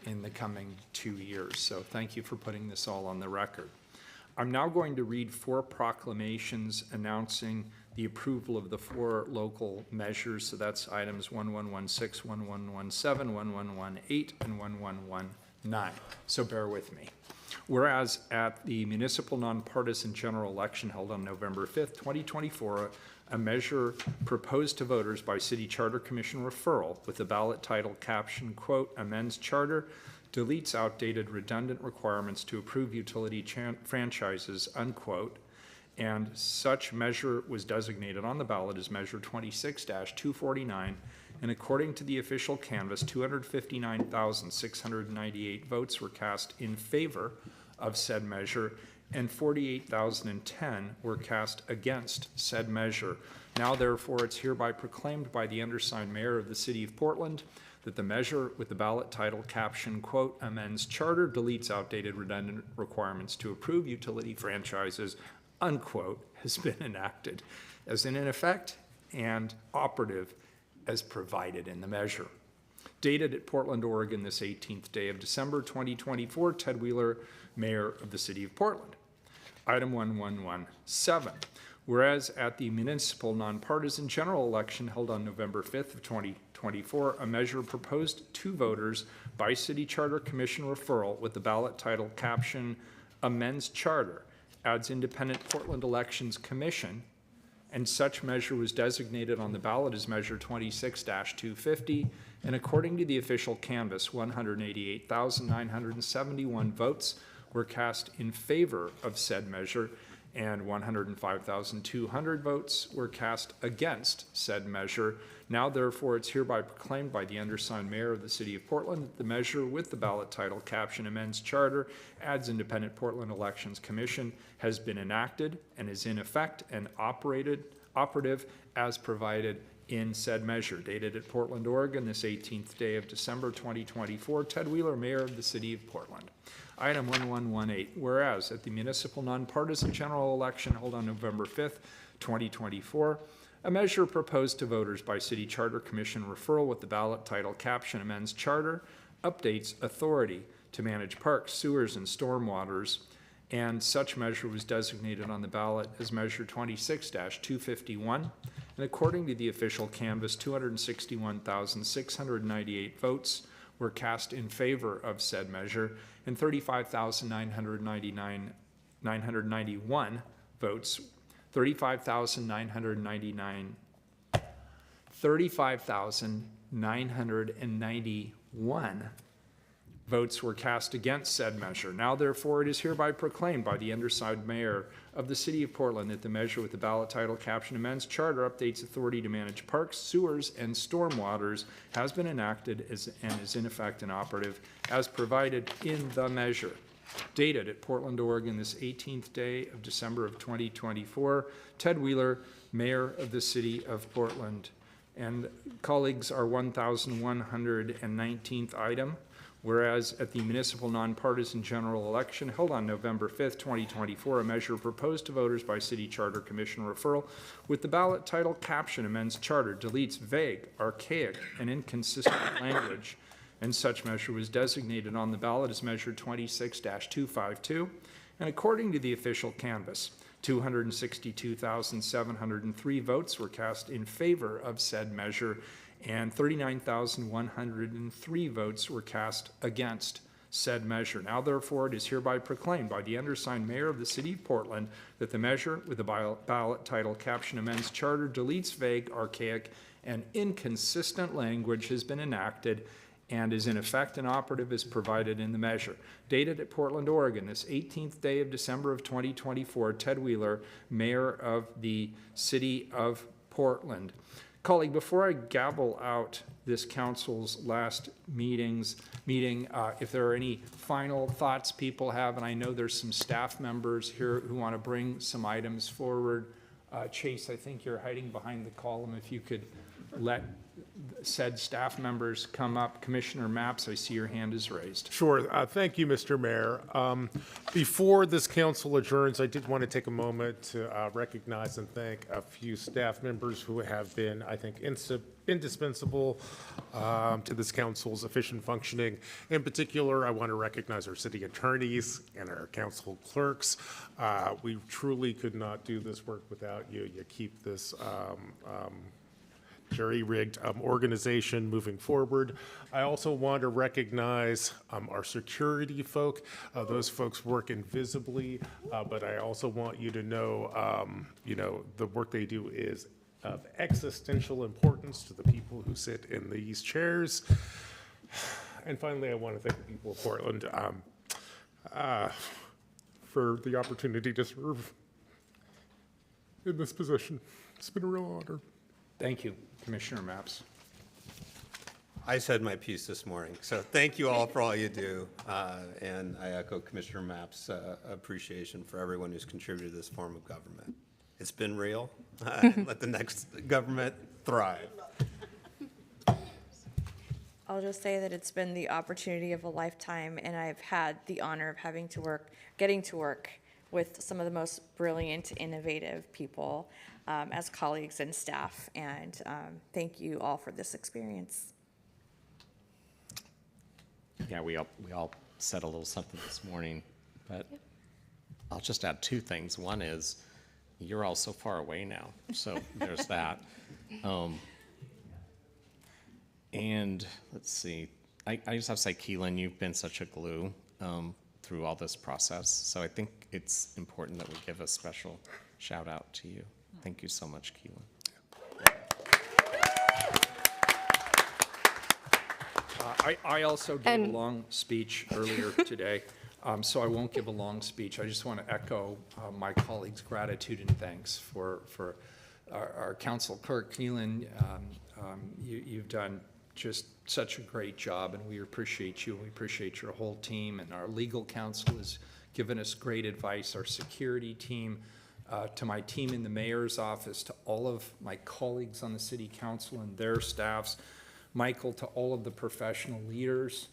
in the coming 2 years. So thank you for putting this all on the record. I'm now going to read 4 proclamations announcing the approval of the 4 local measures. So that's items 1116, 1117, 1118, and 1119. So bear with me. Whereas at the municipal nonpartisan general election held on November 5th, 2024, a measure proposed to voters by City Charter Commission referral with the ballot title caption, quote, amends charter, deletes outdated redundant requirements to approve utility franchises, unquote, and such measure was designated on the ballot as Measure 26-249, and according to the official canvass, 259,698 votes were cast in favor of said measure, and 48,010 were cast against said measure. Now, therefore, it's hereby proclaimed by the undersigned mayor of the city of Portland that the measure with the ballot title caption, quote, amends charter, deletes outdated redundant requirements to approve utility franchises, unquote, has been enacted as in effect and operative as provided in the measure. Dated at Portland, Oregon, this 18th day of December 2024, Ted Wheeler, Mayor of the City of Portland. Item 1117. Whereas at the municipal nonpartisan general election held on November 5th of 2024, a measure proposed to voters by City Charter Commission referral with the ballot title caption amends charter, adds Independent Portland Elections Commission, and such measure was designated on the ballot as Measure 26-250, and according to the official canvass, 188,971 votes were cast in favor of said measure, and 105,200 votes were cast against said measure. Now, therefore, it's hereby proclaimed by the undersigned mayor of the city of Portland that the measure with the ballot title caption amends charter, adds Independent Portland Elections Commission, has been enacted and is in effect and operative as provided in said measure. Dated at Portland, Oregon, this 18th day of December 2024, Ted Wheeler, mayor of the city of Portland. Item 1118, whereas at the municipal nonpartisan general election held on November 5th, 2024, a measure proposed to voters by City Charter Commission referral with the ballot title caption amends charter, updates authority to manage parks, sewers, and stormwaters, and such measure was designated on the ballot as Measure 26-251, and according to the official canvass, 261,698 votes were cast in favor of said measure, and 35,991 votes, 35,991 votes were cast against said measure. Now, therefore, it is hereby proclaimed by the undersigned mayor of the city of Portland that the measure with the ballot title caption amends charter, updates authority to manage parks, sewers, and stormwaters has been enacted and is in effect and operative as provided in the measure. Dated at Portland, Oregon, this 18th day of December of 2024, Ted Wheeler, mayor of the city of Portland. And colleagues, our 1,119th item. Whereas at the municipal nonpartisan general election held on November 5th, 2024, a measure proposed to voters by City Charter Commission referral with the ballot title caption amends charter, deletes vague, archaic, and inconsistent language, and such measure was designated on the ballot as Measure 26-252, and according to the official canvass, 262,703 votes were cast in favor of said measure, and 39,103 votes were cast against said measure. Now therefore it is hereby proclaimed by the undersigned mayor of the city of Portland that the measure with the ballot title caption amends charter, deletes vague, archaic, and inconsistent language has been enacted and is in effect and operative as provided in the measure. Dated at Portland, Oregon, this 18th day of December of 2024, Ted Wheeler, mayor of the city of Portland. Colleague, before I gavel out this council's last meeting, if there are any final thoughts people have, and I know there's some staff members here who want to bring some items forward. Chase, I think you're hiding behind the column. If you could let said staff members come up. Commissioner Maps, I see your hand is raised. Sure. Thank you, Mr. Mayor. Before this council adjourns, I did want to take a moment to recognize and thank a few staff members who have been, I think, indispensable to this council's efficient functioning. In particular, I want to recognize our city attorneys and our council clerks. We truly could not do this work without you. You keep this jury-rigged organization moving forward. I also want to recognize our security folk. Those folks work invisibly, but I also want you to know, the work they do is of existential importance to the people who sit in these chairs. And finally, I want to thank the people of Portland for the opportunity to serve in this position. It's been a real honor. Thank you, Commissioner Maps. I said my piece this morning, so thank you all for all you do. And I echo Commissioner Mapp's appreciation for everyone who's contributed to this form of government. It's been real. Let the next government thrive. I'll just say that it's been the opportunity of a lifetime, and I've had the honor of getting to work with some of the most brilliant, innovative people as colleagues and staff, and thank you all for this experience. Yeah, we all said a little something this morning, but I'll just add two things. One is, you're all so far away now, so there's that. And let's see, I just have to say, Keelan, you've been such a glue through all this process, so I think it's important that we give a special shout out to you. Thank you so much, Keelan. I also gave a long speech earlier today, so I won't give a long speech. I just want to echo my colleagues' gratitude and thanks for our council clerk, Keelan. You've done just such a great job, and we appreciate you, and we appreciate your whole team, and our legal counsel has given us great advice, our security team, to my team in the mayor's office, to all of my colleagues on the city council and their staffs, Michael, to all of the professional leaders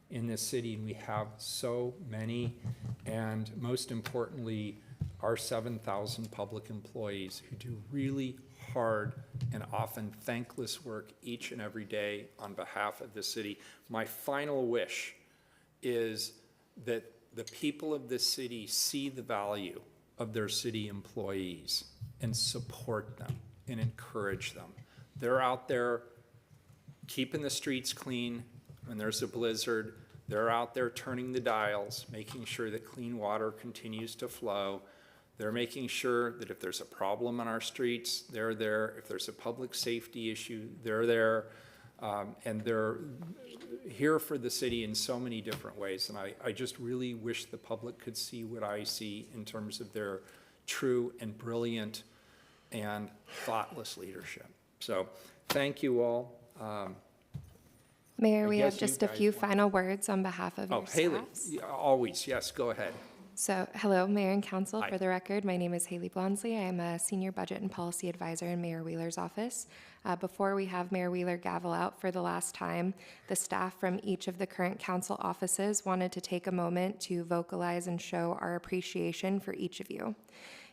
in this city, and we have so many, and most importantly, our 7,000 public employees who do really hard and often thankless work each and every day on behalf of the city. My final wish is that the people of this city see the value of their city employees and support them and encourage them. They're out there keeping the streets clean when there's a blizzard. They're out there turning the dials, making sure that clean water continues to flow. They're making sure that if there's a problem on our streets, they're there. If there's a public safety issue, they're there. And they're here for the city in so many different ways. And I just really wish the public could see what I see in terms of their true and brilliant and thoughtless leadership. So thank you all. Mayor, we have just a few final words on behalf of your Haley, staffs. always, yes, go ahead. So, hello, Mayor and Council. Hi. For the record, my name is Haley Blonsley. I am a Senior Budget and Policy Advisor in Mayor Wheeler's office. Before we have Mayor Wheeler gavel out for the last time, the staff from each of the current council offices wanted to take a moment to vocalize and show our appreciation for each of you.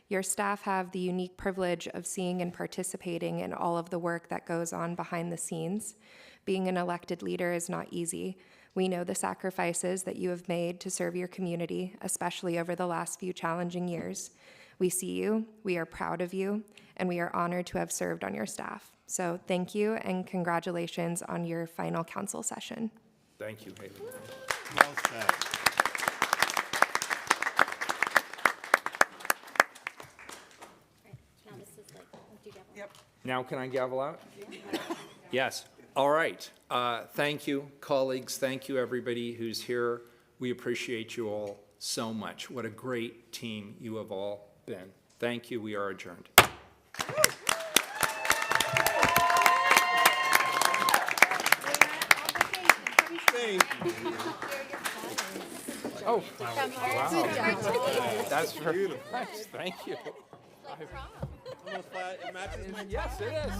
Your staff have the unique privilege of seeing and participating in all of the work that goes on behind the scenes. Being an elected leader is not easy. We know the sacrifices that you have made to serve your community, especially over the last few challenging years. We see you, we are proud of you, and we are honored to have served on your staff. So thank you and congratulations on your final council session. Thank you, Haley. Well said. Now can I gavel out? Yes. All right. Thank you, colleagues. Thank you, everybody who's here. We appreciate you all so much. What a great team you have all been. Thank you. We are adjourned. Oh, wow. That's very nice. Thank you. Yes, it is.